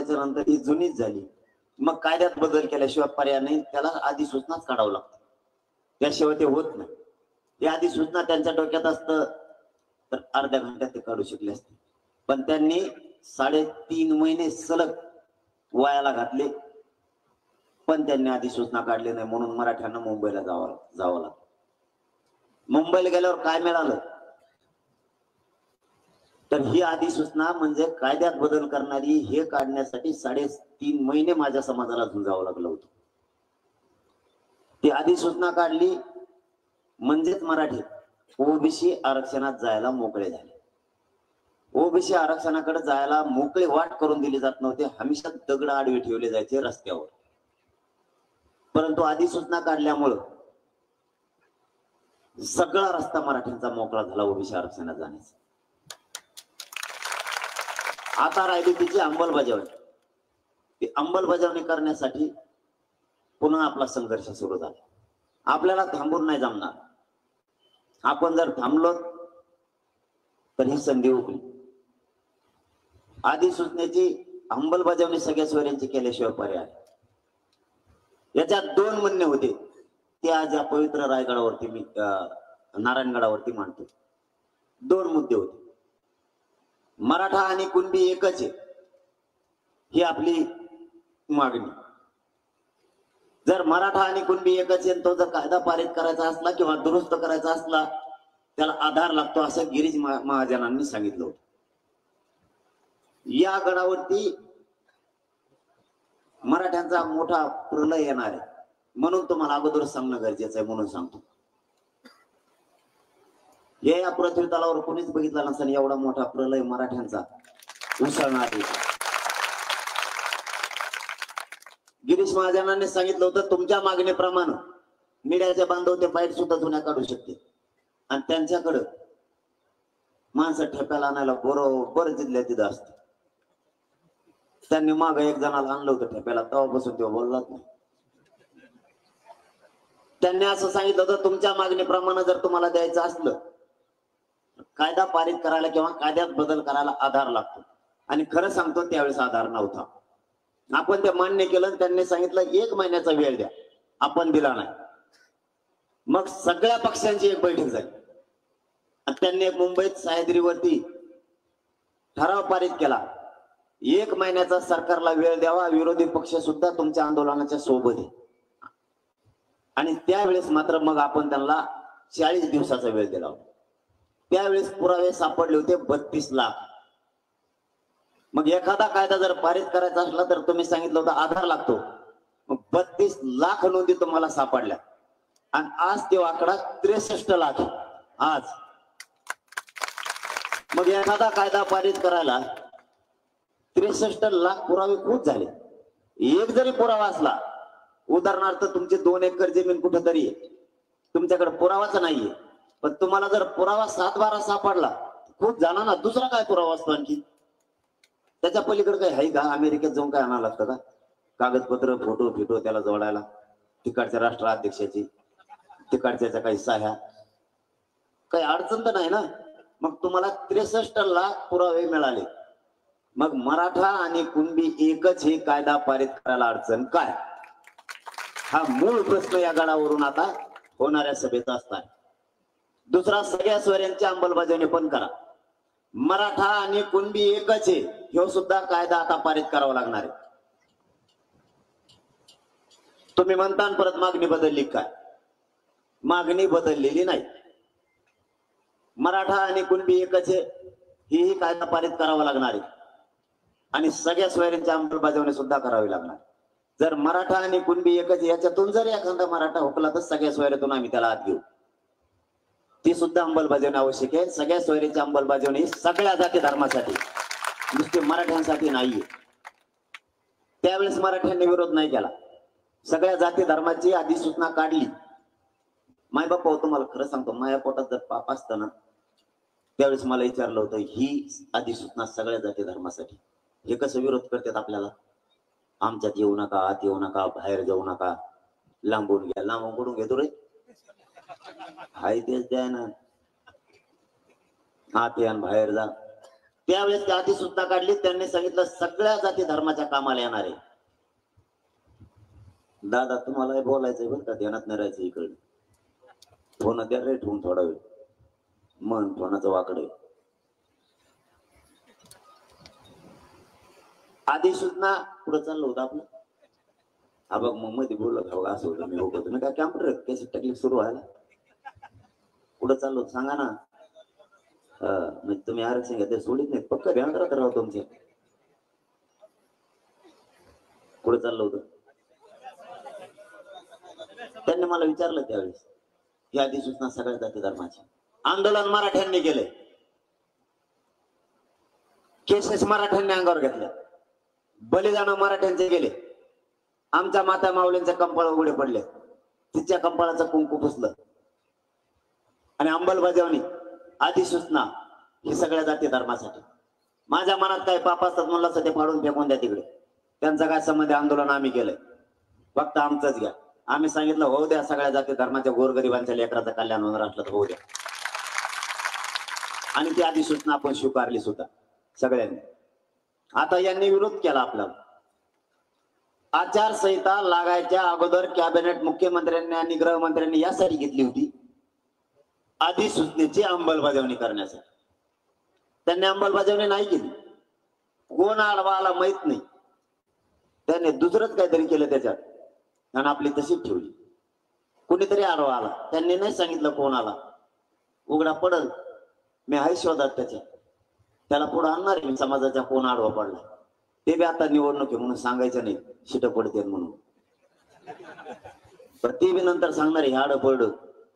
वर्षाच्या नंतर ही जुनीच झाली. मग कायद्यात बदल केल्याशिवाय पर्याय नाही, त्याला अधिसूचनाच काढावं लागतं, त्याशिवाय ते होत नाही. ही अधिसूचना त्यांच्या डोक्यात असतं तर अर्ध्या घंट्यात ते काढू शकले असते, पण त्यांनी 3.5 महिने सलग वायाला घातले, पण त्यांनी अधिसूचना काढली नाही. म्हणून मराठ्यांना मुंबईला जावं लागलं. मुंबईला गेल्यावर काय मिळालं तर ही अधिसूचना म्हणजे कायद्यात बदल करणारी, हे काढण्यासाठी 3.5 महिने माझ्या समाजाला झुंजावं लागलं होतं. ती अधिसूचना काढली म्हणजेच मराठी ओबीसी आरक्षणात जायला मोकळे झाले. ओबीसी आरक्षणाकडे जायला मोकळे वाट करून दिली जात नव्हते, हमेशा दगड आडवे ठेवले जायचे रस्त्यावर. परंतु अधिसूचना काढल्यामुळं सगळा रस्ता मराठ्यांचा मोकळा झाला ओबीसी आरक्षणात जाण्याचा. आता राहिली तिची अंमलबजावणी. ती अंमलबजावणी करण्यासाठी पुन्हा आपला संघर्ष सुरू झाला. आपल्याला थांबून नाही जमणार. आपण जर थांबलो तर ही संधी हुकली. अधिसूचनेची अंमलबजावणी सगळ्या सोयऱ्यांची केल्याशिवाय पर्याय. याच्यात 2 म्हणणे होते, ते आज या पवित्र रायगडावरती मी नारायणगडावरती मांडतो. 2 मुद्दे होते. मराठा आणि कुणबी एकच आहे ही आपली मागणी. जर मराठा आणि कुणबी एकच आहे, तो जर कायदा पारित करायचा असला किंवा दुरुस्त करायचा असला, त्याला आधार लागतो असं गिरीश महाजनांनी सांगितलं होतं. या गडावरती मराठ्यांचा मोठा प्रलय येणार आहे, म्हणून तुम्हाला अगोदर सांगणं गरजेचं आहे, म्हणून सांगतो. हे या पृथ्वी तलावर कोणीच बघितला नसेल एवढा मोठा प्रलय मराठ्यांचा उसळणार आहे. गिरीश महाजनांनी सांगितलं होतं, तुमच्या मागणीप्रमाणे मीडियाचे बांधव ते बाईट सुद्धा जुन्या काढू शकते, आणि त्यांच्याकडं माणसं ठेप्याला आणायला बरोबर जिल्ह्यात तिथं असते. त्यांनी माग एक जणाला आणलं होतं ठेप्याला, तेव्हापासून तो बोललाच नाही. त्यांनी असं सांगितलं होतं, तुमच्या मागणीप्रमाणे जर तुम्हाला द्यायचं असलं, कायदा पारित करायला किंवा कायद्यात बदल करायला आधार लागतो. आणि खरं सांगतो, त्यावेळेस आधार नव्हता. आपण ते मान्य केलं. त्यांनी सांगितलं 1 महिन्याचा वेळ द्या, आपण दिला नाही. मग सगळ्या पक्षांची एक बैठक झाली आणि त्यांनी मुंबईत सह्याद्रीवरती ठराव पारित केला, 1 महिन्याचा सरकारला वेळ द्यावा, विरोधी पक्ष सुद्धा तुमच्या आंदोलनाच्या सोबत आहे. आणि त्यावेळेस मात्र मग आपण त्यांना 40 दिवसाचा वेळ दिला. त्यावेळेस पुरावे सापडले होते 32 लाख. मग एखादा कायदा जर पारित करायचा असला तर तुम्ही सांगितलं होतं आधार लागतो, मग 32 लाख नोंदी तुम्हाला सापडल्या. आणि आज तो आकडा 63 लाख आज. मग एखादा कायदा पारित करायला 63 लाख पुरावे खूप झाले. एक जरी पुरावा असला, उदाहरणार्थ तुमचे 2 एकर जमीन कुठेतरी आहे, तुमच्याकडे पुरावाच नाहीये, पण तुम्हाला जर पुरावा 7-12 सापडला, खूप झाला ना. दुसरा काय पुरावा असतो आणखी? त्याच्या पलीकडे काही आहे का? अमेरिकेत जाऊन काय आणावं लागतं का? कागदपत्र, फोटो फिटो त्याला जोडायला, तिकडच्या राष्ट्राध्यक्षाची, तिकडच्या काही साह्या, काही अडचण तर नाही ना. मग तुम्हाला 63 लाख पुरावे मिळाले. मग मराठा आणि कुणबी एकच हे कायदा पारित करायला अडचण काय? हा मूळ प्रश्न या गडावरून आता होणाऱ्या सभेत असतात. दुसरा, सगळ्या सोयऱ्यांची अंमलबजावणी पण करा. मराठा आणि कुणबी एकच आहे, हे सुद्धा कायदा आता पारित करावा लागणार आहे. तुम्ही म्हणता परत मागणी बदलली काय? मागणी बदललेली नाही. मराठा आणि कुणबी एकच आहे, ही कायदा पारित करावा लागणार आहे. आणि सगळ्या सोयऱ्यांची अंमलबजावणी सुद्धा करावी लागणार. जर मराठा आणि कुणबी एकच याच्यातून जर एखादा मराठा हुकला तर सगळ्या सोयऱ्यातून आम्ही त्याला आत घेऊ. ती सुद्धा अंमलबजावणी आवश्यक आहे. सगळ्या सोयरीची अंमलबजावणी सगळ्या जाती धर्मासाठी, नुसते मराठ्यांसाठी नाहीये. त्यावेळेस मराठ्यांनी विरोध नाही केला. सगळ्या जाती धर्माची अधिसूचना काढली. मायबाप, तुम्हाला खरं सांगतो, माझ्या पोटात जर पाप असतं ना, त्यावेळेस मला विचारलं होतं, ही अधिसूचना सगळ्या जाती धर्मासाठी, हे कसं विरोध करतात आपल्याला? आमच्यात येऊ नका, आत येऊ नका, बाहेर जाऊ नका, लांबून घ्या. लांबून कुठून घेतो रे? हाय तेच द्या ना, आत या बाहेर जा. त्यावेळेस त्या अधिसूचना काढली. त्यांनी सांगितलं सगळ्या जाती धर्माच्या कामाला येणार आहे. दादा तुम्हाला बोलायचंय बरं का, ध्यानात नाही राहायचं. इकडे फोन द्या रे ठेवून थोडा वेळ, मन फोनाचं वाकड. अधिसूचना पुढे चाललं होतं आपलं. हा बघ मग मध्ये बोललं का असं होतं. मी बघतो तुम्ही काय कॅम्प्युटर कॅसे टेक्निक सुरू व्हायला पुढे चाललो होतं सांगा ना. म्हणजे तुम्ही आरक्षण घेतले सोडित नाही, पक्क ध्यान राहत राहू तुमचे. पुढे चाललं होतं. त्यांनी मला विचारलं त्यावेळेस ही अधिसूचना सगळ्या जाती धर्माची. आंदोलन मराठ्यांनी केले, केसेस मराठ्यांनी अंगावर घेतल्या, बलिदान मराठ्यांचे गेले. आमच्या माता माऊलींचे कंपाळ उघडे पडले, तिच्या कंपाळाचं कुंकू पुसलं. आणि अंमलबजावणी अधिसूचना ही सगळ्या जाती धर्मासाठी. माझ्या मनात काय पाप असतात म्हणलं असं ते फाडून फेकून द्या तिकडे. त्यांचं काय संबंध, आंदोलन आम्ही केलंय, फक्त आमचंच घ्या. आम्ही सांगितलं होऊ द्या सगळ्या जाती धर्माच्या गोरगरिबांच्या लेकराचं कल्याण होणार असलं तर होऊ द्या. आणि ती अधिसूचना आपण स्वीकारली सुद्धा सगळ्यांनी. आता यांनी विरोध केला आपल्याला. आचारसंहिता लागायच्या अगोदर कॅबिनेट मुख्यमंत्र्यांनी आणि गृहमंत्र्यांनी यासाठी घेतली होती अधिसूचनेची अंमलबजावणी करण्यासाठी. त्यांनी अंमलबजावणी नाही केली. कोण आडवा आला माहित नाही, त्याने दुसरंच काहीतरी केलं त्याच्यात आणि आपली तशीच ठेवली. कोणीतरी आडवा आला, त्यांनी नाही सांगितलं कोण आला. उघडा पडल, मी आहे शोधात त्याला पुढे आणणार मी समाजाच्या कोण आडवा पडला. ते बी आता निवडणूक आहे म्हणून सांगायचं नाही, शिट पडते म्हणून. पण ते बी नंतर सांगणार हे आड पडलं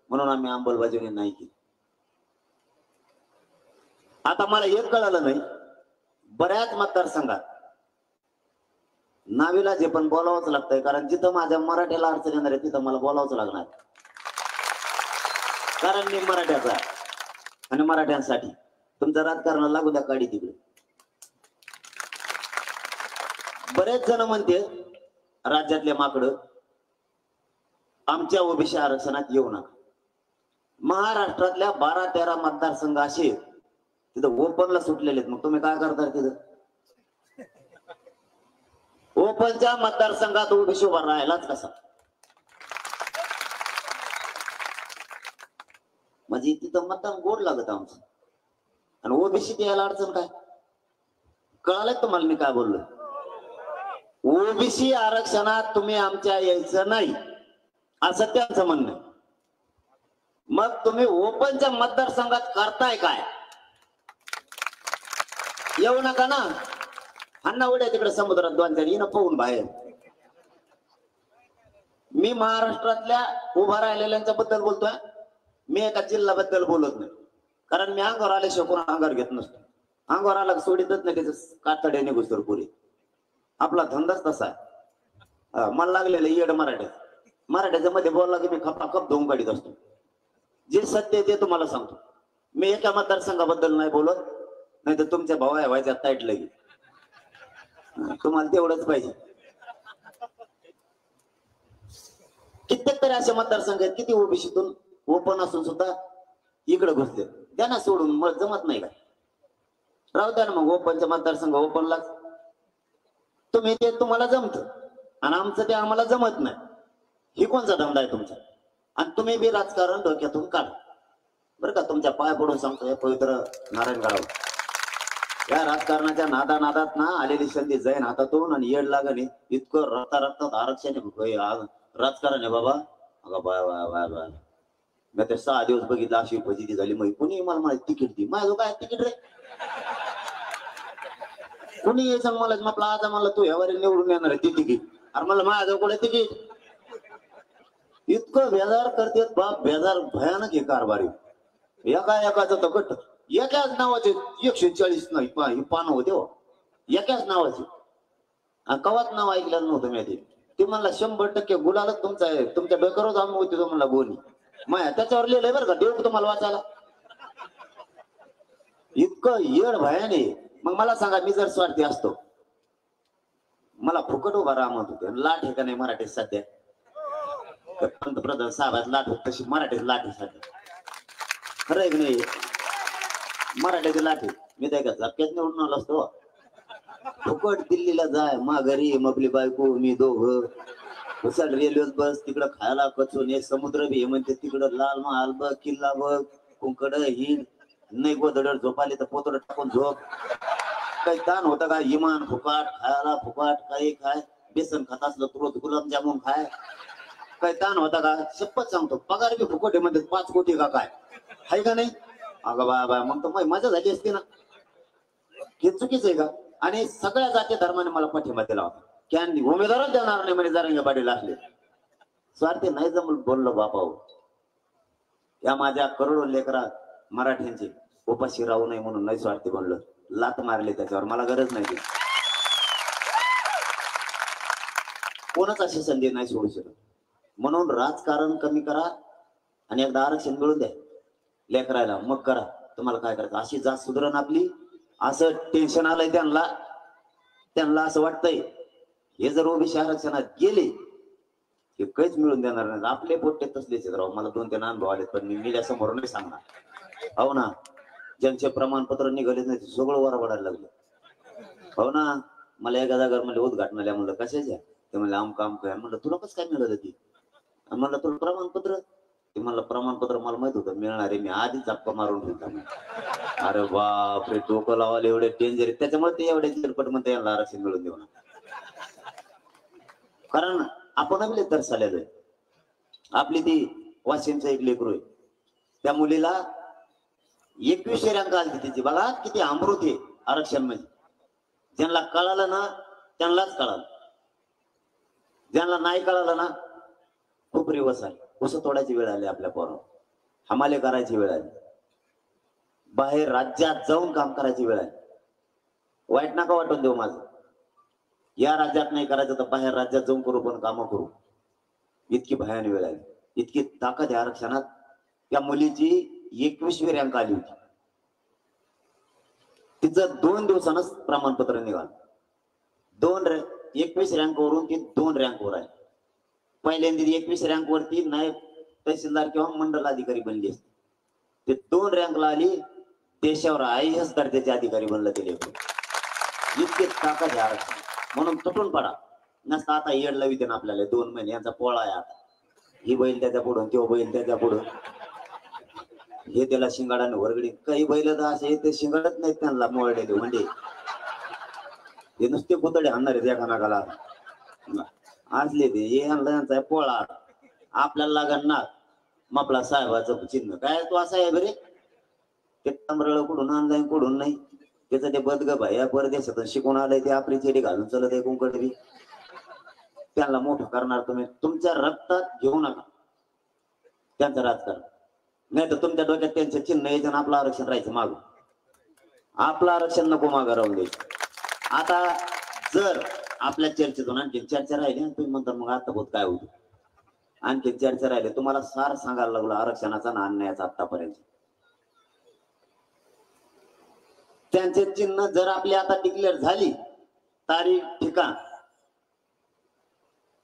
म्हणून आम्ही अंमलबजावणी नाही केली. आता मला एक कळालं नाही, बऱ्याच मतदारसंघात नावीला जे पण बोलावंच लागतंय, कारण जिथं माझ्या मराठ्याला अडचण येणार आहे तिथं मला बोलावंच लागणार, कारण मी मराठ्याचा आणि मराठ्यांसाठी. तुमचं राजकारण लागू द्या काढी तिकडे. बरेच जण म्हणते राज्यातले माकडं आमच्या ओबीसी आरक्षणात येऊ नका. महाराष्ट्रातल्या 12-13 मतदारसंघ असे तिथं ओपनला सुटलेले आहेत. मग तुम्ही काय करता तिथं? ओपनच्या मतदारसंघात ओबीसी उभा राहिलाच कसा? म्हणजे तिथं मतदान गोड लागत आमचं. आणि ओबीसी यायला अडचण काय? कळालंय तुम्हाला मी काय बोललो? ओबीसी आरक्षणात तुम्ही आमच्या यायचं नाही असं त्यांचं म्हणणं. मग तुम्ही ओपनच्या मतदारसंघात करताय काय? येऊ नका ना, अण्णा उड्या तिकडे समुद्रात 2-4 ना पोहून बाहेर. मी महाराष्ट्रातल्या उभा राहिलेल्यांच्या बद्दल बोलतोय, मी एका जिल्ह्याबद्दल बोलत नाही. कारण मी अंगावर आल्याशिवाय कोणा अंगावर घेत नसतो. अंगावर आला सोडितच नाही, त्याचं कातड्या निघूस तर पुरे. आपला धंदाच तसा आहे. मला लागलेलं येड मराठ्याच्या मध्ये बोलला की मी खपाखप धुवून काढीत असतो. जे सत्य आहे ते तुम्हाला सांगतो. मी एका मतदारसंघाबद्दल नाही बोलत, नाही तर तुमच्या भावा व्हायच्या ताईट लगी. तुम्हाला तेवढंच पाहिजे. कित्येक तरी असे मतदारसंघ आहेत किती ओबीसीतून ओपन असून सुद्धा इकडे घुसले. त्यांना सोडून मग जमत नाही का? राहू द्या ना मग ओपनच्या मतदारसंघ ओपनला. तुम्ही ते तुम्हाला जमत आणि आमचं ते आम्हाला जमत नाही. ही कोणचा धंदा आहे तुमचा? आणि तुम्ही बी राजकारण डोक्यातून काढा बरं का. तुमच्या पाय पडून सांगतोय पवित्र नारायणगाव, या राजकारणाच्या नादात ना आलेली संधी जाईन हातातून आणि येड लागणे. इतकं रक्तात आरक्षण राजकारण आहे बाबा. अगं बाय बाय बाय बाय, मी ते 6 दिवस बघितलं अशी फजिती झाली. मग कुणी मला तिकीट दी, माझं काय तिकीट रे? कुणी यायचं मला म्हटलं आता मला तू यावर निवडून येणार आहे ती तिकीट. अरे मला माझं कुठे तिकीट? इतकं बेजार करते बाप, बेजार भयानक हे कारभारी. एकाचं तर गट एकाच नावाचे 140 नाही पानं होते हो, एकाच नावाचे. कवाच नाव ऐकलं नव्हतं मी. ते म्हणला 100% गुलालच तुमचा आहे, तुमच्या डोक्यावरच आम्ही होती तो म्हणला गोणी. माया त्याच्यावर लिहिलंय बरं का, देऊ तुम्हाला वाचायला. इतकं येड भयान आहे. मग मला सांगा, मी जर स्वार्थी असतो, मला फुकट उभा राहा म्हणत होते. लाट आहे का नाही मराठीत सध्या? पंतप्रधान साहेबात लाट होत तशी मराठीत लाट आहे सध्या. खरं आहे की नाही? मराठीची लाट आहे. मी त्या का झटक्यात निवडून आलो असतो. फुकट दिल्लीला जाय माघारी आपली बायको मी दोघं कुसाड रेल्वे बस तिकडं खायला कचून हे समुद्र बी म्हणते तिकडं लाल महाल बघ किल्ला बघ कुंकड हिंड नाही गोदडर झोपाली तर पोतड टाकून झोप. काही ताण होता का इमान फुकाट खायला फुकाट काही खाय बेसन खात असलं तर रोज गुलाबजामुन खाय. काही ताण होता का शपथ सांगतो पगार बी फुकट आहे म्हणते 5 कोटी का काय आहे का नाही. अगं बा मग तर मजा झाली असते ना. हे चुकीच आहे का. आणि सगळ्या जाती धर्माने मला पाठिंबा दिला होता की आणि उमेदवारच देणार नाही म्हणजे जरांगे पाटील असले. स्वार्थी नाही जमून बोललो बापा. या माझ्या करोडो लेकरा मराठ्यांची उपाशी राहू नये म्हणून नाही स्वार्थी बनलो. लात मारली त्याच्यावर मला गरज नाही. कोणच अशी संधी नाही सोडू शकत. म्हणून राजकारण कमी करा आणि एकदा आरक्षण मिळून द्या लेकरायला मग करा. तुम्हाला काय करायचं अशी जात सुधारण आपली. असं टेन्शन आलंय त्यांना असं वाटतंय हे जर ओबीसी आरक्षणात गेले हे काहीच मिळून देणार नाही. आपले पोट्टे तसलेच राव. मला 2-3 अनुभव आलेत पण मी मीडिया समोर नाही सांगणार. हो ना. ज्यांचे प्रमाणपत्र निघाले नाही सगळं वरबडायला लागलं. हो ना. मला एका जागा म्हणजे उद्घाटनाला म्हणलं कशाच्या ते म्हणलं आमका काय म्हणलं तुला कसं काय मिळालं ती म्हणलं तुला प्रमाणपत्र ते म्हणलं प्रमाणपत्र मला माहित होतं मिळणार आहे मी आधीच चप्पा मारून ठेवता. अरे बापरे डोकं लावायला एवढे डेंजर आहे त्याच्यामुळे ते एवढे चिरपट म्हणते यांना आरक्षण मिळून देऊ. कारण आपण आपले तरस आलेलो आहे. आपली ती वाशिमचं एक लेकरू आहे त्या मुलीला 21 रँक आली तिची. बघा किती अमृत आहे आरक्षण म्हणजे. ज्यांना कळालं ना त्यांनाच कळालं. ज्यांना नाही कळालं ना खूप रिवर्स आहे. उसं तोडायची वेळ आली आपल्या पोरावर. हमाले करायची वेळ आली. बाहेर राज्यात जाऊन काम करायची वेळ आली. वाईट नका वाटून देऊ माझं. या राज्यात नाही करायचं तर बाहेर राज्यात जाऊन करू पण कामं करू. इतकी भयान वेळ आली. इतकी ताकद आहे आरक्षणात. त्या मुलीची 21वी रँक आली होती. तिचं 2 दिवसानच प्रमाणपत्र निघालं. 21 रँक वरून ती 2 रँक वर आहे. पहिल्यांदा 21 रँक वरती नायब तहसीलदार किंवा मंडल अधिकारी बनली असते. ते 2 रँकला आली. देशावर IAS दर्जाचे अधिकारी बनलं ते लेकरू. इतके ताकद आहे आरक्षण. म्हणून तुटून पडा नसता आता येड लाविते ना आपल्याला 2 महिने यांचा पोळा आहे आता. ही बैल त्याच्या पुढून तो बैल त्याच्या पुढून हे त्याला शिंगाडाने वरगडी. काही बैल तर असे ते शिंगाडत नाहीत त्यांना मोळलेले म्हणजे ते नुसते पुतळे आणणार आहेत एका नाकाला असले ते हे आणलं यांचा पोळा. आपल्याला लागणार आपला साहेबाचं चिन्ह काय तो असा आहे बरे ते तांबरळ कुठून आणलाय कुठून नाही. त्याचं ते बदग भाया परदेशातून शिकून आलंय ते आपली चेडी घालून चलत आहे कुंकडी. त्यांना मोठं करणार तुम्ही तुमच्या रक्तात घेऊ नका त्यांचं राजकारण. नाही तर तुमच्या डोक्यात त्यांचं चिन्ह यायचं आणि आपलं आरक्षण राहायचं मागं. आपलं आरक्षण नको मागं राहून द्यायचं. आता जर आपल्या चर्चेतून आणखी चर्चा राहिली तुम्ही म्हणता मग आता होत काय होतं आणखी चर्चा राहिली तुम्हाला सार सांगायला लागलो आरक्षणाचा आणि अन्यायाचा आतापर्यंत. त्यांचे चिन्ह जर आपली आता डिक्लेअर झाली तारीख ठिकाण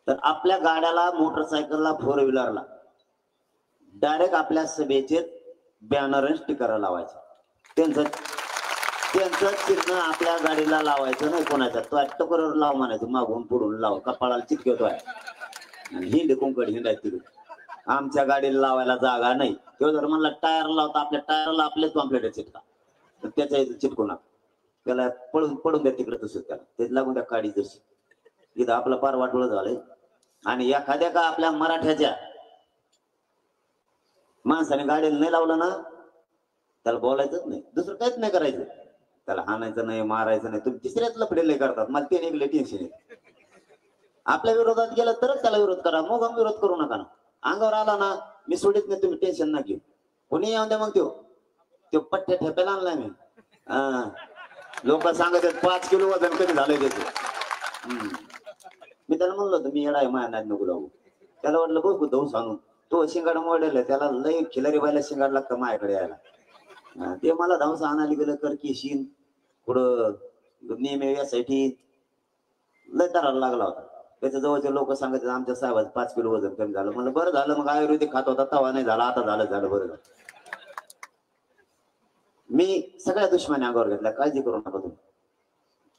तर आपल्या गाड्याला मोटरसायकलला 4 व्हीलरला डायरेक्ट आपल्या सभेचे बॅनर स्टिकर लावायचे. त्यांचं चिन्ह आपल्या गाडीला लावायचं नाही कोणाच्या. तो टकोरवर लाव म्हणायचं मागून पुढून लाव कपाळाला चिटकवतोय हिंड कुंकड हिंडाय तिकडे. आमच्या गाडीला लावायला जागा नाही. तो जर म्हणला टायर लावता आपल्या टायरला आपलेच पॉम्पलेट चिटका तर त्याच्या चिटकू नका. त्याला पडून द्या तिकडे तसं त्याला तेच लागून त्या काडी जशी इथं आपलं पार वाटवलं झालंय. आणि एखाद्या का आपल्या मराठ्याच्या माणसाने गाडीला नाही लावलं ना त्याला बोलायचंच नाही. दुसरं काहीच नाही करायचं. त्याला हाणायचं नाही मारायचं नाही. तुम्ही तिसऱ्याच लफडे करतात. मला ते निघले टेन्शन आहे. आपल्या विरोधात गेलं तरच त्याला विरोध करा. मग विरोध करू नका ना. अंगावर आला ना मी सोडित नाही तुम्ही टेन्शन ना घेऊ. कोणी येऊन द्या मग तो पट्ट्या ठेपायला आणलाय मी. लोक सांगत 5 किलो वजन कमी झालंय त्याचं. मी त्याला म्हणलो होतं मी येडा आहे माया नको लागू. त्याला वाटलं बघ धवून सांगून तो शिंगाड मोडेल त्याला लई खिलारी बायला शिंगाड लागतं माझ्याकडे यायला. ते मला धावून आणायला गेलं कर किशीन पुढं नेहमी यासाठी लय तराला लागला होता. त्याच्या जवळचे लोक सांगत आमच्या साहेबाचं 5 किलो वजन कमी झालं. म्हणलं बरं झालं मग आयुर्वेदिक खात होता तवा नाही झाला आता झालं बरं झालं. मी सगळ्या दुश्मनी अंगावर घेतल्या, काळजी करू नका तुम्ही.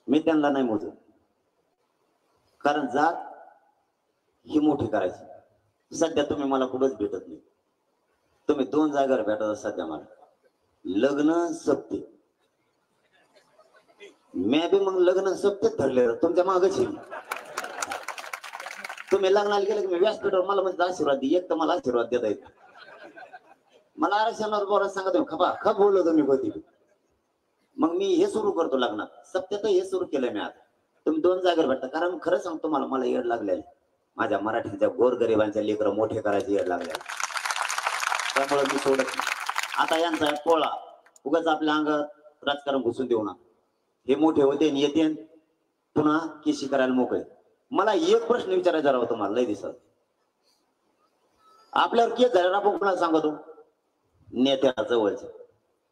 मी त्यांना नाही मोजत, कारण जात ही मोठी करायची. सध्या तुम्ही मला कुठंच भेटत नाही. तुम्ही 2 जागेवर भेटत सध्या मला, लग्न सप्ते. मी बी मग लग्न सप्तेच धरले तुमच्या मागच येईल. तुम्ही लग्नाला गेले की मी व्यासपीठावर मला म्हणजे आशीर्वाद दे. एक तर मला आशीर्वाद देता येत, मला आरक्षणावर बोलायला सांगा तुम्ही. खपा खप बोललो तुम्ही होती. मग मी हे सुरू करतो लग्नात सप्त्यात, हे सुरू केलंय मी आता. तुम्ही 2 जागेवर भेटता, कारण खरं सांगतो मला येड लागलेलं माझ्या मराठीच्या गोरगरिबांच्या लेकरं मोठे करायचे येड लागले. त्यामुळे मी सोडत नाही. आता यांचा पोळा उगाच आपल्या अंगात राजकारण घुसून देऊ ना. हे मोठे होते येते पुन्हा केशी करायला मोकळे. मला एक प्रश्न विचारायचा राहतो तुम्हाला लय दिसत. आपल्यावर केस झाल्यावर आपण कुणाला सांगतो? नेत्याला जवळच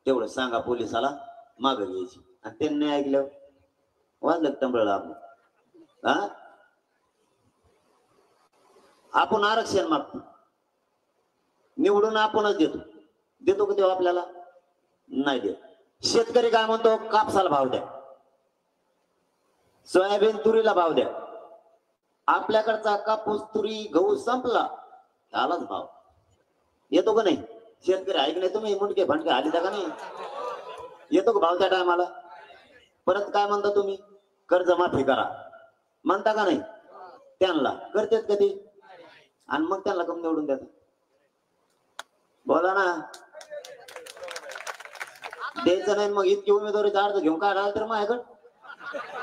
तेवढं सांगा पोलिसाला माग घ्यायची. आणि त्यांनी ऐकलं वाजलं तंबळला आपण. हा, आपण आरक्षण मागतो, निवडून आपणच देतो. देतो का तेव्हा आपल्याला? नाही देत. शेतकरी काय म्हणतो? कापसाला भाव द्या, सोयाबीन तुरीला भाव द्या. आपल्याकडचा कापूस तुरी गहू संपला, त्यालाच भाव येतो का नाही? शेतकरी ऐक नाही तुम्ही मुंडके फंडके आली का नाही? येतो का भाव त्या टायमाला? परत काय म्हणता तुम्ही? कर्जमाफी करा म्हणता का नाही? त्यांना करतेत कधी? आणि मग त्यांना कमी निवडून देतात. बोला ना, द्यायचं नाही. मग इतकी उमेदवारीचा अर्ज घेऊन काय राहिलं तर माझ्याकडे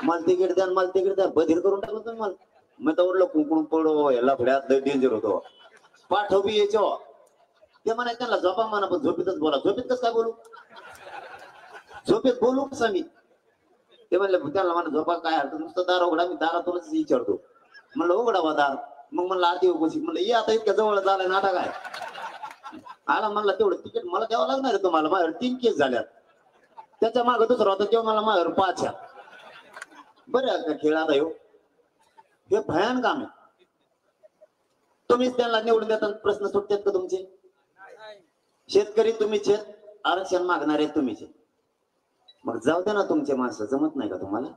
मला तिकीट द्या, मला तिकीट द्या, बधीर करून टाकलं तुम्ही मला. मी तर ओढलं कुंकून पडो याला फड्यात डेंजर होतो. पाठवबी यायचो ते म्हणा त्यांना झोपा म्हणा, पण झोपेतच बोला. झोपेत कसं काय बोलू? झोपेत बोलू कसं मी? ते म्हणले त्यांना म्हणा झोपा काय हरकत, नुसतं दार उघडा. मी दारातूनच विचारतो. म्हणलं उघडावा दार. मग म्हणलं आधी उभशी. म्हणलं ये आता इतक्या जवळ झालाय नाटा काय आला. म्हणला तेवढं तिकीट मला द्यावं लागणार आहे तुम्हाला. माझ्यावर 3 केस झाल्यात, त्याच्या मागे दुसरा होता तेव्हा मला माझ्यावर 5. बरं का खेळ आता येऊ, हे भयान काम आहे. तुम्हीच त्यांना निवडून देता, प्रश्न सुटतात का तुमचे? शेतकरी तुम्हीच आहेत, आरक्षण मागणारे तुम्हीच आहेत. मग जाऊ द्या ना, तुमचे माणसं जमत नाही का तुम्हाला?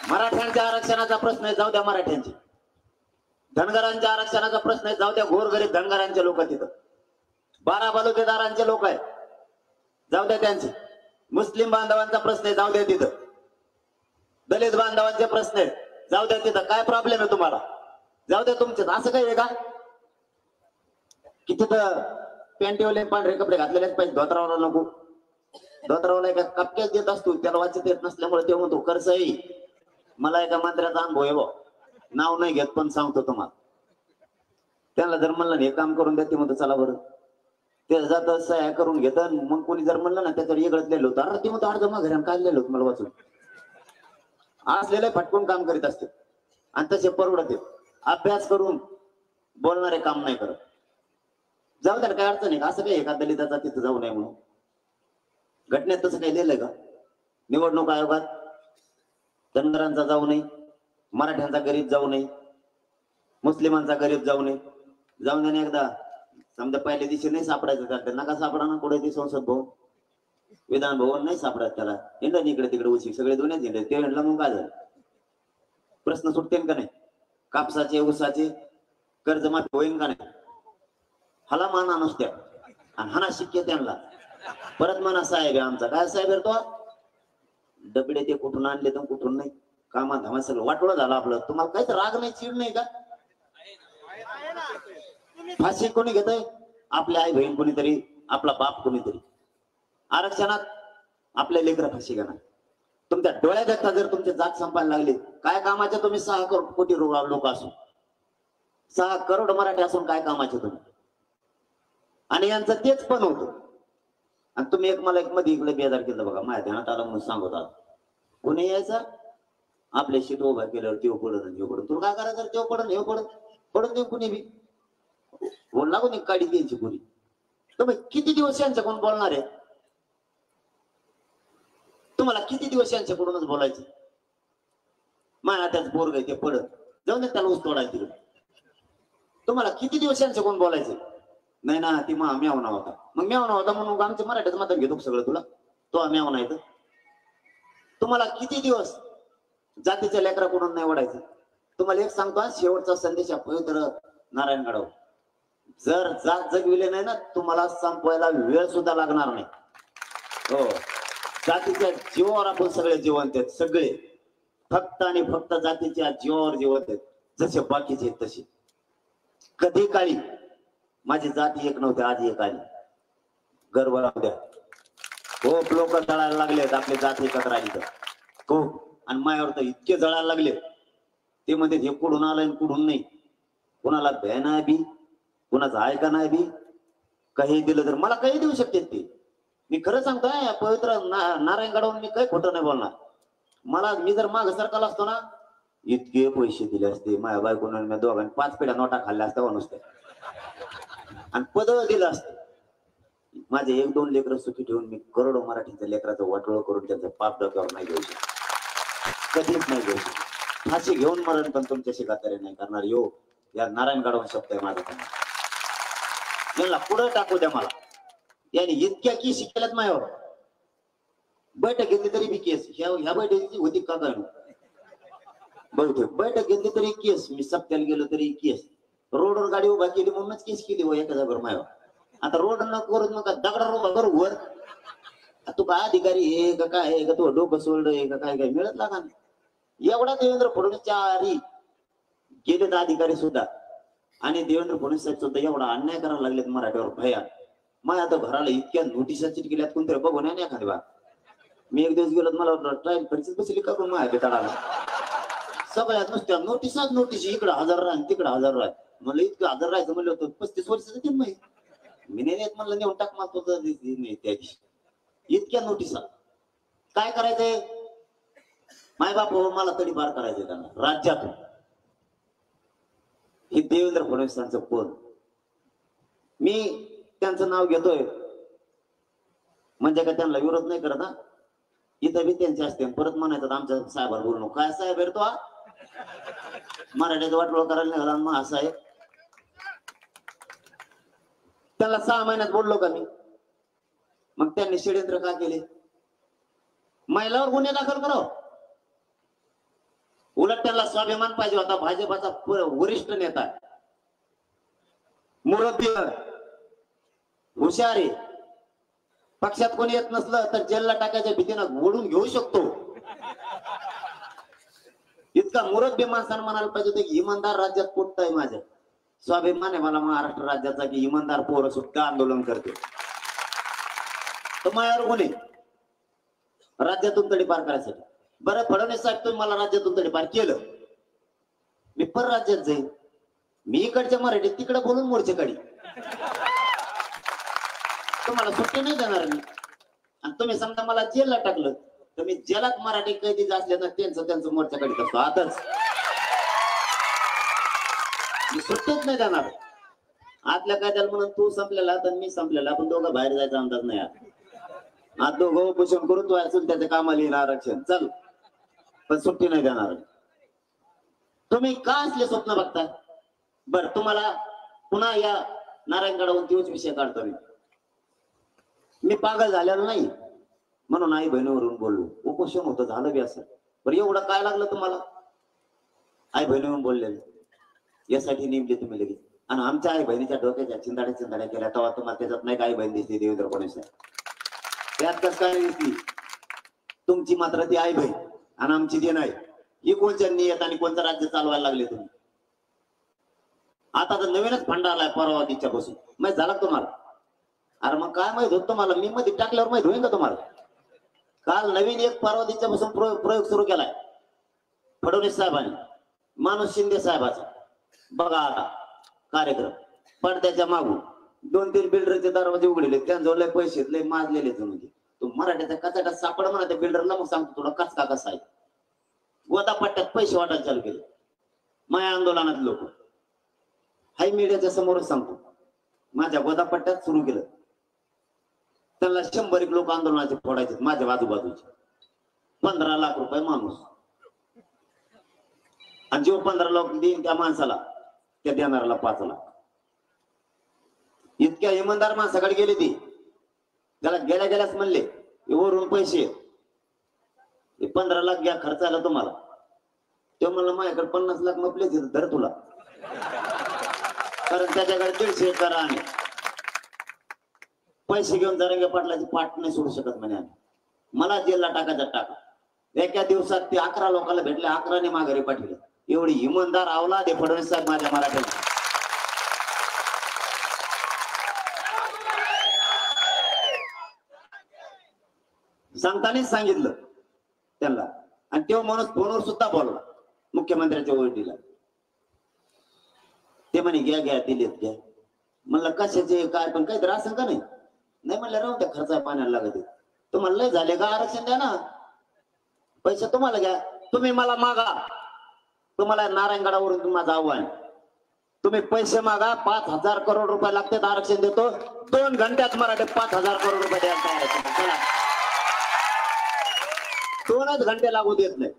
मराठ्यांच्या आरक्षणाचा प्रश्न आहे, जाऊ द्या मराठ्यांचे. धनगरांच्या आरक्षणाचा प्रश्न आहे, जाऊ द्या गोरगरीब धनगरांचे लोक तिथं. 12 बलुतेदारांचे लोक आहेत, जाऊ द्या त्यांचे. मुस्लिम बांधवांचा प्रश्न आहे, जाऊ द्या तिथं. दलित बांधवांचे प्रश्न आहेत, जाऊ द्या तिथं. काय प्रॉब्लेम आहे तुम्हाला? जाऊ द्या तुमचे. असं काही आहे का की तिथं पॅन्टीवाले पांढरे कपडे घातलेले पाहिजे, धोत्रावाला नको? धोत्रावाला एका कपक्यात देत असतो, त्याला वाचत येत नसल्यामुळे ते म्हणतो करसई. मला एका मंत्र्याचा अनुभव आहे, नाव नाही घेत पण सांगतो तुम्हाला. त्यांना जर म्हणलं हे काम करून द्या, ते म्हणतो चला बरं. ते जात सह्या करून घेत. मग कोणी जर म्हणलं ना त्याच्यावर वेगळंच लिहिलं होतं, अरे ते म्हणतो अर्ध मग घरात काय लिहिलं होतं मला वाचून. असलेलं फटकून काम करीत असते आणि तसे परवडते. अभ्यास करून बोलणारे काम नाही करत. जाऊ द्या, काय अडचण आहे का? असं काही एका दलिताचा तिथं जाऊ नये म्हणून घटनेत तसं काही लिहिलंय का? निवडणूक आयोगात धनगरांचा जाऊ नये, मराठ्यांचा गरीब जाऊ नये, मुस्लिमांचा गरीब जाऊ नये. जाऊन द्या एकदा. समजा पहिल्या दिवशी नाही सापडायचं त्याला, नका सापडा ना. कुठे ते संसद भवन, विधान भवन नाही सापडायचं त्याला. हिंडा इकडे तिकडे उशी सगळे दोन्हीच हिंडे. ते हिंडला मग काय झालं? प्रश्न सुटतील का नाही? कापसाचे ऊसाचे कर्जमाफी होईल का नाही? हाला माना नुसत्या आणि हाना शिक्के त्यांना. परत म्हणा साहेब आहे आमचा. काय साहेब आहे तो? डबडे ते कुठून आणले तर कुठून नाही. कामा धामा सगळं वाटोळं झालं आपलं. तुम्हाला काहीच राग नाही, चीड नाही का? फाशी कोणी घेतय? आपली आई बहीण कोणीतरी, आपला बाप कोणीतरी. आरक्षणात आपल्या लेकरं फाशी घेणार. तुमच्या डोळ्यात देखता जर तुमची जात संपायला लागली, काय कामाचे तुम्ही? 6 कोटी लोक असून, 6 करोड मराठी असून काय कामाचे तुम्ही? आणि यांचं तेच पण होतं. आणि तुम्ही मला एक मध्ये इकडे बेजार केलं बघा, माझ्या ध्यानात आलं म्हणून सांगत आहात. कोणी यायचं आपल्या शीट उभा केल्यावर तेव पडत आणि हे पडत. तुला काय करायचं? तेव पडत हे पडत पडत नाही. कुणी बी बोल लागून एक काढी द्यायची पुरी. तुम्ही किती दिवस यांच्या कोण बोलणार आहे? तुम्हाला किती दिवस यांच्याकडूनच बोलायचं? माझ्या त्याच पोरग ते पडत जाऊन त्याला ऊस तोडायला तिकडे. तुम्हाला किती दिवस यांच्या कोण बोलायचं? नाही ना, ती म्यावना होता. मग म्यावना होता म्हणून आमच्या मराठीचं मात्र घेतो सगळं तुला. तो म्यावना आहे तर तुम्हाला किती दिवस जातीच्या लेकराकडून नाही ओढायचं. तुम्हाला एक सांगतो, शेवटचा संदेश पवित्र नारायणगडावर, जर जात जगविले नाही ना, तुम्हाला संपवायला वेळ सुद्धा लागणार नाही. हो, जातीच्या जीवावर आपण सगळे जिवंत आहेत, सगळे फक्त आणि फक्त जातीच्या जीवावर जिवंत आहेत, जसे बाकीचे आहेत तसे. कधी काळी माझी जाती एक नव्हती, आज एक आली. गर्व राहू द्या. खूप लोक जळायला लागलेत आपली जाती एकत्र आली तर, खूप. आणि मायावर तर इतके जळायला लागले, ते म्हणते हे कुठून आलं आणि कुठून नाही. कुणाला भ्या नाही बी, कुणाचं ऐका नाही बी. काही दिलं तर मला काही देऊ शकते ते. मी खरं सांगतोय, पवित्र नारायणगडावरून मी काही खोटं नाही बोलणार. मला मी जर माग सरकारला असतो ना, इतके पैसे दिले असते माझ्या बायकोनं, मी दोघांनी 5 पिढ्या नोटा खाल्ल्या असत्या नुसत्या, आणि पद दिलं असतं. माझे 1-2 लेकरं सुखी ठेवून मी करोडो मराठीच्या लेकराचं वाटोळ करून त्यांचं पाप डोक्यावर नाही घेऊ शकत, कधीच नाही घेऊ शकत. फाशी घेऊन मरण पण तुमच्याशी गातारे नाही करणार. यो या नारायणगडावर शब्द आहे माझा. त्यांना पुढे टाकू द्या मला. याने इतक्या केस केल्यात माझ्यावर. बैठक घेतली तरी बी केस. ह्या बैठकीची होती का काय बैठक घेतली तरी केस. मी सप्त्याला गेलो तरी केस. रोडवर गाडी उभा केली म्हणूनच केस केली हो एका जागेवर माझ्यावर. आता रोड न करून मग दगडा उभा करू वर. तू काय अधिकारी हे का काय आहे का, तू डोकं सोल्ड आहे का काय, काय मिळत लागा. एवढा देवेंद्र फडणवीसच्या आधी गेलेत अधिकारी सुद्धा, आणि देवेंद्र फडणवीस साहेब सुद्धा एवढा अन्याय करायला लागलेत मराठीवर भया. माझ्या आता घराला इतक्या नोटिसा चिटकेल्यात, कोणतरी बघून नाही एखादी बा. मी एक दिवस गेलो, मला ट्रायल परिस्थिती बसली का माझ्या बेटाला. सगळ्यात नुसत्या नोटिसाच नोटीस, इकडं 1000 राह तिकडं 1000 राह. म्हणलं इतकं 1000 राहायचं म्हणलं होतं 35 वर्षाचं ते माहिती. मी नाही म्हणलं नेऊन टाक मला त्या दिवशी. इतक्या नोटिसा काय करायचंय माय बाप मला तरी पार करायचंय त्यांना राज्यातून. हे देवेंद्र फडणवीसांचं कोण. मी त्यांचं नाव घेतोय म्हणजे का त्यांना विरोध नाही करत हा. इथं बी त्यांचे असते. परत म्हणायचं आमच्या साहेबाला बोलू नको. काय साहेब आहे तो हा, मराठीचं वाटोळ करायला निघाला मग असं आहे. त्याला 6 महिन्यात बोललो का मी. मग त्यांनी षडयंत्र का केले. महिलावर गुन्हे दाखल करावं. उलट त्यांना स्वाभिमान पाहिजे होता. भाजपाचा वरिष्ठ नेता, मुरब्बी, हुशार आहे. पक्षात कोणी येत नसलं तर जेलला टाकायच्या भीतीनं ओढून घेऊ शकतो. इतका मुरब्बी माणसानं म्हणायला पाहिजे होतं की इमानदार राज्यात पोटतंय माझ्या. स्वाभिमान आहे मला महाराष्ट्र राज्याचा की इमानदार पोरं सुद्धा आंदोलन करते. तर माझ्यावर गुन्हे राज्यातून तडीपार करायसाठी. बरं फडणवीस साहेब तुम्ही मला राज्यातून तडीपार केलं, मी परराज्यात जाईल. मी इकडच्या मराठीत तिकडे बोलून मोर्चे काढी. तुम्हाला सुट्टी नाही देणार मी. आणि तुम्ही समजा मला जेलला टाकलं तर मी जेलात मराठी कैदी असले ना त्यांचं मोर्चा काढीत असतो. आताच मी सुट्टीच नाही देणार. आतल्या कायद्याला म्हणून तू संपलेला तर मी संपलेला, आपण दोघं बाहेर जायचा अंदाज नाही. आज दोघं उपोषण करून तू असेल त्याच्या कामाला येईल आरक्षण चल, पण सुट्टी नाही देणार. तुम्ही का असले स्वप्न बघताय. बर तुम्हाला पुन्हा या नारायणगडावरून तोच विषय काढतो. मी पागल झालेलो नाही म्हणून आई बहिणीवरून बोललो. उपोषण होतं झालं बी असं. बरं एवढं काय लागलं तुम्हाला. आई बहिणीवरून बोललेलं यासाठी नेमले तुम्ही लगेच. आणि आमच्या आई बहिणीच्या डोक्याच्या चिंदाड्या केल्या तेव्हा तुम्हाला त्याच्यात नाही का आई बहीण दिसते देवेंद्र फडणवीस. त्यात कसं काय दिसती. तुमची मात्र ती आई बहीण आणि आमची ती नाही. ही कोणच्या नियत आणि कोणतं राज्य चालवायला लागले तुम्ही. आता तर नवीनच फंडा आलाय परवा दिवच्या पासून माहित झाला तुम्हाला. अरे मग काय माहित होत तुम्हाला. मी मध्ये टाकल्यावर माहित होईल का तुम्हाला. काल नवीन एक परवा दिवच्या पासून प्रयोग सुरू केलाय फडणवीस साहेबांनी, माणूस शिंदे साहेबाचा. बघा आता कार्यक्रम पडद्याच्या मागून 2-3 बिल्डरचे दरवाजे उघडले. त्यांजवळ लय पैसे लय माजलेले. म्हणजे तो मराठ्याचा कचाटा सापड म्हणा त्या बिल्डरला. मग सांगतो तुला कचका कसा आहे. गोदापट्ट्यात पैसे वाटायला चालू केले माया आंदोलनात लोक. हाय मीडियाच्या समोरच सांगतो. माझ्या गोदापट्ट्यात सुरू केलं. त्यांना 100 लोक आंदोलनाचे फोडायचे माझ्या आजूबाजूचे. 15 लाख रुपये माणूस. आणि जो 15 लाख देईन त्या माणसाला त्या देणाऱ्याला 5 लाख. इतके इतक्या इमानदार माणसाकडे गेली ती, त्याला गेल्या गेल्याच म्हणले वरून पैसे 15 लाख घ्या, खर्च आला तुम्हाला. ते म्हणलं माझ्याकडे 50 लाख मपले धर तुला, कारण त्याच्याकडे 150 एकर आणि पैसे घेऊन जरांगे पाटलाची पाठ नाही सोडू शकत म्हणे आम्ही. मला जेलला टाकायचा टाका. एका दिवसात ते 11 लोकांना भेटले, 11ने माघारी पाठवले. एवढी इमानदार अवलाद आहे फडणवीस साहेब माझ्या मराठ्याची. सांगतानाच सांगितलं त्यांना, आणि तेव्हा माणूस फोनवर सुद्धा बोलला मुख्यमंत्र्यांच्या ओळखीला. ते म्हणे घ्या घ्या दिलेत घ्या. म्हणलं कशाचे काय, पण काहीतरी असं का नाही. नाही म्हणलं राहू त्या खर्च पाण्याला लागत. तुम्हाला लय झाले का, आरक्षण द्या ना, पैसे तुम्हाला घ्या, तुम्ही मला मागा. तुम्हाला नारायणगडावरून माझं आव्हान, तुम्ही पैसे मागा. 5,000 करोड रुपये लागतात, आरक्षण देतो. 2 घंट्यात मराठी 5,000 करोड रुपये द्यायला तयार आहे. चला, 2च घंटे लागू देत नाही.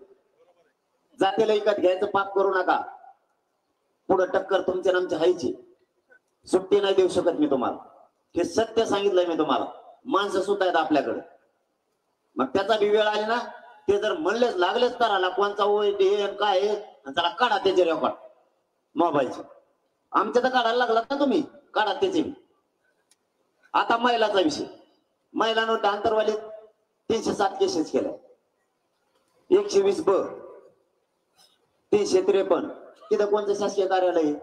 जातीला विकत घ्यायचं पाप करू नका. पुढे टक्कर तुमच्या नामच्या हायची, सुट्टी नाही देऊ शकत मी तुम्हाला. हे सत्य सांगितलंय मी तुम्हाला. माणसं सुद्धा आहेत आपल्याकडे. मग त्याचा बी वेळ आली ना, ते जर म्हणलेच लागलेच तर आला कोणचा हे काय आहे, त्याला काढा त्याचे रेकॉर्ड मोबाईलचे. आमच्या तर काढायला लागला ना तुम्ही, काढा त्याचे. आता महिलाचा विषय, महिलांवर आंतरवालीत 307 केसेस केल्या. 120 ब 353. तिथं कोणतं शासकीय कार्यालय?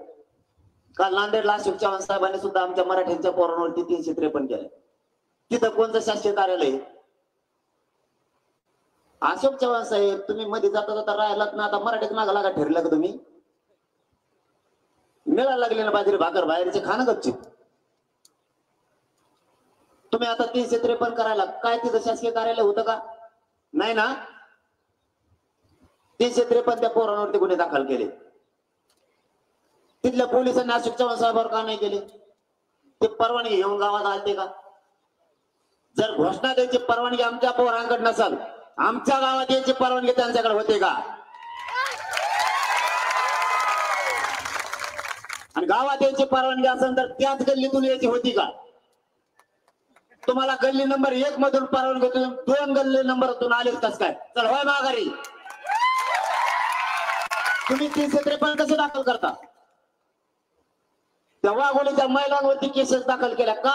काल नांदेडला अशोक चव्हाण साहेबांनी सुद्धा आमच्या मराठ्यांच्या पोरांवरती 353 केलं. तिथं कोणतं शासकीय कार्यालय? अशोक चव्हाण साहेब, तुम्ही मध्ये जाता जाता राहिलात ना, आता मराठीत मागा लागा ठरला का तुम्ही? मिळायला लागले ना बाजरी भाकर, बाहेरचे खाणं गपचित. तुम्ही आता 353 करायला काय तिथं शासकीय कार्यालय होतं का? नाही ना. 353 त्या पोरांवरती गुन्हे दाखल केले. तिथल्या पोलिसांनी अशोक चव्हाण साहेबांवर का नाही केले? ते परवानगी घेऊन गावात आलते का? जर घोषणा द्यायची परवानगी आमच्या पोरांकडे नसेल, आमच्या गावात यायची परवानगी त्यांच्याकडे होते का? आणि गावात यायची परवानगी असेल तर त्याच गल्लीतून यायची होती का? तुम्हाला गल्ली नंबर 1 मधून परवानगी होती, 2 गल्ली नंबरतून आलेच कस काय? चल होय माघारी. तुम्ही 353 कसे दाखल करता? त्या वाघोलीच्या महिलांवरती केसेस दाखल केल्या का?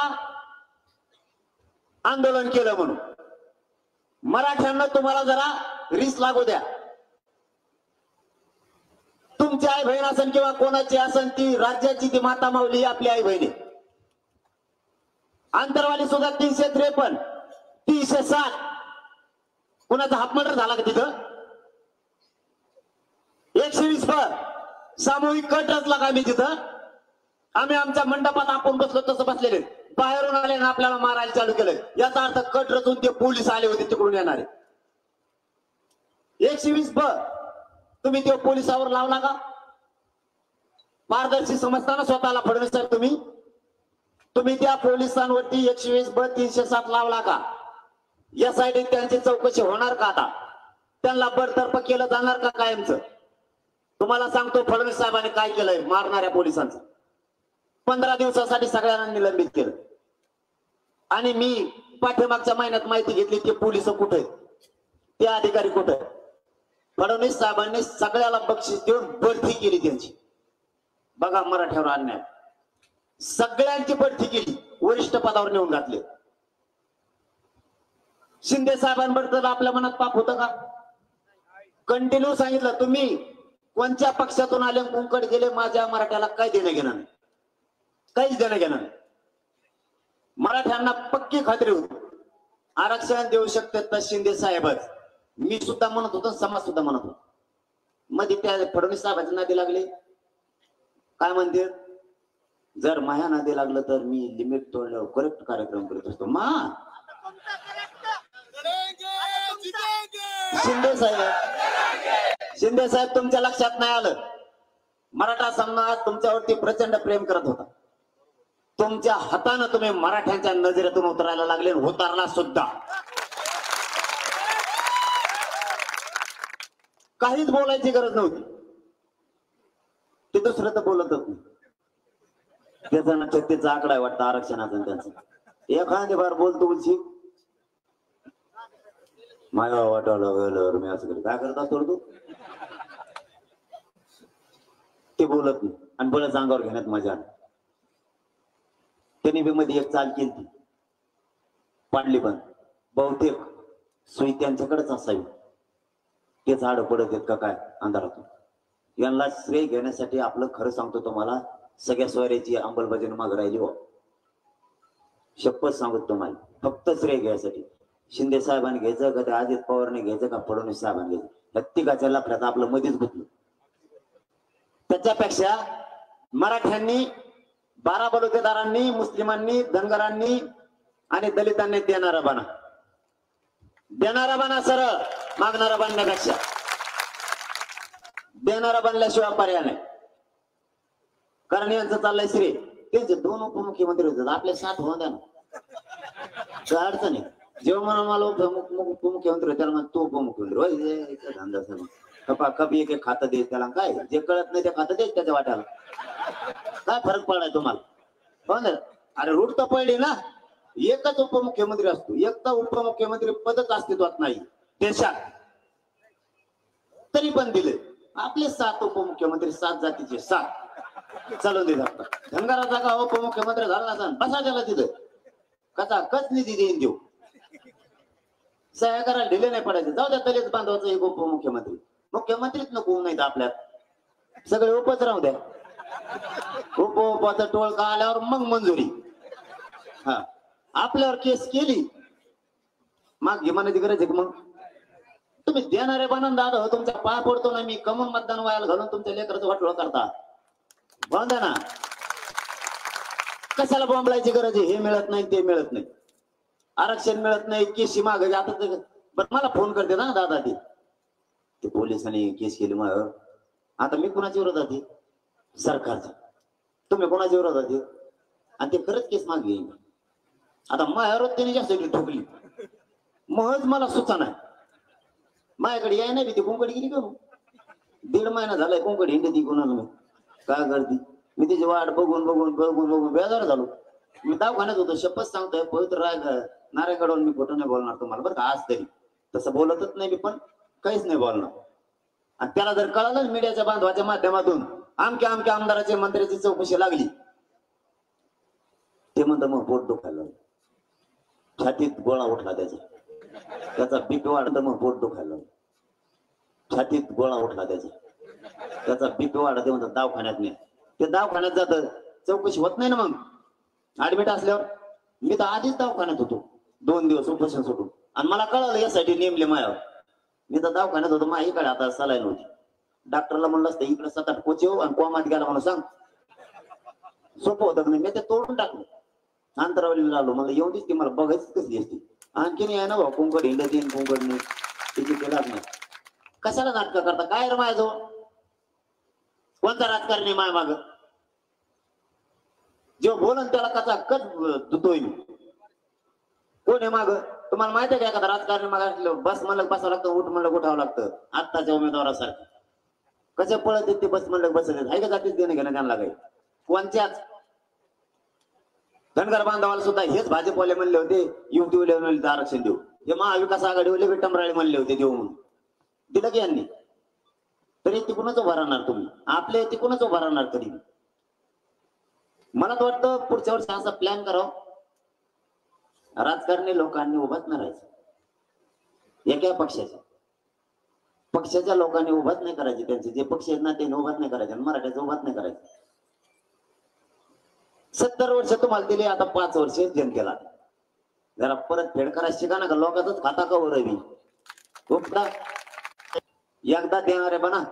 आंदोलन केलं म्हणून. मराठ्यांना तुम्हाला जरा रिस लागू द्या. तुमची आई बहीण असेल किंवा कोणाची असेल, ती राज्याची ती माता माऊली आपली आई बहिणी. आंतरवाली सुद्धा 353 307. कुणाचा हाफ मर्डर झाला का तिथं? 120 पर सामूहिक कट रचला का आम्ही तिथं? आम्ही आमच्या मंडपात आपण बसलो तसं बसलेले, बाहेरून आले ना आपल्याला मारायला चालू केलं. याचा अर्थ कट रचून ते पोलीस आले होते तिकडून येणारे. 120 ब तुम्ही ते पोलिसावर लावला का? पारदर्शी समजताना स्वतःला फडणवीस साहेब तुम्ही त्या पोलिसांवरती 120 ब 307 लावला का? यासाठी त्यांची चौकशी होणार का? आता त्यांना बडतर्फ केलं जाणार का कायमचं? तुम्हाला सांगतो फडणवीस साहेबांनी काय केलंय मारणाऱ्या पोलिसांचं. 15 दिवसासाठी सगळ्यांना निलंबित केलं. आणि मी पाठीमागच्या महिन्यात माहिती घेतली की पोलिस कुठे, ते अधिकारी कुठे. फडणवीस साहेबांनी सगळ्याला बक्षीस देऊन बढती केली त्यांची. बघा मराठ्यावर अन्याय, सगळ्यांची बढती केली, वरिष्ठ पदावर नेऊन घातले. शिंदे साहेबांबद्दल आपल्या मनात पाप होतं का? कंटिन्यू सांगितलं तुम्ही कोणत्या पक्षातून आले, कुंकड गेले, माझ्या मराठ्याला काय देणं घेणं नाही, काहीच देणं घेणं नाही. मराठ्यांना पक्की खात्री होती आरक्षण देऊ शकते तर शिंदे साहेबच. मी सुद्धा म्हणत होतो, समाज सुद्धा म्हणत होतो. मध्ये त्या फडणवीस साहेबांच्या नादी लागले. काय म्हणते, जर माया नादी लागलं तर मी लिमिट तोडल्यावर करेक्ट कार्यक्रम करत असतो. शिंदे साहेब तुमच्या लक्षात नाही आलं, मराठा समाज तुमच्यावरती प्रचंड प्रेम करत होता. तुमच्या हाताने तुम्ही मराठ्यांच्या नजरेतून उतरायला लागले, उतरला सुद्धा. काहीच बोलायची गरज नव्हती. ते दुसरं तर बोलतच नाही. त्याचा ना 36चा आकडा आहे वाटतं आरक्षणाचा त्यांचा. एखादी बार बोलतो उलशी माझ्या वाटायला गेल्यावर मी असं काय करत असतो तू ते बोलत नाही आणि बोलत अंगावर घेण्यात मजा आली. त्यांनी बी मध्ये एक चाल केली ती पाडली पण बहुतेक सुई त्यांच्याकडेच असावी. तेच आड पडत आहेत का काय अंधारातून. यांना श्रेय घेण्यासाठी आपलं खरं सांगतो तुम्हाला सगळ्या सोयऱ्याची अंमलबजावणी मागे राहिली हो. शपथ सांगतो तुम्हाला फक्त श्रेय घ्यायसाठी. शिंदे साहेबांनी घ्यायचं का त्या अजित पवारने घ्यायचं का फडणवीस साहेबांनी घ्यायचं. या तिघाच्या लफड्यात आपलं मध्येच गुंतलं. त्याच्यापेक्षा मराठ्यांनी 12 बलुतेदारांनी मुस्लिमांनी धनगरांनी आणि दलितांनी देणारा बना सरळ मागणारा बनण्यापेक्षा देणारा बनल्याशिवाय पर्याय नाही. कारण यांचं चाललंय श्री त्यांचे 2 उपमुख्यमंत्री होतात आपले 7 होऊन द्या ना. काय अडचण आहे. जेव्हा म्हणा मला उपमुख्यमंत्री त्याला म्हणा तू उपमुख्यमंत्री धंदा सगळं कपा कपी एक खातं दे त्याला. काय जे कळत नाही ते खातं दे त्याच्या वाट्याला. काय फरक पडाय तुम्हाला. हो ना. अरे रूट तर पडली ना. एकच उपमुख्यमंत्री असतो. एकटा उपमुख्यमंत्री पदच अस्तित्वात नाही देशात. तरी पण दिले आपले 7 उपमुख्यमंत्री 7 जातीचे 7 चालवून देत असतात. धनगराचा का उपमुख्यमंत्री झाला नसा बसा त्याला तिथं कसा कच निधी देईन देऊ. सह्या करायला ढिले नाही पडायचे. जाऊ द्या दलित बांधवाचा एक उपमुख्यमंत्री. मुख्यमंत्रीच नको नाही आपल्यात सगळे उपच राहू द्या. उपचा टोळका आल्यावर मग मंजुरी. हा आपल्यावर केस केली माग घे म्हणायची गरज आहे. मग तुम्ही देणारे बनून दादा हो तुमचा पाय पडतो ना मी कमून मतदान व्हायला घालून तुमच्या लेकराचं वाटोळ करता. बंद ना. कशाला बोंबलायची गरज आहे. हे मिळत नाही ते मिळत नाही आरक्षण मिळत नाही केसी मागे आता बरं मला फोन करते ना दादा ते पोलिसांनी केस केली मग आता मी कुणाच्या विरोधात आहे सरकारचा. तुम्ही कोणाच्या विरोधात आहे आणि ते खरंच केस मागे येईल. आता माझ्यावर त्याने जास्त ठोकली महज मला सुचना माझ्याकडे याय नाही ती कोंकडी गेली करू 1.5 महिना झालाय कोंकडी हिंदी ती कोणाला मी काय करते. मी तिची वाट बघून बेजार झालो. मी दवाखान्यात होतो शपथ सांगतोय पवित्र राय नारायणगडवर मी खोटं नाही बोलणार तुम्हाला बरं का आज तरी. तसं बोलतच नाही मी पण काहीच नाही बोलणार. आणि त्याला जर कळालं मीडियाच्या बांधवाच्या माध्यमातून आमच्या आमदाराच्या मंत्र्याची चौकशी लागली ते म्हणतं मग पोट दुखायला लागलं. छातीत गोळा उठला त्याचा बीपी वाढतं मग पोट दुखायला लागलं. छातीत गोळा उठला त्याचा बीपी वाढते म्हणतात दवाखान्यात नाही. ते दवाखान्यात जातं चौकशी होत नाही ना. मग ऍडमिट असल्यावर मी तर आधीच दवाखान्यात होतो 2 दिवस उपोषण सुटून आणि मला कळालं यासाठी नेमले मायावर. मी तर दवाखान्यात होतो माझ्याकडे आता सलाईन होती. डॉक्टरला म्हणलं असतं इकडे 7-8 पोचेव आणि कोमात गेला म्हणून सांग सोपं होतं नाही. मी ते तोडून टाकलं अंतरावलीला आलो. मला येऊन दिसते मला बघायची कसली असते. आणखीन आहे ना भाऊ कोंकड हिंडत येईन कोंकड नाही तिथे केलाच नाही. कशाला नाटकं करता काय रे माझ्याजवळ कोणता राजकारणी माय माग जेव्हा बोलन त्याला कसा कच धुतोय मी. कोण आहे माग तुम्हाला माहिती आहे का एखादा राजकारणी माग बस म्हणलं बसावं लागतं उठ म्हणलं उठावं लागतं. आत्ताच्या उमेदवारासारखं कसे पळत येत ते बस म्हणलं बसत आहे का जातीच देणं घेणं त्यांना काही कोणत्याच. धनगर बांधवाला सुद्धा हेच भाजपवाले म्हणले होते युवती आरक्षण देऊ. हे महाविकास आघाडीवाले विटंबराळे म्हणले होते देऊ म्हणून दिलं की यांनी. तरी तिकूनच उभा राहणार तुम्ही आपले तिकूनच उभा राहणार तरी. मला तर वाटतं पुढच्या वर्षी असा प्लॅन करावं राजकारणी लोकांनी उभाच नाही राहायचं. एका पक्षाच्या लोकांनी उभाच नाही करायचे. त्यांचे जे पक्ष आहेत ना त्यांनी उभाच नाही करायचे. मराठ्याचं उभाच नाही करायचं. 70 वर्ष तुम्हाला दिले आता 5 वर्ष जनतेला जरा परत फेड करायला शिका ना का लोकांचाच खाता का रवी खूपदा एकदा देणारे बना.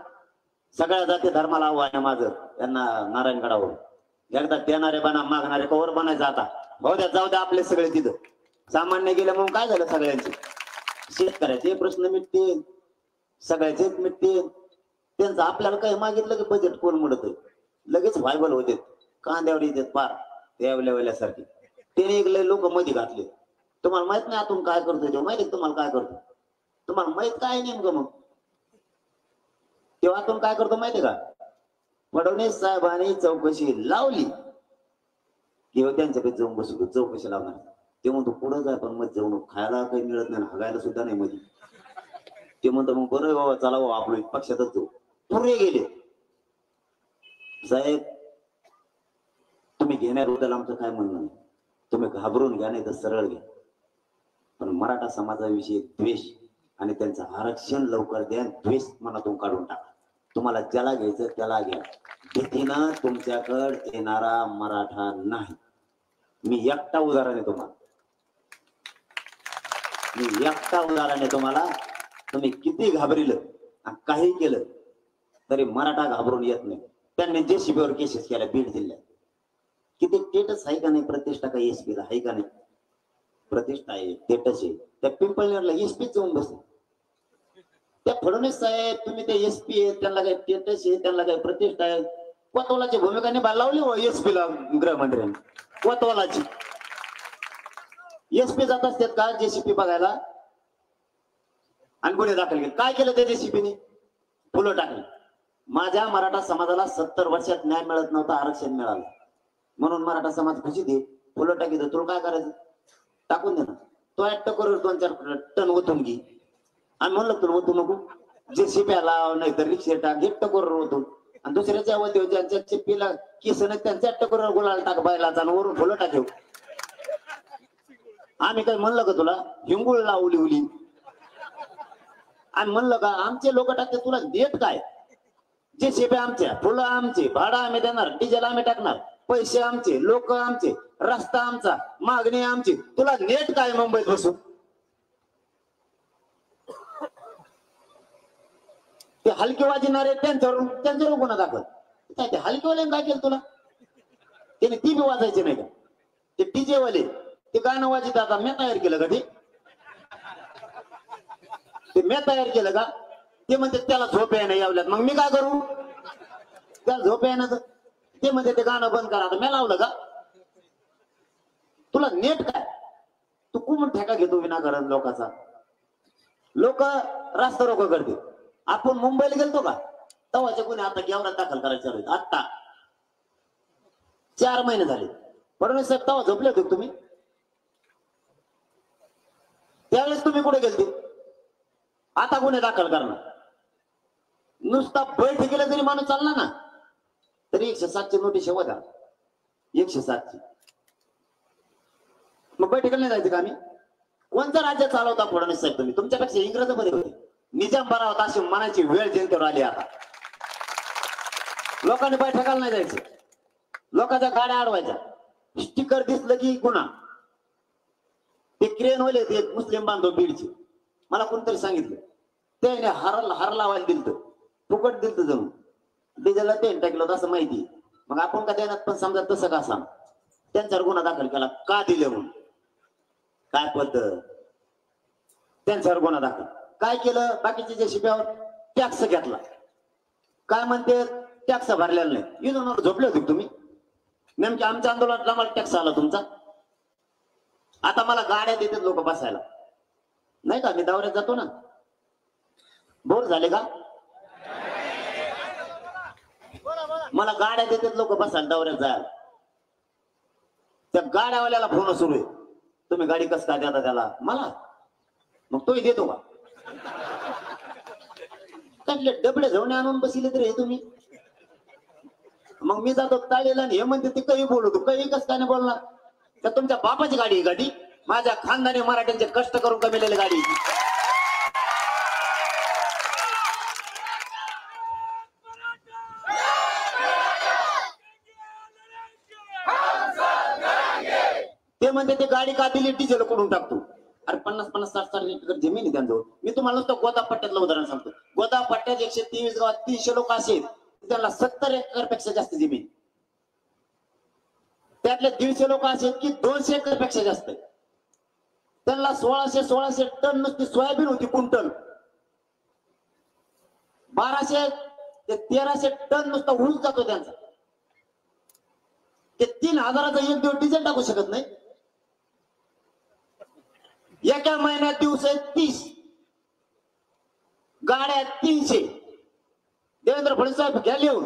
सगळ्या जाती धर्माला आव्हान आहे माझं त्यांना नारायणगडावर एकदा देणारे बना मागणारे कवर बनायचं. आता भाऊ द्या जाऊ द्या आपले सगळे तिथं सामान्य गेले म्हणून काय झालं सगळ्यांचे शेतकऱ्याचे प्रश्न मिटतील सगळ्याचेच मिटतील. त्यांचं आपल्याला काही मागितलं की बजेट कोण मोडत लगेच व्हायबल होते. कांद्यावर येतात पार त्यावेल्यासारखे त्याने एक लोक मध्ये घातले. तुम्हाला माहित नाही आतून काय करतोय ते माहिती तुम्हाला काय करतो तुम्हाला माहित काय नेमकं मग तेव्हा आतून काय करतो माहितीये का. फडणवीस साहेबांनी चौकशी लावली किंवा त्यांच्याकडे जाऊन बसू चौकशी लावणार. ते म्हणतो पुढं जाय पण मग जाऊन खायला काही मिळत नाही, हगायला सुद्धा नाही मध्ये. ते म्हणतो मग बरं बाबा चला बाबा आपलं पक्षातच जाऊ. पुरे गेले. साहेब तुम्ही घेण्याबद्दल आमचं काय म्हणणं नाही, तुम्ही घाबरून घ्या नाही तर सरळ घ्या, पण मराठा समाजाविषयी द्वेष आणि त्यांचं आरक्षण लवकर द्या, द्वेष मनातून काढून टाका. तुम्हाला ज्याला घ्यायचं त्याला घ्या, भीतीनं तुमच्याकडे येणारा मराठा नाही. मी एकटा उदाहरण आहे तुम्हाला, मी एकटा उदाहरण आहे तुम्हाला. तुम्ही किती घाबरिलं आणि काही केलं तरी मराठा घाबरून येत नाही. त्यांनी जेसीबीवर केसेस केल्या बीड जिल्ह्यात. किती स्टेटस आहे का नाही, प्रतिष्ठा का एसपीला आहे का नाही? प्रतिष्ठा आहे, स्टेटस आहे. त्या पिंपळनेरला एसपी जाऊन बसले. त्या फडणवीस साहेब तुम्ही ते एसपी आहेत, त्यांना काही स्टेटस आहे, त्यांना काही प्रतिष्ठा आहे. कोतवालाची भूमिका निभा लावली हो एसपीला गृहमंत्र्यांनी. कोतवालाची एसपी जात असतात का जेसीपी बघायला आणि गुन्हे दाखल केले? काय केलं त्या जेसीपीने? फुलं टाकली. माझ्या मराठा समाजाला 70 वर्षात न्याय मिळत नव्हता, आरक्षण मिळालं म्हणून मराठा समाज खुशी दे. फुलं टाकी दे, तुला काय करायचं टाकून दे ना. तो ऍक्ट करून 2-4 टन ओतून घे. आणि म्हणलं तुला ओतू नको, जेसीपी लाव नाही तर रिक्षा टाक, घेट्ट करून ओतून. आणि दुसऱ्याच्या वतीवर ज्यांच्या चिप्पीला केस नाही त्यांच्या ऍक्ट करून गुलाल टाक बायलाचा आणि वरून फुलं टाकेव. आम्ही काय म्हणलं का तुला हिंगुळ लावली उली? आणि म्हणलं का आमचे लोक टाकते तुला देत काय? जे शेपे आमच्या, फुलं आमचे, भाडा आम्ही देणार, डिझेल आम्ही टाकणार, पैसे आमचे, लोक आमचे, रस्ता आमचा, मागणी आमची, तुला नेट काय मुंबईत बसून? ते हलके वाजणारे त्यांच्यावर गुन्हा दाखल. काय ते हलकेवाले काय केलं तुला? त्याने ती बी वाजायचे नाही का? ते डीजे वाले ते गाणं वाजत आता मी तयार केलं का? ते मी तयार केलं का? ते म्हणते त्याला झोप आहे नाही यावल्यात, मग मी काय करू? त्याला झोप आहे ना, ते म्हणते ते गाणं बंद करा, आता मी लावलं का? तुला नेट काय? तू कुठून ठेका घेतो विनाकारण लोकांचा? लोक रास्ता रोको करते. आपण मुंबईला गेलतो का तवाच्या कोणी आता गेवरात दाखल करायचं चालू. आता 4 महिने झाले. फडणवीस साहेब तवा झोपले होते तुम्ही? त्यावेळेस तुम्ही कुठे गेलते? आता गुन्हे दाखल करणार. नुसता बैठकीला जरी माणूस चालला ना तरी 107ची नोटीस द्या. 107ची. मग बैठकीला नाही जायचं का आम्ही? कोणतं राज्य चालवता फडणवीस साहेब तुम्ही? तुमच्यापेक्षा इंग्रज मध्ये होते. निजाम बरा होता अशी मनाची वेळ जनतेवर आली. आता लोकांनी बैठकाला नाही जायचं, लोकांच्या गाड्या अडवायच्या. स्टिकर दिसलं की गुन्हा. ते क्रेन वाले ते मुस्लिम बांधव बीडचे मला कोणतरी सांगितलं, त्याने हार लावायला दिलं, फुकट दिलं जणू. डिझेलला तेल टाकलं होतं असं माहिती. मग आपण का देण्यात पण समजा तसं का सांग. त्यांच्यावर गुन्हा दाखल केला का दिले म्हणून? काय पद्धत? त्यांच्यावर गुन्हा दाखल. काय केलं? बाकीचे जे शिप्यावर टॅक्स घेतला. काय म्हणते? टॅक्स भरलेला नाही. इथून झोपले होते तुम्ही? नेमके आमच्या आंदोलनात आम्हाला टॅक्स आला तुमचा. आता मला गाड्या देतात लोक बसायला नाही का? मी दौऱ्यात जातो ना. बोर झाले का? मला गाड्या देतात लोक बसायला दौऱ्यात जायला. त्या गाड्यावाल्याला फोन सुरू आहे, तुम्ही गाडी कसं काय देता त्याला? मला मग तोही देतो का? त्यातले डबडे झवणे आणून बसले तरी हे तुम्ही. मग मी जातो ताळीला आणि हे म्हणते ते काही बोलतो, काही कसं काय नाही बोलणार? तर तुमच्या बापाची गाडी आहे गाडी? माझ्या खानदानी मराठ्यांचे कष्ट करून कमिलेली गाडी. ते म्हणते ते गाडी का दिली? डिझेल करून टाकतो. अरे 50-50, 60-60 एकर जमीन आहे त्यांजवळ. मी तुम्हाला नुसतं गोदा पट्ट्यातलं उदाहरण सांगतो. गोदा पट्ट्यात 123 गावात 300 लोक असेल, त्यांना 70 एकर पेक्षा जास्त जमीन. त्यातले 150 लोक असेल की 200 एकर पेक्षा जास्त. त्यांना 1600 टन नुसती सोयाबीन होती क्विंटल. 1200 ते 1300 टन नुसता ऊस जातो त्यांचा. ते 3000चा एक दिवस डिझेल टाकू शकत नाही. एका महिन्यात दिवस 30, गाड्या 300. देवेंद्र फडणवीस साहेब घ्या लिहून.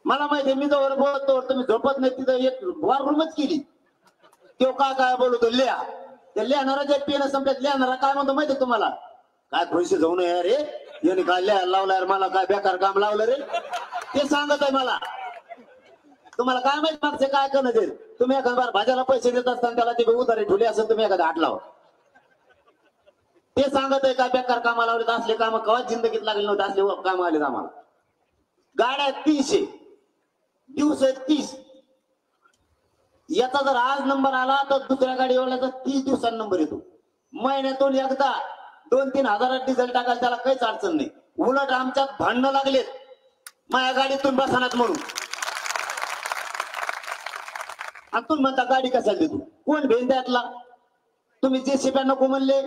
मला माहितीये मी जवळ बोलतो तुम्ही झोपत नाही तिथं एक वॉररूमच केली. तो काय बोलतो लिहा ते लिहाणारा जे पेन संपल्यात लिहाणारा काय म्हणतो माहितीये तुम्हाला काय खुशी जाऊ नये रे याने काय लिहायला लावलाय मला काय बेकार काम लावलं रे ते सांगत आहे मला. तुम्हाला काय माहित मागचे काय करणं ते तुम्ही एखाद्या भाज्याला पैसे देत असताना त्याला ते उधारी ठेवली असेल तुम्ही एखादा हात लावा ते सांगत आहे काय बेकार कामाला लावले असले काम कवा जिंदगीत लागले नव्हते असले काम आले आम्हाला. गाड्या 300 दिवस 30 याचा जर आज नंबर आला तर दुसऱ्या गाडीवाल्याचा 30 दिवसांनी नंबर येतो. महिन्यातून एकदा 2-3 हजारात डिझेल टाकायला त्याला काहीच अडचण नाही. उलट आमच्यात भांडणं लागलेत माझ्या गाडीतून बसणार म्हणून. आणि तुम्ही म्हणता गाडी कशाला देतो कोण भेन त्यातला. तुम्ही जेसीब्या नको म्हणले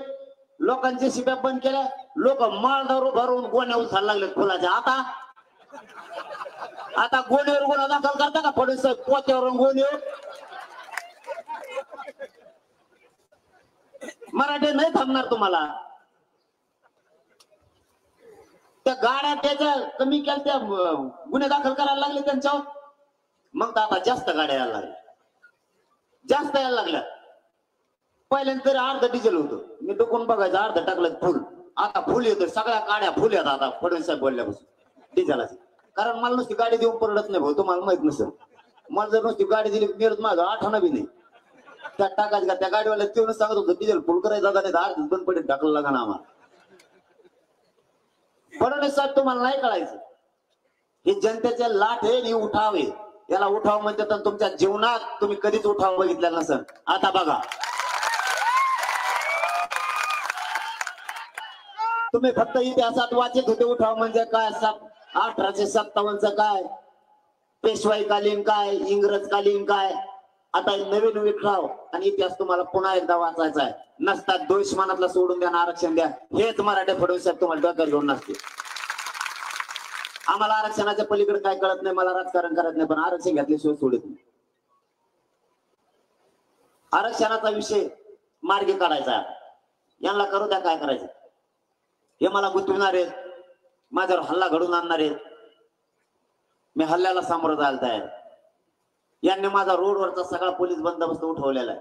लोकांचे जेसीब्या बंद केल्या लोक माळदारू भरून गोण्या उचलायला लागले फुलाच्या. आता गोणीवर गुन्हा दाखल करता का फडणवीस पोत्यावरून गोणीवर. मराठी नाही थांबणार तुम्हाला. त्या गाड्या त्याच्या कमी केल्या त्या गुन्हे दाखल करायला लागले त्यांच्यावर. मग तर आता जास्त गाड्या यायला लागल्या जास्त यायला लागल्या. पहिल्यांदा तरी अर्ध डिझेल होतं मी डोकून बघायचं अर्ध टाकलं फुल. आता फुल येतं सगळ्या गाड्या फुल येतात आता फडणवीस साहेब बोलल्यापासून डिझेलाची. कारण मला नुसती गाडी देऊन परवडत नाही भाऊ तुम्हाला माहित नसेल. मला जर नुसती गाडी दिली मिळत माझं आठवणा बी नाही त्या टाकायचं का त्या गाडीवाल्या तेवढं सांगत होतं डिझेल फुल करायचं नाही अर्ध बंद पडेल टाकलं लागा ना आम्हाला. फडणवीस साहेब तुम्हाला नाही कळायचं हे जनतेचे लाट आहे ही उठाव आहे. याला उठाव म्हणजे तर तुमच्या जीवनात तुम्ही कधीच उठाव बघितलेला नसेल. आता बघा तुम्ही फक्त इतिहासात वाचत होते उठाव म्हणजे काय 1857 काय पेशवाईकालीन काय इंग्रजकालीन काय. आता नवीन उठाव आणि इतिहास तुम्हाला पुन्हा एकदा वाचायचा आहे. नसतात दोष मनातला सोडून द्या आरक्षण द्या हेच मराठी फडणवीस साहेब तुम्हाला डोक्यात घेऊन नसते. आम्हाला आरक्षणाच्या पलीकडे काय कळत नाही मला राजकारण करत नाही पण आरक्षण घेतल्याशिवाय सोडत नाही. आरक्षणाचा विषय मार्गी काढायचा यांना करू द्या काय करायचं. हे मला गुंतविणार आहेत माझ्यावर हल्ला घडून आणणार आहेत. मी हल्ल्याला सामोरं जायला तयार. यांनी माझा रोडवरचा सगळा पोलीस बंदोबस्त उठवलेला आहे.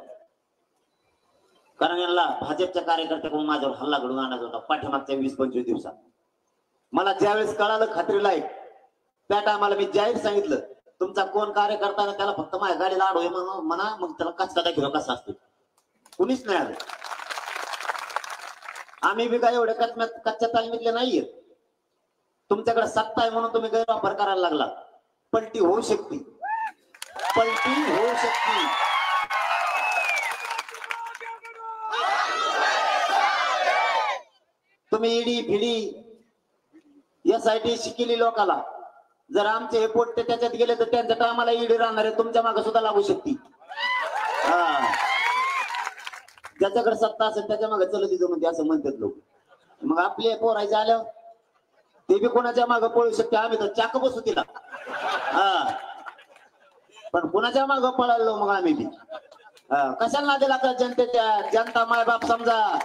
कारण यांना भाजपच्या कार्यकर्त्याकडून माझ्यावर हल्ला घडून आणायचा होता पाठीमागच्या 20-25 दिवसात. मला ज्यावेळेस कळालं खात्रीला आहे त्या टायमाला मी जाहीर सांगितलं तुमचा कोण कार्यकर्ता त्याला फक्त माझ्या गाडीला आडोय म्हणा मग त्याला कचका दाखव कसा असतो. कुणीच नाही आलं. आम्ही बी काय एवढे कच्च्या तालमीतले नाहीये. तुमच्याकडे सत्ता आहे म्हणून तुम्ही गैरवापर करायला लागला. पलटी होऊ शकते पलटी होऊ शकते. तुम्ही ईडी फिडी SIT शिकली लोकाला जर आमचे हे पोट त्याच्यात गेले तर त्यांच्या टायमाला ईडी राहणार आहे तुमच्या मागे सुद्धा लागू शकते. ज्याच्याकडे सत्ता असेल त्याच्या मागे चलत तिथं म्हणते असं म्हणतात लोक. मग आपले पोरायचे आल्यावर ते बी कोणाच्या मागे पळू शकते. आम्ही तर चाक बसू तिला पण कोणाच्या मागे पळालो मग आम्ही बी कशाला ना दिला जनतेच्या. जनता मायबाप समजा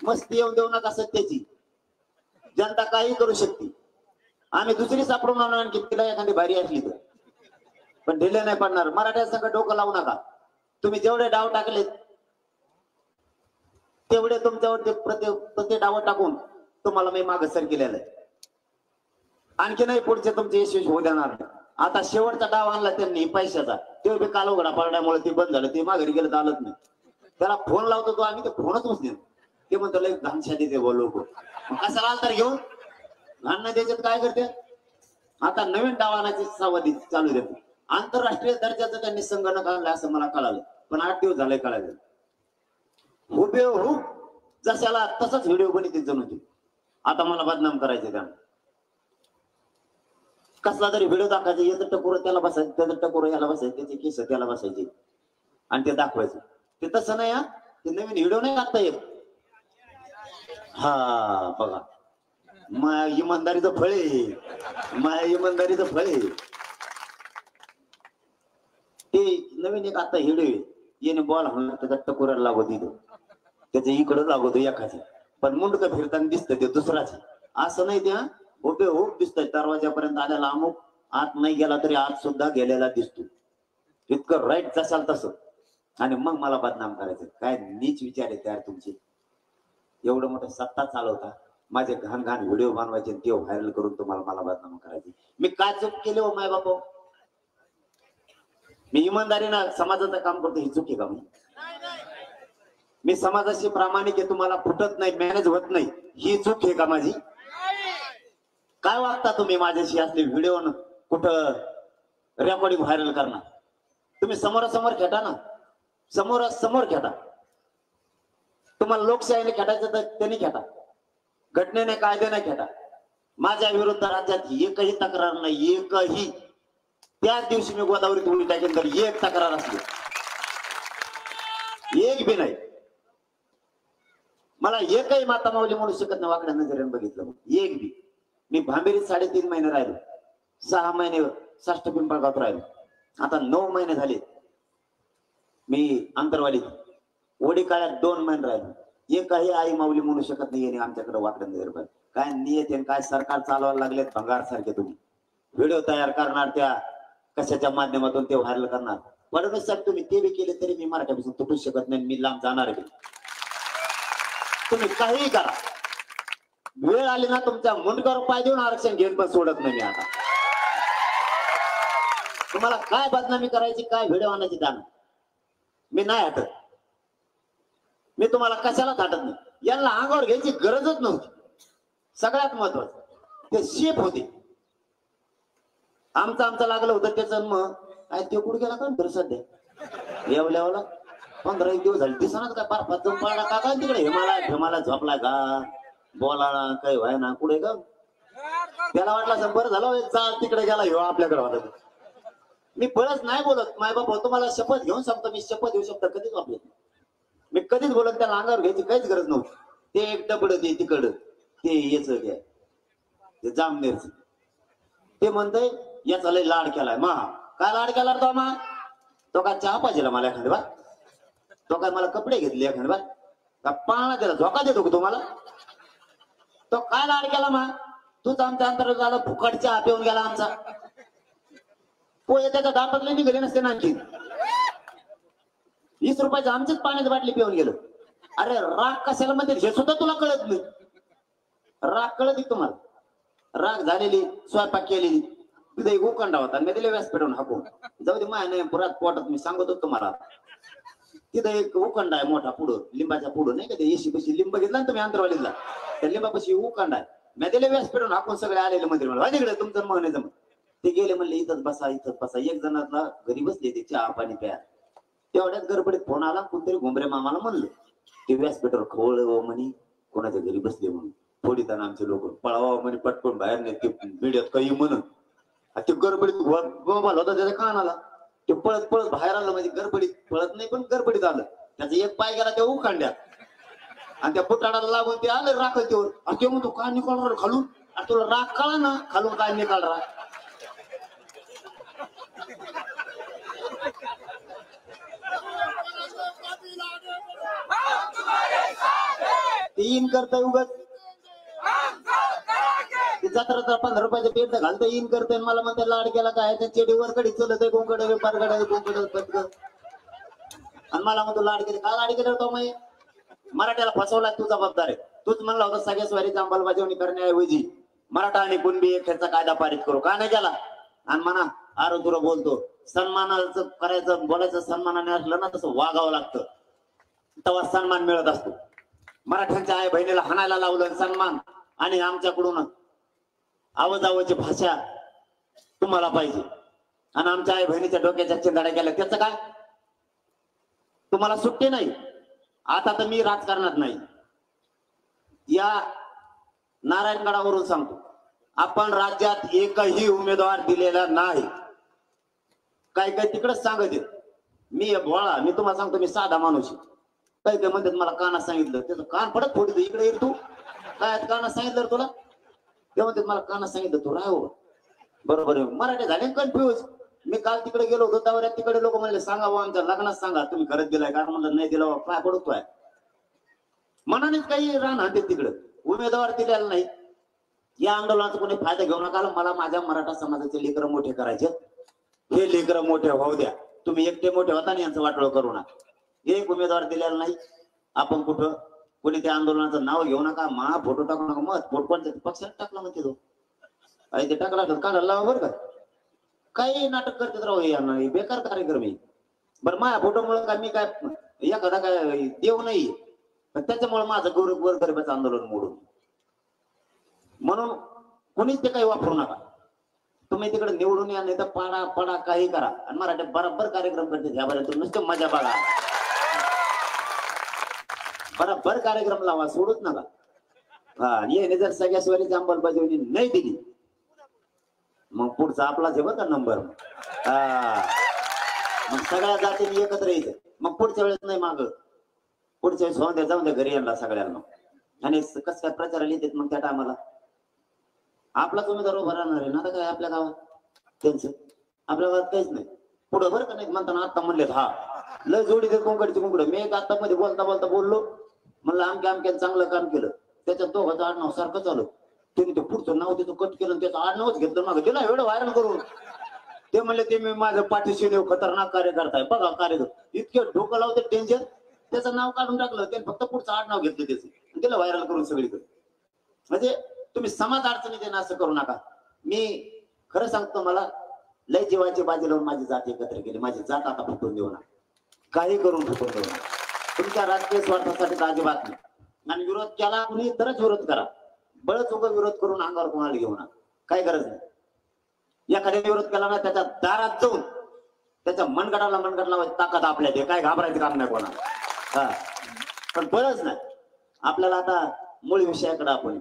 मस्ती येऊन देऊ नका सत्तेची. जनता काही करू शकते. आम्ही दुसरी सापडून आणून आणखी तिला एखादी भारी असली तर पण ढिले नाही पडणार. मराठ्या संग डोकं लावू नका. तुम्ही जेवढे डाव टाकले तेवढे तुमच्यावरती प्रति डाव टाकून तुम्हाला मी मागसर केलेलं आहे. आणखी नाही पुढचे तुमचे यशस्वी होऊ देणार नाही. आता शेवटचा डाव आणला त्यांनी पैशाचा ते बी काल उघडा पडल्यामुळे ते बंद झालं. ते माघारी गेलं चालत नाही. त्याला फोन लावतो तो आम्ही ते फोनच उचलेन. ते म्हणतो लय घाणशा देते लोक कसा आला तर घेऊन घाण द्यायच्यात काय करते. आता नवीन डाव आणायची सावधी चालू देतो. आंतरराष्ट्रीय दर्जाचं त्यांनी संगणक आणलं असं मला कळालं पण 8 दिवस झाले कळालं. हुबेहूब जशाला तसंच व्हिडिओ बनवतील जणू ते. आता मला बदनाम करायचे त्यांना. कसला तरी व्हिडिओ दाखवायचा याचं टकोर त्याला बसायचं त्याचं टकोर याला बसायचं त्याचे केस त्याला बसायचे आणि ते दाखवायचं. ते तसं नाही हा ते नवीन व्हिडिओ नाही टाकता येत. हा बघा माया इमानदारीचं फळ आहे. माया इमानदारीचं फळ आहे. ते नवीन एक आता व्हिडिओ येणे बॉल म्हणून त्याचा टकोराला लागत दिलं त्याच्या इकडं लागतो एखादी पण मुंडकं फिरताना दिसतं ते दुसराच असं नाही. त्या उभे उभ दिसतोय दरवाजापर्यंत आलेला अमुक आत नाही गेला तरी आत सुद्धा गेलेला दिसतो. इतकं राईट जसाल तसं. आणि मग मला बदनाम करायचं. काय नीच विचार आहे त्यार तुमची. एवढं मोठं सत्ता चालवता, माझे घाण घाण व्हिडिओ बनवायचे ते व्हायरल करून तुम्हाला मला बदनाम करायचे. मी काय चूक केले हो माय बापा? मी इमानदारीनं समाजाचं काम करतो, ही चूक आहे का? मी समाजाशी प्रामाणिक आहे, तुम्हाला फुटत नाही, मॅनेज होत नाही, ही चूक आहे का माझी? काय वागता तुम्ही माझ्याशी? असले व्हिडिओ कुठं रेकॉर्डिंग व्हायरल करणार? तुम्ही समोरासमोर खेटा ना, समोरासमोर खेटा. तुम्हाला लोकशाहीने खेटायचं तर त्यांनी खेटा, घटनेने कायद्याने खेटा. माझ्या विरुद्ध राज्यात एकही तक्रार नाही, एकही. त्याच दिवशी मी गोदावरीत उडी टाकेन तर एक तक्रार असली, एक बी नाही. मला एकही माता माऊली म्हणू शकत नाही वाकड्या नजरेने बघितलं, एक बी. मी भांबेरीत 3.5 महिने राहिलो, 6 महिने साष्ट पिंपळगावात राहिलो, आता 9 महिने झाले. मी अंतरवालीत ओडी काळात 2 महिने राहिलो. एकही आई माऊली म्हणू शकत नाही आमच्याकडे वाकड्या नजरेने. काय नियत आहे, काय सरकार चालवायला लागलेत भंगार सारखे. तुम्ही व्हिडिओ तयार करणार, त्या कशाच्या माध्यमातून ते व्हायरल करणार. फडणवीस साहेब तुम्ही ते बी केले तरी मी मराठ्यापासून तुटू शकत नाही, मी लांब जाणार बी. तुम्ही काहीही करा, वेळ आली ना तुमच्या मुंडकावर पाय देऊन आरक्षण घेऊन पण सोडत नाही मी. आता तुम्हाला काय बदनामी करायची, काय व्हिडिओ आणायची जाणं मी नाही हटत. मी तुम्हाला कशालाच हटत नाही. यांना अंगावर घ्यायची गरजच नव्हती. सगळ्यात महत्वाचं ते शेप होते. आमचं लागलं होतं त्याचं. मग काय ते कुठे गेला का सध्या येवल्याला 15 दिवस झाले दिसणार काय? पार पद्धत पाडला का काय तिकडे? हेमाला झोपलाय का? बोलायला काही व्हाय ना कुठे का? त्याला वाटलं बरं झालं तिकडे गेला ह्यो आपल्याकडे होता. मी बळच नाही बोलत माय बाबा, तुम्हाला शपथ घेऊन सांगतो. मी शपथ घेऊ शकतो कधीच वापरत नाही. मी कधीच बोलत त्याला अंगावर घ्यायची काहीच गरज नव्हती. ते एक डबड ते तिकडं ते येच घ्या ते जामनेरच. ते म्हणतंय याचा लय लाड केलाय. मा काय लाड केला तो? मा तो काय चहा पाहिजे मला एखादी बार? तो काय मला कपडे घेतले एखादी बार? का पाळणा त्याला धोका देतो का तुम्हाला? तो काय लाड केला? मा तूच आमच्या अंतर झाला, फुकट चहा पिऊन गेला आमचा. पोहे त्याच्या दापातले निघाले नसते ना आणखी. 20 रुपयाचं आमचीच पाण्याची बाटली पिऊन गेलो. अरे राग कशाला मध्ये हे सुद्धा तुला कळत नाही. राग कळत तुम्हाला? राग झालेली, स्वयंपाक केलेली, तिथे एक उकंडा होता, मी दिले व्यासपीठावरून हाकून. जाऊ दे माय नाही पुरात पोटात. मी सांगतो तुम्हाला, तिथं एक उकंडा आहे मोठा, पुढं लिंबाच्या पुढं नाही का ते येशी पशी लिंब घेतला ना तुम्ही अंतरवालीला, त्या लिंबापाशी उकंडा आहे. मी दिले व्यासपीठावरून हाकून सगळे आलेले मंदिर म्हणलं तिकडे तुमचं मन जमत. ते गेले म्हणले इथंच बसा इथंच बसा. एक जणांना घरी बसले ते चहा पाणी प्या. तेवढ्याच गडबडीत फोन आला, कोणतरी घोंबरे मामाला म्हणलं ते व्यासपीठावर खवळ म्हणे कोणाच्या घरी बसले म्हणून. फोडीताना आमचे लोक पळावा म्हणे पटकन बाहेर नाही ते मीडियात काही म्हणून. ते गडबडीत गोबाल होता त्याच्या कानाला. ते पळत पळत बाहेर आलं, म्हणजे गडबडीत पळत नाही पण गडबडीत आलं. त्याचा एक पाय गेला त्या उखांड्यात आणि त्या फुटाडाला लागून ते आलं राखतीवर. ते म्हणतो काय निकाल खालून? तुला राख कळा ना खालून काय निकाल राख? ते इन करताय उगाच. जत्रा 15 रुपयाचे पेट घालता इन करताय. मला म्हणतात लाड केला काय? त्या चेडीवर कडे चलत आहे कोंकड पारगड कोंकड पटकन. आणि मला म्हणतो लाड केले. काय लाड केलं तो? माही मराठ्याला फसवला तू जबाबदार आहे. तूच म्हणला होता सगळ्या स्वारीची अंमलबजावणी करण्याऐवजी मराठा आणि कुणबी एकचा कायदा पारित करू. का नाही केला? आणि म्हणा आरो तुरा बोलतो. सन्मानाचं करायचं बोलायचं सन्मानाने असलं ना तसं वागावं लागतं, तेव्हा सन्मान मिळत असतो. मराठ्यांच्या आई बहिणीला हाणायला लावलं सन्मान, आणि आमच्याकडून आवाजावाची भाषा तुम्हाला पाहिजे, आणि आमच्या आई बहिणीच्या डोक्याच्या चिंधाड्या केल्या त्याचं काय? तुम्हाला सुट्टी नाही. आता तर मी राजकारणात नाही, या नारायणगडावरून सांगतो, आपण राज्यात एकही उमेदवार दिलेला नाही. काही काही तिकडच सांगत मी भोळा. मी तुम्हाला सांगतो मी साधा माणूस. काही काही म्हणतात मला कानात सांगितलं, त्याचं कान पडत फोडीत इकडे येईल तू काय कानात सांगितलं तुला? ते म्हणतात मला कानात सांगितलं तू राह बरोबर आहे. मराठी झाले कन्फ्युज. मी काल तिकडे गेलो होतो त्यावर तिकडे लोक म्हणले सांगा आमच्या लग्नात सांगा तुम्ही खरंच दिलाय. कारण म्हणलं नाही दिलं काय पडतोय मनानेच काही राहणार ते तिकडे उमेदवार दिलेला नाही. या आंदोलनाचा कोणी फायदा घेऊ नका. मला माझ्या मराठा समाजाचे लेकरं मोठे करायचे, हे लेकरं मोठे होऊ द्या. तुम्ही एकटे मोठे होता ना, यांचं वाटोळ करू नका. एक उमेदवार दिलेला नाही आपण कुठं, कोणी त्या आंदोलनाचं नाव घेऊ नका, महा फोटो टाकू नका. मत फोट कोणत्या पक्षात टाकला म्हणते तो, आणि ते टाकला काढायला लावा बरं का. काही नाटक करतात राहू यांना, बेकार कार्यक्रम आहे. बरं माझ्या फोटोमुळे काय मी काय एखादा काय देव नाही, पण त्याच्यामुळे माझं गोरगरिबाचं आंदोलन मोडून. म्हणून कोणीच ते काही वापरू नका. तुम्ही तिकडे निवडून या, नाही तर पाडा पडा काही करा, आणि मराठी बरोबर कार्यक्रम करते ह्यापर्यंत. नुसतं मजा बघा, बरोबर कार्यक्रम लावा, सोडूच नका. हा, येणे जर सगळ्या स्वारीची अंमलबजावणी नाही दिली, मग पुढचा आपलाच आहे बरं का नंबर. हा, मग सगळ्या जातीने एकत्र यायचं. मग पुढच्या वेळेस नाही माग, पुढच्या वेळेस होऊन द्या, जाऊन द्या घरी यांना सगळ्यांना. आणि कसं काय प्रचाराला येतात मग त्या टायमाला आपलाच उमेदवार उभा राहणार आहे ना. आता काय आपल्या गावात त्यांचं, आपल्या गावात काहीच नाही पुढं बरं का. नाही म्हणताना आता म्हणले हा लय जोडी देत कोंकडची कोंकड. मी एक आता मध्ये बोलता बोलता बोललो, म्हणलं आमक्या चांगलं काम केलं, त्याच्यात दोघांचं आडनाव सारखं चालू. त्यांनी ते पुढचं नाव त्याचं कट केलं, त्याचं आडनावच घेतलं. मग तिला एवढं व्हायरल करून ते म्हणले ते मी माझं पाठीशी खतरनाक कार्यकर्ता आहे बघा. कार्यकर्ता इतके डोकं लावते डेंजर, त्याचं नाव काढून टाकलं. त्यांनी फक्त पुढचं आडनाव घेतलं त्याचं, त्याला व्हायरल करून सगळीकडे. म्हणजे तुम्ही समाज अडचणी देणं असं करू नका. मी खरं सांगतो, मला लय जीवाची बाजी लावून माझी जात एकत्र केली. माझी जात आता फुटून देऊ नका, काही करून फुटून देऊ नका. तुमच्या राजकीय स्वार्थासाठी अजिबात नाही. आणि विरोध केला कुणी तरच विरोध करा. बळच उगा विरोध करून अंगावर कोणाला घेऊ नका, काही गरज नाही. एखाद्या विरोध केला ना, त्याच्या दारात जाऊन त्याच्या मनगटाला ताकद आपल्या दे, काय घाबरायचं काम नाही कोणाला. हा, पण बरंच नाही. आपल्याला आता मूळ विषयाकडे आपण,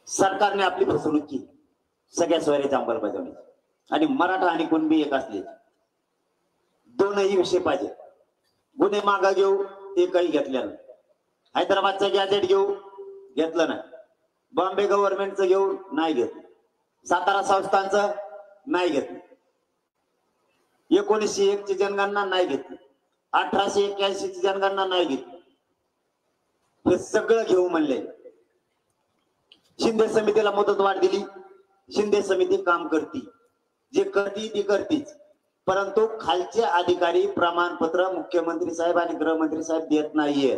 सरकारने आपली फसवणूक केली सगळ्या सोयरीची अंमलबजावणी. आणि मराठा आणि कुणबी एक असले, दोनही विषय पाहिजे. गुन्हे मागा घेऊ, ते काही घेतलेलं नाही. हैदराबादचं गॅजेट घेऊ, घेतलं नाही. बॉम्बे गव्हर्नमेंटचं घेऊ, नाही घेतलं. सातारा संस्थांचं नाही घेतलं. 1901 ची जनगणना नाही घेतली. 1881 ची जनगणना नाही घेतली. हे सगळं घेऊ म्हणले. शिंदे समितीला मुदतवाढ दिली. शिंदे समिती काम करती, जे करती ती करतीच. परंतु खालचे अधिकारी प्रमाणपत्र मुख्यमंत्री साहेब आणि गृहमंत्री साहेब देत नाहीये.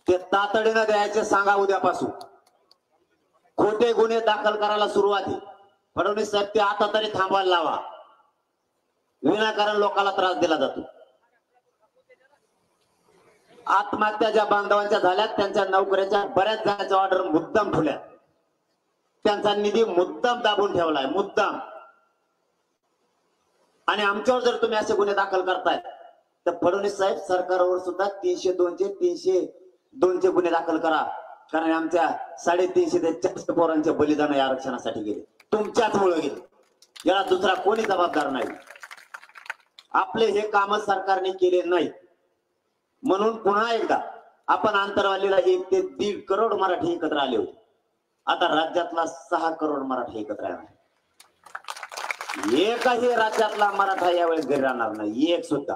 ते तातडीनं द्यायचे सांगा उद्यापासून. खोटे गुन्हे दाखल करायला सुरुवात आहे. फडणवीस साहेब ते आता तरी थांबवायला लावा. विनाकारण लोकांना त्रास दिला जातो. आत्महत्या ज्या बांधवांच्या झाल्यात, त्यांच्या नोकऱ्याच्या बऱ्याच जणांच्या ऑर्डर मुद्दाम ठेवल्या. त्यांचा निधी मुद्दाम दाबून ठेवलाय, मुद्दाम. आणि आमच्यावर जर तुम्ही असे गुन्हे दाखल करताय, तर फडणवीस साहेब सरकारवर सुद्धा 302चे गुन्हे दाखल करा. कारण आमच्या 350 ते 400 पोरांचे बलिदान या आरक्षणासाठी गेले, तुमच्याच मुळे गेले. याला दुसरा कोणी जबाबदार नाही. आपले हे काम सरकारने केले नाही, म्हणून पुन्हा एकदा आपण आंतरवालीला 1 ते 1.5 करोड मराठी एकत्र आले होते. आता राज्यातला 6 करोड मराठी एकत्र आहे. एकही राज्यातला मराठा यावेळेस घरी राहणार नाही, एक सुद्धा.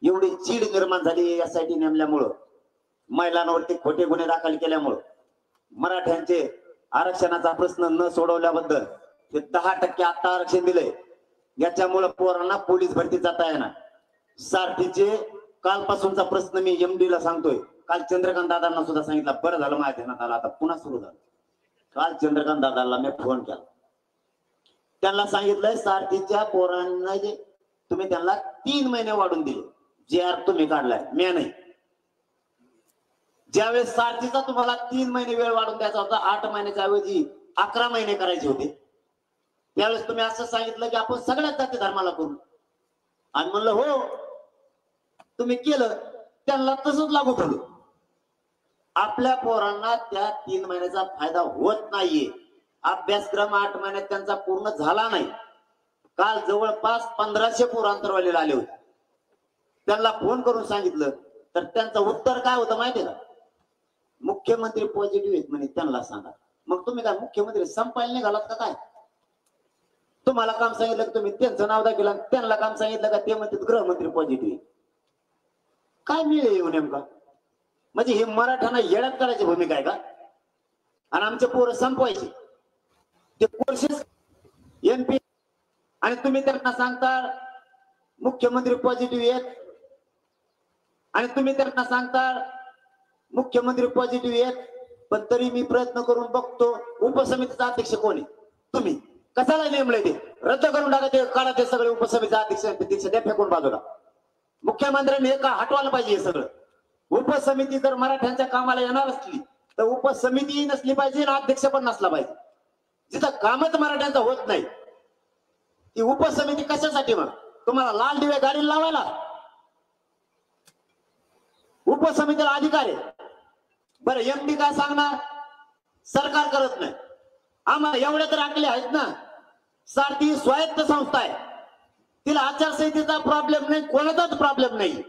एवढी चीड निर्माण झाली SIT नेमल्यामुळं, महिलांवरती खोटे गुन्हे दाखल केल्यामुळं, मराठ्यांचे आरक्षणाचा प्रश्न न सोडवल्याबद्दल ते 10% आता आरक्षण दिलंय. याच्यामुळे पोरांना पोलीस भरती जाता येणार. सारथीचे कालपासूनचा प्रश्न मी MD ला सांगतोय. काल चंद्रकांत दादांना सुद्धा सांगितलं, बरं झालं माझ्या ध्यानात आला, आता पुन्हा सुरू झालं. काल चंद्रकांत दादांना मी फोन केला, त्यांना सांगितलंय सारथीच्या पोरांना जे तुम्ही त्यांना 3 महिने वाढून दिले. JR तुम्ही काढलाय, मी नाही. ज्यावेळेस सारथीचा तुम्हाला 3 महिने वेळ वाढून द्यायचा होता, 8 महिन्याच्या ऐवजी 11 महिने करायचे होते, त्यावेळेस तुम्ही असं सांगितलं की आपण सगळ्याच जाती धर्माला करू. आणि म्हणलं हो, तुम्ही केलं, त्यांना तसंच लागू ठेवलं. आपल्या पोरांना त्या 3 महिन्याचा फायदा होत नाहीये. अभ्यासक्रम 8 महिन्यात त्यांचा पूर्ण झाला नाही. काल जवळपास 1500 पोरं आंतरवालीला आले होते. त्यांना फोन करून सांगितलं, तर त्यांचं उत्तर काय होतं माहितीये का? मुख्यमंत्री पॉझिटिव्ह आहेत म्हणे, त्यांना सांगा. मग तुम्ही काय मुख्यमंत्री संपायला निघालात का काय? तुम्हाला काम सांगितलं की तुम्ही त्यांचं नाव दाखवलं, त्यांना काम सांगितलं का ते म्हणतात गृहमंत्री पॉझिटिव्ह. काय मिळेल येऊ नेमका? म्हणजे हे मराठ्यांना येड्यात करायची भूमिका आहे का? आणि आमचे पोरं संपवायचे ते कोर्सेस एनपी. आणि तुम्ही त्यांना सांगता मुख्यमंत्री पॉझिटिव्ह येत, आणि तुम्ही त्यांना सांगता मुख्यमंत्री पॉझिटिव्ह येत, पण तरी मी प्रयत्न करून बघतो उपसमितीचा अध्यक्ष कोण आहे. तुम्ही कशाला नेमले ते रद्द करून टाका, ते काढा ते सगळे उपसमितीचा अध्यक्ष द्या फेकून बाजूला. मुख्यमंत्र्यांनी हे का हटवायला पाहिजे. हे सगळं उपसमिती जर मराठ्यांच्या कामाला येणार असली तर उपसमिती नसली पाहिजे आणि अध्यक्ष पण नसला पाहिजे. जिथं कामच मराठ्यांचं होत नाही ती उपसमिती कशासाठी. मग तुम्हाला लाल दिवे गाडीला लावायला उपसमितीला अधिकार आहे. बरं एमडी काय सांगणार, सरकार करत नाही. आम्हाला एवढ्या तर आकले आहेत ना, सारथी स्वायत्त संस्था आहे, तिला आचारसंहितेचा प्रॉब्लेम नाही, कोणाचाच प्रॉब्लेम नाही.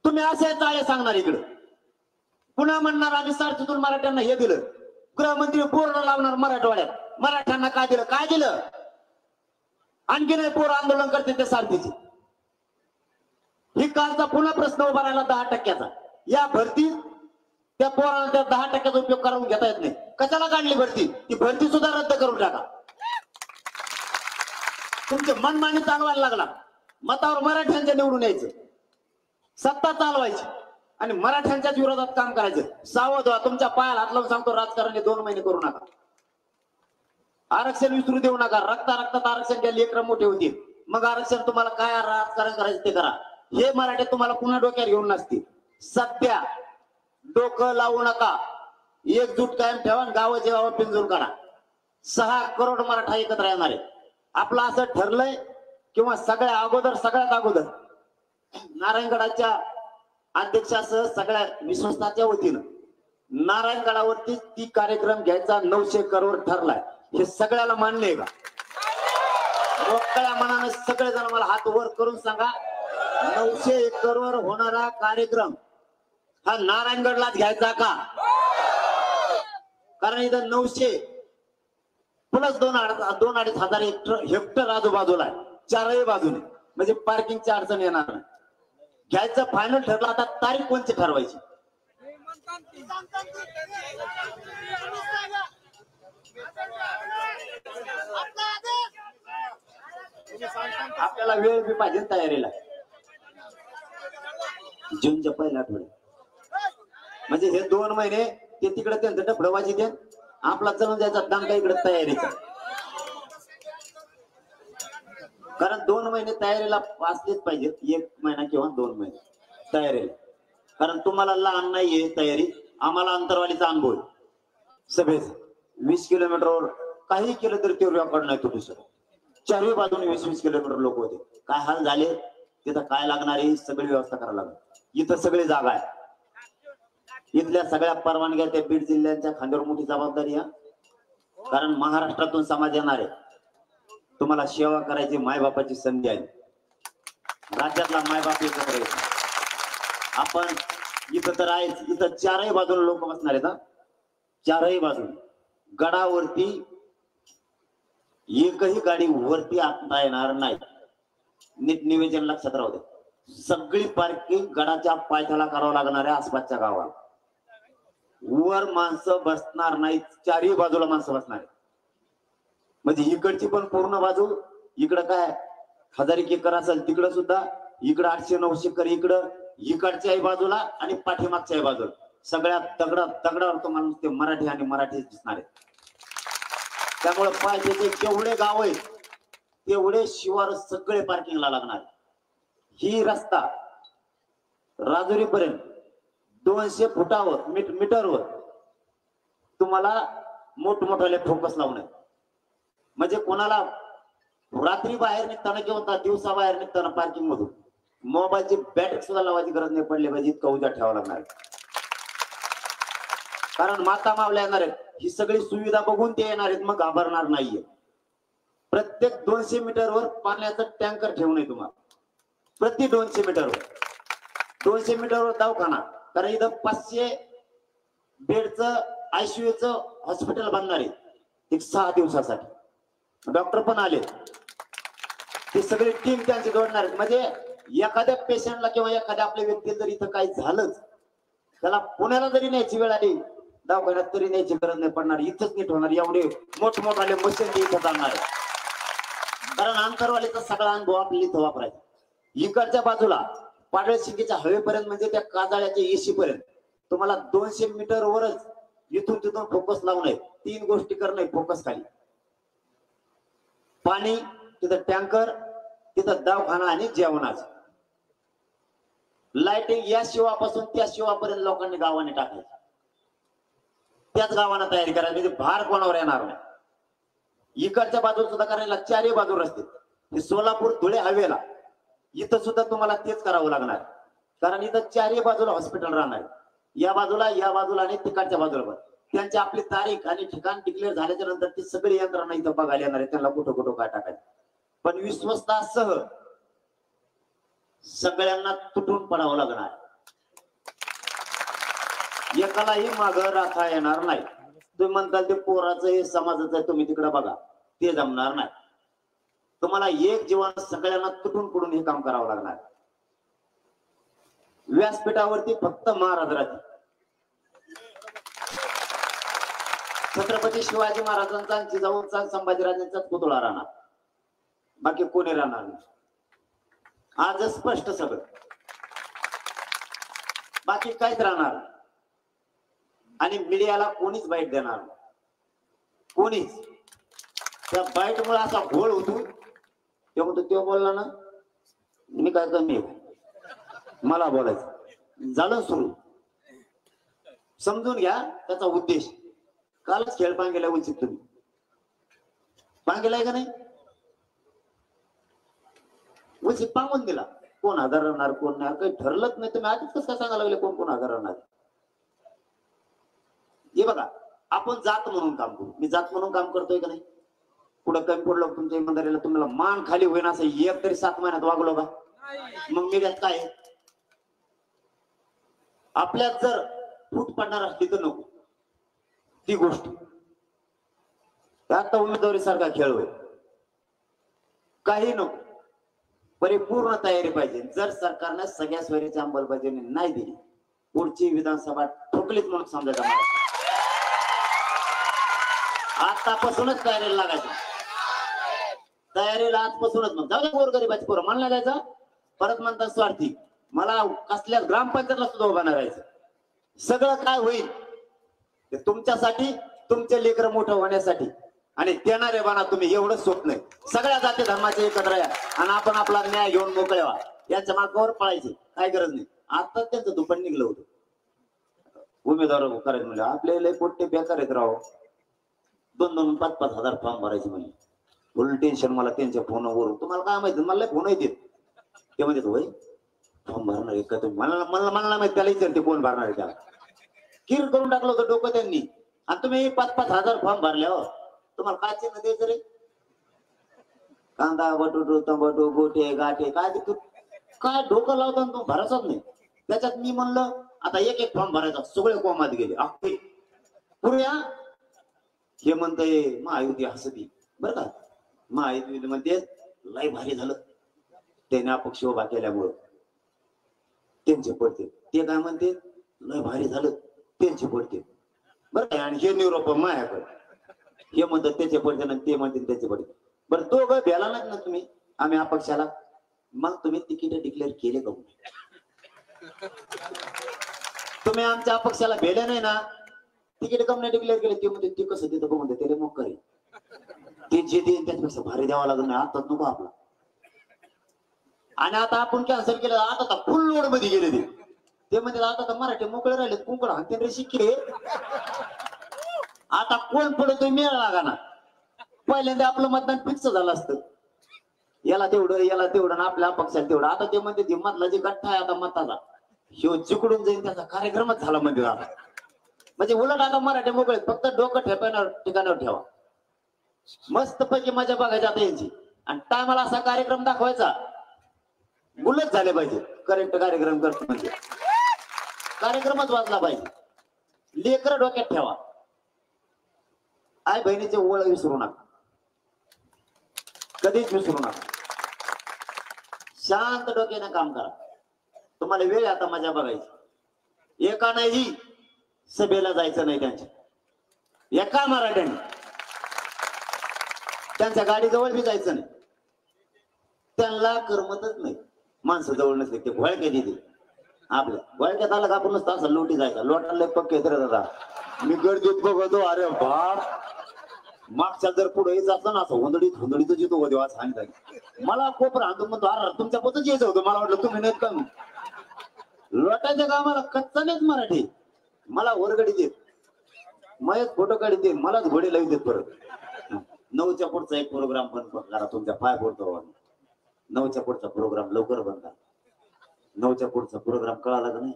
तुम्ही असे चाळे सांगणार इकडं, पुन्हा म्हणणार आम्ही सारथीतून मराठ्यांना हे दिलं, गृहमंत्री पूर्ण लावणार मराठवाड्यात. मराठ्यांना काय दिलं, काय दिलं. आणखी नाही पोरं आंदोलन करते ते सारथीचे. ही कालचा पुन्हा प्रश्न उभा राहिला 10%चा. या भरती त्या पोरांना त्या 10%चा उपयोग करून घेता येत नाही. कशाला काढली भरती, ती भरती सुद्धा रद्द करून टाका. तुमचे मनमानी चालवायला लागला, मतावर मराठ्यांच्या निवडून यायचं, सत्ता चालवायची आणि मराठ्यांच्याच विरोधात काम करायचं. सावध व्हा, तुमच्या पायाला हात लावून सांगतो, राजकारणी 2 महिने करू नका. आरक्षण विसरू देऊ नका. रक्तात आरक्षण द्या, लेकरं मोठे होतील. मग आरक्षण तुम्हाला काय राजकारण करायचं ते करा. हे मराठी तुम्हाला पुन्हा डोक्यात घेऊन नसतील. सध्या डोकं लावू नका, एकजूट कायम ठेवा, गावाचे गाव पिंजून काढा. 6 करोड मराठा एकत्र येणार आहे. आपलं असं ठरलंय किंवा सगळ्यात अगोदर नारायणगडाच्या अध्यक्षासह सगळ्या विश्वस्ताच्या वतीनं नारायणगडावरती ती कार्यक्रम घ्यायचा 900 करोड ठरलाय. हे सगळ्याला मान्य आहे का? मोकळ्या मनाने सगळेजण मला हात वर करून सांगा, 900 एकरवर होणारा कार्यक्रम हा नारायणगडलाच घ्यायचा का? कारण इथं 900 प्लस 2-2.5 हजार हेक्टर आजूबाजूला आहे, 4ही बाजूने, म्हणजे पार्किंगची अडचण येणार नाही. घ्यायचं फायनल ठरलं. आता तारीख कोणती ठरवायची? आपल्याला वेळ बी पाहिजे तयारीला. जूनच्या पहिल्या आठवड्यात, म्हणजे हे 2 महिने ते तिकडे त्यांचं डफडवायची ते आपला चलून जायचा दांडा इकडे तयारीचा. कारण 2 महिने तयारीला असलेच पाहिजेत, 1 महिना किंवा 2 महिने तयारीला. कारण तुम्हाला लहान नाहीये तयारी, आम्हाला अंतरवालीचा अनुभव सभेच 20 किलोमीटरवर काही केलं तरी ते रेकॉर्ड नाही तुटू शकत. 4ही बाजूने 20-20 किलोमीटर लोक होते. काय हाल झाले तिथं, काय लागणार आहे सगळी व्यवस्था करायला लागली. इथं सगळी जागा आहे, इथल्या सगळ्या परवानग्या त्या बीड जिल्ह्यांच्या खांद्यावर मोठी जबाबदारी आहे. कारण महाराष्ट्रातून समाज येणार आहे, तुम्हाला सेवा करायची मायबापाची संधी आहे. राज्यातला मायबाप एकत्र येतो. आपण इथं तर आहेच, इथं 4ही बाजूने लोक बसणार आहेत. 4ही बाजूने गडावरती एकही गाडी वरती आणता येणार नाही. नीट निवेदन लक्षात राहू दे. सगळी पार्किंग गडाच्या पायथ्याला करावं लागणार आहे. आसपासच्या गावाला वर माणसं बसणार नाहीत, 4ही बाजूला माणसं बसणार आहेत. म्हणजे इकडची पण पूर्ण बाजू, इकडं काय 1000 एकर असेल तिकडं सुद्धा, इकडं 800-900 एकर इकडं, इकडच्याही बाजूला आणि पाठीमागच्याही बाजूला सगळ्या दगडावर तुम्हाला ते मराठी आणि मराठी दिसणार आहेत. त्यामुळे पाहिजे जेवढे गाव आहेत तेवढे शिवार सगळे पार्किंगला लागणार. ही रस्ता राजुरी पर्यंत 200 फुटावर मीटरवर तुम्हाला मोठमोठाले फोकस लावणे. म्हणजे कोणाला रात्री बाहेर निघताना किंवा दिवसा बाहेर निघताना पार्किंग मधून मोबाईलची बॅटरी सुद्धा लावायची गरज नाही पडली पाहिजे, इतका उजा ठेवावा लागणार. कारण माता मावल्या येणार आहेत, ही सगळी सुविधा बघून ते येणार आहेत, मग घाबरणार नाहीये. प्रत्येक 200 मीटरवर पाण्याचा टँकर ठेवू नये तुम्हाला. प्रति 200 मीटरवर 200 मीटरवर दवाखाना. कारण इथं 500 बेडचं आयसीयूचं हॉस्पिटल बनणार आहे 6 दिवसासाठी. डॉक्टर पण आले, ते सगळी टीम त्यांची जोडणार आहेत. म्हणजे एखाद्या पेशंटला किंवा एखाद्या आपल्या व्यक्तीला जर इथं काही झालंच, त्याला पुण्याला जरी न्यायची वेळ आली दवाखान्यात तरी न्यायची गरज नाही पडणार, इथंच नीट होणार. एवढे मोठमोठाले मशीन इथं जाणार आहे. कारण आंतरवालीचा सगळा अनुभव आपल्याला इथं वापरायचा. इकडच्या बाजूला पाडळ शिंगेच्या हवेपर्यंत म्हणजे त्या काजळ्याच्या येशीपर्यंत तुम्हाला 200 मीटर वरच इथून तिथून फोकस लावून आहे. 3 गोष्टी करणं फोकस खाली. पाणी, तिथं टँकर, तिथं दवाखाना आणि जेवणाचं. लाइटिंग या शिवापासून त्या शिवापर्यंत लोकांनी गावाने टाकायचं. त्याच गावांना तयारी करायची, म्हणजे भार कोणावर येणार नाही. इकडच्या बाजूला सुद्धा करायला 4ही बाजू रस्ते. सोलापूर धुळे हवेला इथं सुद्धा तुम्हाला तेच करावं लागणार, कारण इथं 4ही बाजूला हॉस्पिटल राहणार. या बाजूला, या बाजूला आणि तिकडच्या बाजूला पण. त्यांची आपली तारीख आणि ठिकाण डिक्लेअर झाल्याच्या नंतर ती सगळी यंत्रणा इथं बघायला येणार आहे, त्यांना कुठं कुठं काय टाकायचं. पण विश्वस्तासह सगळ्यांना तुटून पडावं लागणार. एकालाही मागं राखा येणार नाही. तुम्ही म्हणताल ते पोराचं हे समाजाचं आहे, तुम्ही तिकडे बघा, ते जमणार नाही. तुम्हाला एक जीवन सगळ्यांना तुटून पडून हे काम करावं लागणार. व्यासपीठावरती फक्त महाराज राहतील. छत्रपती शिवाजी महाराजांचा, जिजाऊंचा, संभाजीराजांचाच पुतळा राहणार, बाकी कोणी राहणार नाही. आज स्पष्ट सगळं, बाकी काहीच राहणार. आणि मीडियाला कोणीच बाईट देणार नाही, कोणीच. त्या बाईट मुळे असा घोळ होतो. ते म्हणतो तो बोलला ना, मी काय कमी मला बोलायचं. झालं सुरू. समजून घ्या त्याचा उद्देश. कालच खेळ पांगेला उचित तुम्ही पांगेलाय का नाही, उचित पांगून दिला. कोण हजर राहणार कोण नाही काही ठरलंच नाही. तुम्ही आधीच कसं काय सांगायला लागले कोण कोण हजर राहणार. हे बघा, आपण जात म्हणून काम करू. मी जात म्हणून काम करतोय का नाही. पुढे कमी पडलो तुमच्या इमानदारीला, तुम्हाला मान खाली होईना असं एक तरी 7 महिन्यात वागलो का. मग मी त्यात काय आपल्यात जर फूट पडणार असली तर नको ती गोष्ट. आता उमेदवारी सारखा खेळ होईल, काही नको. परिपूर्ण तयारी पाहिजे. जर सरकारने सगळ्या सोयीची अंमलबजावणी नाही दिली, पुढची विधानसभा ठोकलीच म्हणून समजायचा. आतापासूनच तयारीला लागायचं. तयारीला आजपासूनच. मग जाऊ गोरगरिबाची पोरं मला लागायचं. परत म्हणतात स्वार्थी, मला कसल्या ग्रामपंचायतला सुद्धा उभा राहायचं. सगळं काय होईल ते तुमच्यासाठी, तुमचे लेकरं मोठं होण्यासाठी. आणि देणारे बना तुम्ही, एवढंच स्वप्न आहे. सगळ्या जाती धर्माचे एकत्र या आणि आपण आपला न्याय घेऊन मोकळे व्हा. याच्या मार्गावर पळायचे काय गरज नाही. आता त्यांचं दुपट निघलं होतं. उमेदवार करायचं म्हणजे आपले पोट्टे बेकार आहेत राव. 2-2, 5-5 हजार फॉर्म भरायचे म्हणजे फुल टेन्शन. मला त्यांच्या फोनवरून, तुम्हाला काय माहिती, मला फोन येते ते म्हणतात होय फॉर्म भरणार आहे का तुम्ही. मला माहिती, त्याला विचारते कोण भरणार आहे. त्याला किर करून टाकलं होतं डोकं त्यांनी. आणि तुम्ही 5-5 हजार फॉर्म भरले हो, तुम्हाला काय चिन्ह द्यायचं रे. कांदा, बटाटो, टमाटो, गोटे गाठे काय तू काय डोकं लावता तू भरायचाच नाही. त्याच्यात मी म्हणलं आता एक फॉर्म भरायचा, सगळे कोमात गेले. अख्खे पुऱ्या हे म्हणतंय महायुती हसती बरं का. महायुती म्हणते लय भारी झालं त्याने अपक्ष उभा केल्यामुळं त्यांचे पडते. ते काय म्हणते लय भारी झालं त्यांचे पडते बरं काय. आणि हे निरोप मायाकडे हे म्हणतात त्याचे पडते ना, ते म्हणते त्याचे पडते. बरं दोघं भ्याला नाहीत ना तुम्ही आम्ही अपक्षाला. मग तुम्ही तिकीट डिक्लेअर केले का. तुम्ही आमच्या अपक्षाला भेले नाही ना, तिकीट कम नाही डिक्लेअर केले. ते म्हणते ते कसं देतं बघून ते मग करे ते जे देईन त्याच्यापेक्षा भारी द्यावा लागत नाही. आताच नको आपला. आणि आता आपण कॅन्सल केलं. आता फुल लोड मध्ये गेले ते म्हणजे आता तर मराठी मोकळे राहिले. कुंकड हाते रे शिकले. आता कोण पडतोय मेळ लागा ना. पहिल्यांदा आपलं मतदान फिक्स झालं असतं. याला तेवढं याला तेवढं आपल्या अपक्षाला तेवढं. आता ते म्हणते ती मधला जे गठ्ठा आहे आता मताचा ह्यो जिकडून जाईल त्याचा कार्यक्रमच झाला म्हणजे. आता म्हणजे उलट आता मराठी मोकळे फक्त डोकं ठिकाणावर ठेवा. मस्त पैकी मजा बघायची आता यांची. आणि टायमाला असा कार्यक्रम दाखवायचा बुलच झाले पाहिजे. करेक्ट कार्यक्रम करतो म्हणजे कार्यक्रमच वाजला पाहिजे. लेकर डोक्यात ठेवा. आई बहिणीचे ओळ विसरू नका, कधीच विसरू नका. शांत डोक्याने काम करा. तुम्हाला वेळ आता मजा बघायची. एका नाही सभेला जायचं नाही त्यांच्या एका मराठ्याने त्यांच्या गाडीजवळ बी जायचं नाही. त्यांना करमतच नाही माणसं जवळ नसते. ते घोळक्यात येते आपल्या घोळक्यात आला का आपण असं लोटी जायचा लोटाला पक्के तर दादा मी गर्दीत बघतो अरे बाप मागच्या जर पुढे यायचं असलं ना असं हुंदडीत येतो होते वाच हानी मला खूप राहतो म्हणतो अरे तुमच्या पोतच यायचं होतं मला वाटलं तुम्ही नाहीत का लोटायच्या कामाला कच्चा नाहीच मराठी मला वरगडीत येत मयच फोटो काढीत येत मलाच घोडे लावून देत परत 9च्या पुढचा एक प्रोग्राम बंद करा तुमच्या पाय पडतो 9च्या पुढचा प्रोग्राम लवकर बंद करा 9च्या पुढचा प्रोग्राम कळाला का नाही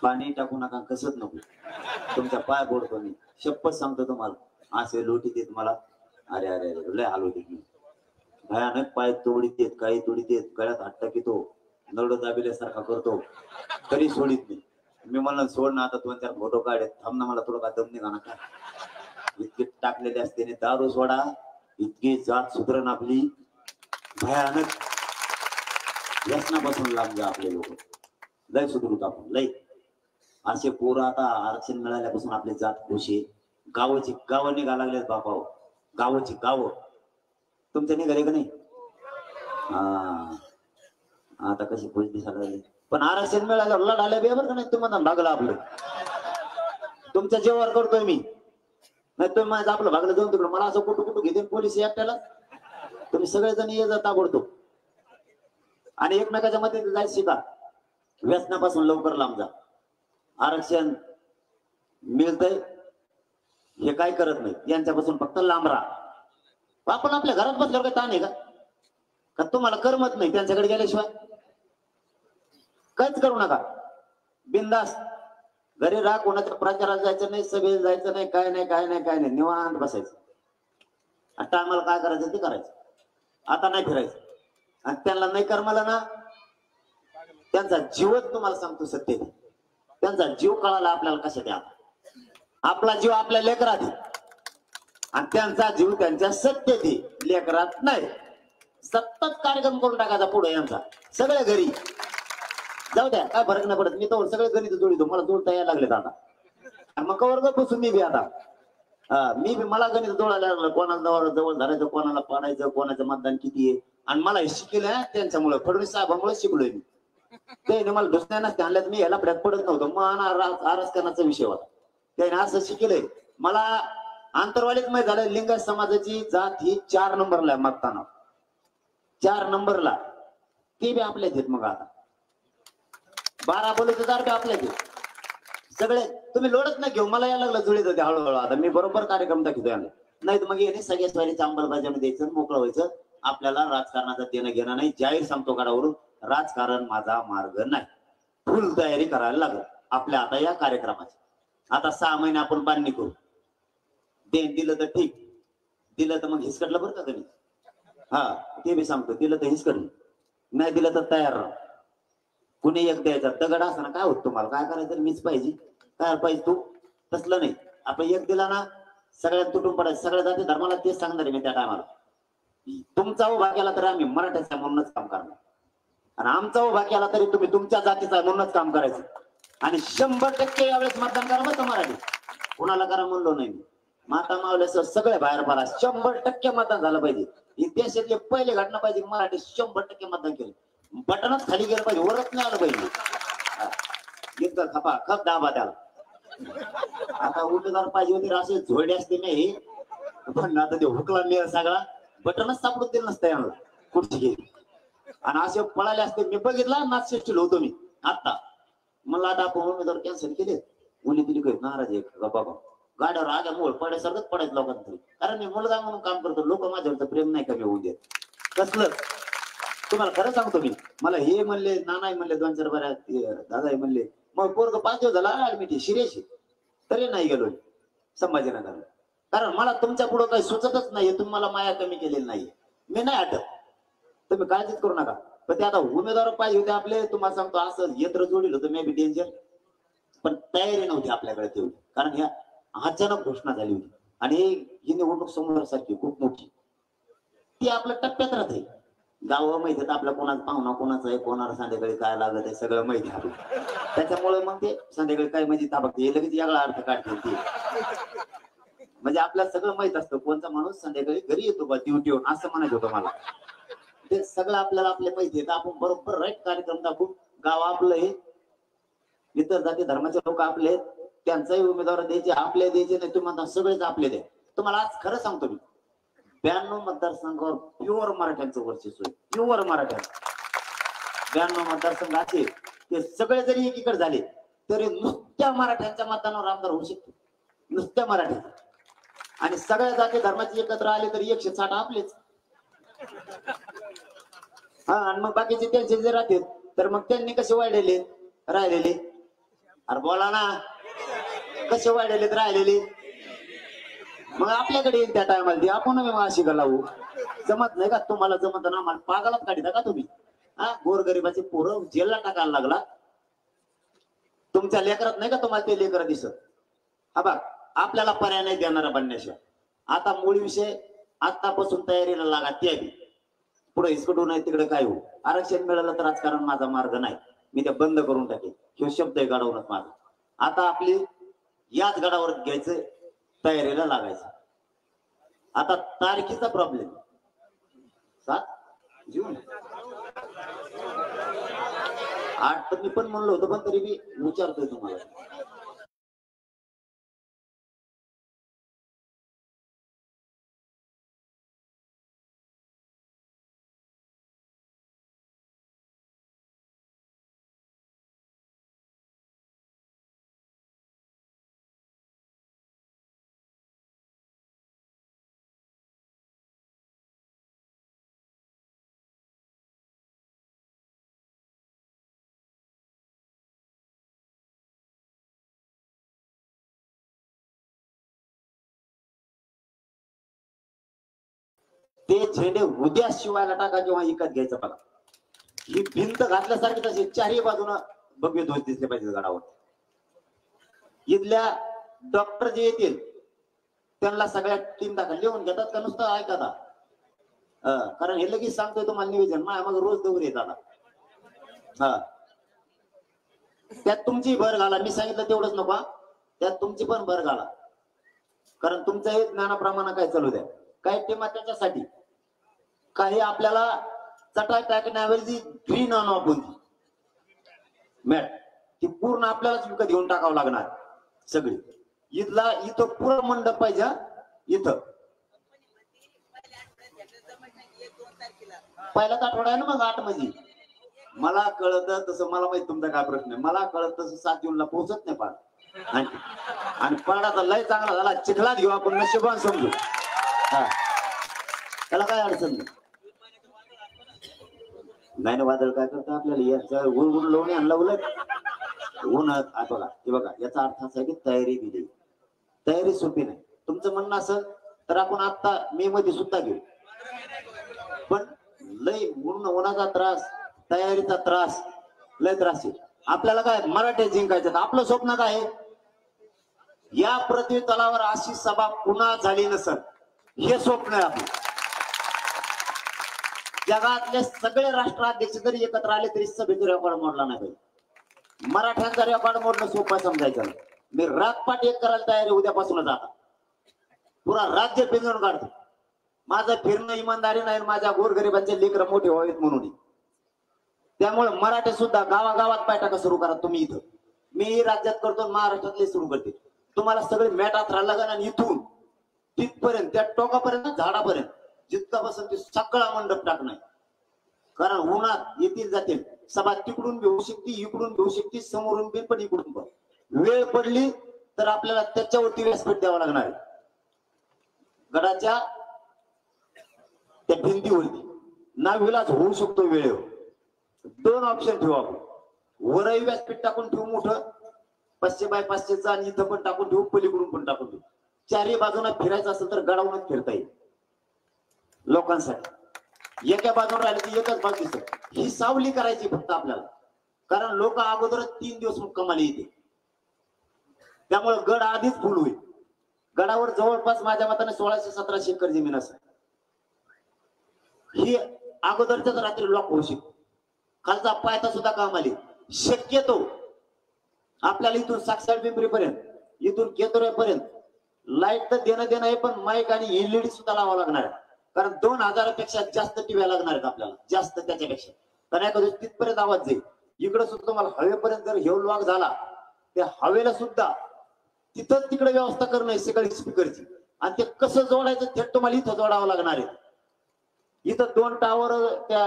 पाणी टाकू नका कसत नको तुमच्या पाय पडतो मी शपथ सांगतो तुम्हाला असे लोटीत येत मला अरे अरे अरे लय हाल होते मी भयानक पाय तोडीत येत काही तोडीत येत गळ्यात हात टाकीतो नरड दाबिल्यासारखा करतो तरी सोडित नाही मी म्हणलं सोड ना आता 2-4 फोटो काढेत थांब ना मला थोडं का दम निघा ना का इतके टाकलेले असते दारू सोडा इतकी जात सुधरण आपली भयानक व्यसनापासून लांब जा आपले लोक लय सुधरूत आपण लय असे पोरं आता आरक्षण मिळाल्यापासून आपली जात खुशी गावाची गावं निघा लागलेत बापाव गावाची गावं तुमच्या निघाले का नाही हा आता कशी खुश दिसायला लागली पण आरक्षण मिळालं लढायला बेबर का नाही तुम्हाला भागलं आपलं तुमच्या जेवण करतोय मी नाही तुम्ही माझं आपलं भागलं जाऊन तिकडं मला असं कुठं घेते पोलीस एकट्याला तुम्ही सगळेजण ये जाता बोलतो आणि एकमेकाच्या मध्ये जायचं शिका व्यसनापासून लवकर लांब जा आरक्षण मिळतंय हे काय करत नाही यांच्यापासून फक्त लांब राहा आपण आपल्या घरात बसल्यावर काही ताण आहे का तुम्हाला करमत नाही त्यांच्याकडे गेल्याशिवाय काहीच करू नका बिंदास घरी राहा कोणाच्या प्रचारात जायचं नाही सभेत जायचं नाही काय नाही निवांत बसायचं आता आम्हाला काय करायचं ते करायचं आता नाही फिरायचं आणि त्यांना नाही करमाला ना त्यांचा जीवच तुम्हाला सांगतो सत्य त्यांचा जीव कळाला आपल्याला कशा द्या आपला जीव आपल्या लेकरात आणि त्यांचा जीव त्यांच्या सत्य लेकरात नाही सतत कार्यक्रम करून टाकायचा पुढे यांचा सगळ्या घरी जाऊ द्या काय फरक नाही पडत मी तर सगळे गणित जोडितो मला जोडता यायला लागलेत आता मग कवर बसून मी बी आता मी बी मला गणित जोडायला लागलं कोणाला जवळ धरायचं कोणाला पाडायचं कोणाचं मतदान किती आहे आणि मला हे शिकलं त्यांच्यामुळे फडणवीस साहेबांमुळे शिकलोय मी त्याने मला दुसऱ्या नसते आणल्यात मी याला फड्यात पडत नव्हतं मग आरक्षणाचा विषय होता त्याने असं शिकलंय मला आंतरवालीच माहित झालं लिंगायत समाजाची जात ही 4 नंबरला आहे मतदानावर 4 नंबरला ते बी आपल्याच आहेत मग आता 12 बलुतेदार बी आपल्याच आहेत सगळे तुम्ही लोडत नाही घेऊ मला यायला लागलं जुळीत होते हळूहळू आता मी बरोबर कार्यक्रम दाखवतोय आम्ही नाही तर मग येणे सगळ्या स्वारीच्या अंमलबजावणी द्यायचं मोकळं व्हायचं आपल्याला राजकारणाचं देणं घेणं नाही जाहीर सांगतो गडावरून राजकारण माझा मार्ग नाही फुल तयारी करायला लागल आपल्या आता या कार्यक्रमाची आता 6 महिने आपण बांधणी करू दिलं तर ठीक दिलं तर मग हिसकटलं बरं का कधी हा ते मी सांगतो दिलं तर हिसकटलं नाही दिलं तर तयार राहा कुणी एक द्यायचा दगड असताना काय होत तुम्हाला काय करायचं मीच पाहिजे काय पाहिजे तू तसलं नाही आपण एक दिला ना सगळ्यात तुटून पडायचं सगळ्या जाती धर्माला तेच सांगणार मी त्या टायमाला तुमचा उभा केला तर आम्ही मराठ्याचा म्हणूनच काम करणार आणि आमचा उभा केला तरी तुम्ही तुमच्या जातीचा म्हणूनच काम करायचं आणि 100% यावेळेस मतदान करा बरं मराठी कुणाला करा म्हणलो नाही मी माता मावल्यासह सगळे बाहेर पडा 100% मतदान झालं पाहिजे ही देशातली पहिली घटना पाहिजे मराठी 100% मतदान केलं बटनच खाली गेलं पाहिजे वरच नाही आलं पाहिजे इतकं खपा खप दाबा त्याला आता उमेदवार पाहिजे होते असे झोडे असते नाही पण आता ते हुकला मी सगळा बटनच सापडून दिलं नसतं याला कुठची गेली आणि असे पळाले असते मी बघितला नाचशील होतो मी आता मला आता आपण उमेदवार कॅन्सल केले मुली दिली काही नाराज आहे का बाबा गाड्यावर आग्या मोळ पडायसारखंच पडायचं लोकांना तरी कारण मी मुलगा म्हणून काम करतो लोक माझ्यावरचं प्रेम नाही कमी होऊ देत कसलं तुम्हाला खरं सांगतो मी मला हे म्हणले नानाही म्हणले 2-4 बऱ्या दादाही म्हणले मग पोरग 5 दिवस झाला ऍडमिट शिरेशी तरी नाही गेलो संभाजीनगरला कारण मला तुमच्या पुढं काही सुचतच नाहीये तुम्हाला माया कमी केलेली नाहीये मी नाही आटत तुम्ही काळजीच करू नका पण ते आता उमेदवार पाहिजे होते आपले तुम्हाला सांगतो असं यंत्र जोडील होतं मे बी डेंजर पण तयारी नव्हती आपल्याकडे तेवढी कारण ह्या अचानक घोषणा झाली होती आणि ही निवडणूक समोर सारखी खूप मोठी ती आपल्या टप्प्यात राहते गाव माहिती आहे आपल्या कोणाचा पाहुणा कोणाचा आहे, कोणाला संध्याकाळी काय लागत आहे सगळं माहिती आहे आपल्याला. त्याच्यामुळे मग ते संध्याकाळी काय म्हणजे ताबक हे लगेच वेगळा अर्थ काढते ती. म्हणजे आपल्याला सगळं माहित असतं कोणता माणूस संध्याकाळी घरी येतो बा ड्युटीवर असं म्हणायचं होतं मला. ते सगळं आपल्याला आपल्या माहिती आहे. आपण बरोबर राईट कार्यक्रम दाखवू. गाव आपलं हे, इतर जाती धर्माचे लोक आपले, त्यांचाही उमेदवार द्यायचे, आपले द्यायचे नाही तुम्हाला सगळेच आपले द्या. तुम्हाला आज खरं सांगतो मी, 92 मतदारसंघावर प्युअर मराठ्यांचं वर्चस्व आहे, प्युअर मराठ्यांचं. 92 मतदारसंघ असे ते सगळे जरी एकीकडे झाले तरी नुसत्या मराठ्यांच्या मतदानावर आमदार होऊ शकतो, नुसत्या मराठ्यांच्या. आणि सगळ्या जाती धर्माचे एकत्र आले तरी 160 आपलेच. हा, आणि मग बाकीचे त्यांचे जे राहतील तर मग त्यांनी कसे वाढलेले राहिलेले, अरे बोला ना, कसे वाढलेले राहिलेले, मग आपल्याकडे येईल त्या टायमाला आपण अशी लावू. जमत नाही का तुम्हाला? जमत ना, मला पागलात काढता का तुम्ही? हा, गोरगरिबाचे पोरं जेलला टाकायला लागला. तुमच्या लेकरात नाही का तुम्हाला ते लेकर दिसत? हा बघ, आपल्याला पर्याय नाही देणारा बनण्याशिवाय. आता मूळ विषय आतापासून तयारीला लागा. ते पुढे हिसकटू नाही तिकडे काय होऊ. आरक्षण मिळालं तर राजकारण माझा मार्ग नाही, मी ते बंद करून टाकेन. ह्यो शब्द आहे गडावरच माझा. आता आपली याच गडावर घ्यायचं, तयारीला लागायचं. आता तारखेचा प्रॉब्लेम 7 जून 8 तर मी पण म्हणलो होतो, पण तरी मी विचारतोय तुम्हाला. ते झेंडे उद्या शिवायला टाका किंवा विकत घ्यायचं बघा. ही भिंत घातल्यासारखी तशी चारही बाजूला भव्य ध्वज दिसले पाहिजे गडावर. इथल्या डॉक्टर जे येतील त्यांना सगळ्या टीम दाखल लिहून घेतात का नुसतं ऐकता? कारण हे लगेच सांगतोय तुम्हाला नियोजन, मग रोज दौर येतात. हा, त्यात तुमची भर घाला. मी सांगितलं तेवढंच नको, त्यात तुमची पण भर घाला. कारण तुमचं हे ज्ञानाप्रमाणे काय चालू द्या. काही टीमा त्याच्यासाठी, काही आपल्याला चटाई टाकण्याऐवजी ग्रीन आणू आपण मॅट, ती पूर्ण आपल्यालाच विकत घेऊन टाकावं लागणार सगळी. इथं पुरं मंडप पाहिजे. इथं पहिल्याच आठवडा आहे ना, मग 8 म्हणजे मला कळत तसं. मला माहित तुमचा काय प्रश्न आहे, मला कळत तसं 7 जूनला पोहोचत नाही पाड. आणि पाडाचा लय चांगला झाला, चिखलात घेऊ आपण, नशिबान समजू. हा, त्याला काय अडचण नाही. नाही ना, वादळ काय करतं आपल्याला ऊन लोणी आणला उलट ऊन. बघा हे बघा, याचा अर्थ असा आहे की तयारी दिली. तयारी सोपी नाही. तुमचं म्हणणं असं तर आपण आता मे मध्ये सुद्धा घेऊ, पण लय उन्हाचा त्रास, तयारीचा त्रास, लय त्रास आहे आपल्याला. काय मराठी जिंकायचं, आपलं स्वप्न काय आहे? या पृथ्वी तलावर अशी सभा पुन्हा झाली नसेल, हे स्वप्न आहे आपलं. जगातले सगळे राष्ट्राध्यक्ष जरी एकत्र आले तरी सभेचा रेकॉर्ड मोडला नाही पाहिजे. मराठ्यांचा रेकॉर्ड मोडणं सोपं समजायचं. मी रातपाट एक करायला तयारी उद्यापासूनच. आता पुरा राज्य पिंजून काढतो. माझं फिरणं इमानदारी नाही, माझ्या गोरगरिबांचे लेकर मोठे व्हावेत म्हणून. त्यामुळे मराठी सुद्धा गावागावात पायटाका सुरू करा तुम्ही. इथं मी राज्यात करतो, महाराष्ट्रातले सुरू करते. तुम्हाला सगळे मॅटात राहायला लागेल आणि इथून तिथपर्यंत त्या टोकापर्यंत झाडापर्यंत जितका बसेल ते सगळा मंडप टाकणार. कारण उन्हात येतील जातील सभा, तिकडून घेऊ शकते, इकडून घेऊ शकते, समोरून बी पण इकडून पण. वेळ पडली तर आपल्याला त्याच्यावरती व्यासपीठ द्यावं लागणार आहे. गडाच्या त्या भिंतीवरती नाविलाज होऊ शकतो वेळेवर. 2 ऑप्शन ठेवू आपण. वरही व्यासपीठ टाकून ठेवू मोठं 500 बाय 500चं, आणि इथं पण टाकून ठेवू, पलीकडून पण टाकून ठेवू. चारही बाजूला फिरायचं असेल तर गडावूनच फिरता येईल लोकांसाठी. एका बाजूला राहिली की एकच बाजू दिसत. ही सावली करायची फक्त आपल्याला, कारण लोक अगोदरच 3 दिवस मुक्कामाला येते. त्यामुळे गड आधीच फुल होईल. गडावर जवळपास माझ्या मताने 1600-1700 एकर जमीन असेल. ही अगोदरच्याच रात्री लॉक होऊ शकतो. खालचा पायथा सुद्धा काम आली. शक्यतो आपल्याला इथून साक्षर पिंपरी पर्यंत, इथून केतुऱ्यापर्यंत लाईट तर देणं आहे, पण माईक आणि एलईडी सुद्धा लावावं लागणार आहे. कारण 2000पेक्षा जास्त टीव्ही लागणार आहेत आपल्याला, जास्त त्याच्यापेक्षा. कारण एखाद्या तिथपर्यंत आवाज जाईल. इकडे सुद्धा तुम्हाला हवेपर्यंत जर हेव लॉक झाला, त्या हवेला सुद्धा तिथं तिकडे व्यवस्था करणं आहे सगळी स्पीकरची. आणि ते कसं जोडायचं थेट तुम्हाला इथं जोडावं लागणार आहे. इथं 2 टावर त्या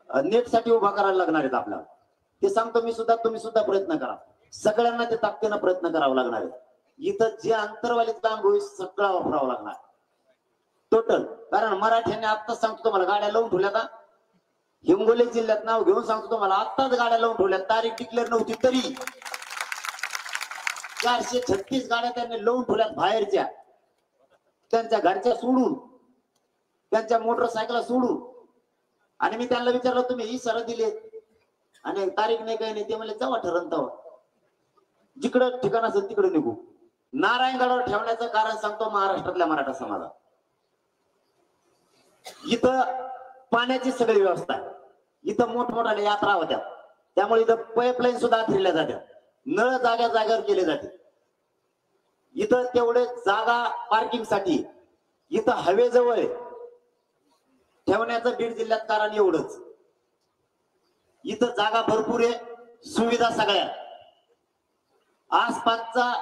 नेटसाठी उभा करायला लागणार आहेत आपल्याला. ते सांगतो मी सुद्धा, तुम्ही सुद्धा प्रयत्न करा. सगळ्यांना ते ताकदीनं प्रयत्न करावा लागणार आहे. इथं जे अंतरवाली काम होईल सगळा वापरावं लागणार टोटल. कारण मराठ्यांनी आत्ताच सांगतो तुम्हाला गाड्या लावून ठेवल्या. का हिंगोली जिल्ह्यात नाव घेऊन सांगतो तुम्हाला, आत्ताच गाड्या लावून ठेवल्या. तारीख डिक्लेअर नव्हती तरी 436 गाड्या त्यांनी लावून ठेवल्यात बाहेरच्या, त्यांच्या घरच्या सोडून, त्यांच्या मोटरसायकल सोडून. आणि मी त्यांना विचारलं तुम्ही ही सर दिले आणि तारीख नाही काही नाही. ते म्हणले जेव्हा ठरण तेव्हा, जिकडं ठिकाण असेल तिकडे निघू. नारायणगडावर ठेवण्याचं कारण सांगतो महाराष्ट्रातल्या मराठा समाजात. इथं पाण्याची सगळी व्यवस्था आहे. इथं मोठमोठ्या यात्रा होत्या, त्यामुळे इथं पाईपलाईन सुद्धा फिरल्या जात्या. नळ जाग्या जागेवर केले जाते. इथं तेवढे जागा पार्किंगसाठी इथं हवेजवळ ठेवण्याचं बीड जिल्ह्यात कारण एवढंच. इथं जागा भरपूर आहे, सुविधा सगळ्या. आसपासचा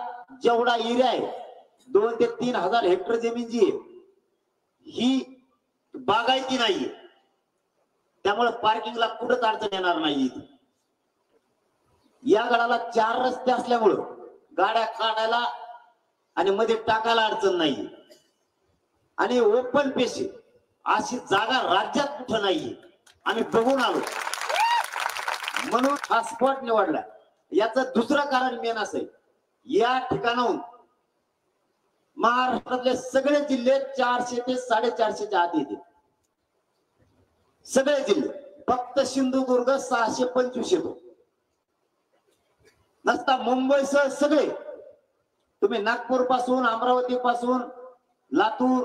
जेवढा एरिया आहे 2 ते 3 हजार हेक्टर जमीन जी आहे ही बागायती नाहीये. त्यामुळे पार्किंगला कुठंच अडचण येणार नाही. या गडाला 4 रस्ते असल्यामुळं गाड्या काढायला आणि मध्ये टाकायला अडचण नाही. आणि ओपन पेशी अशी जागा राज्यात कुठं नाहीये. आम्ही बघून आलो म्हणून हा स्पॉट निवडला. याचं दुसरं कारण मेन असं आहे, या ठिकाणाहून महाराष्ट्रातले सगळे जिल्हे 400 ते 450च्या आत येतील. सगळे जिल्हे. फक्त सिंधुदुर्ग 625 येतो. नसता मुंबईसह सगळे तुम्ही नागपूर पासून, अमरावती पासून, लातूर,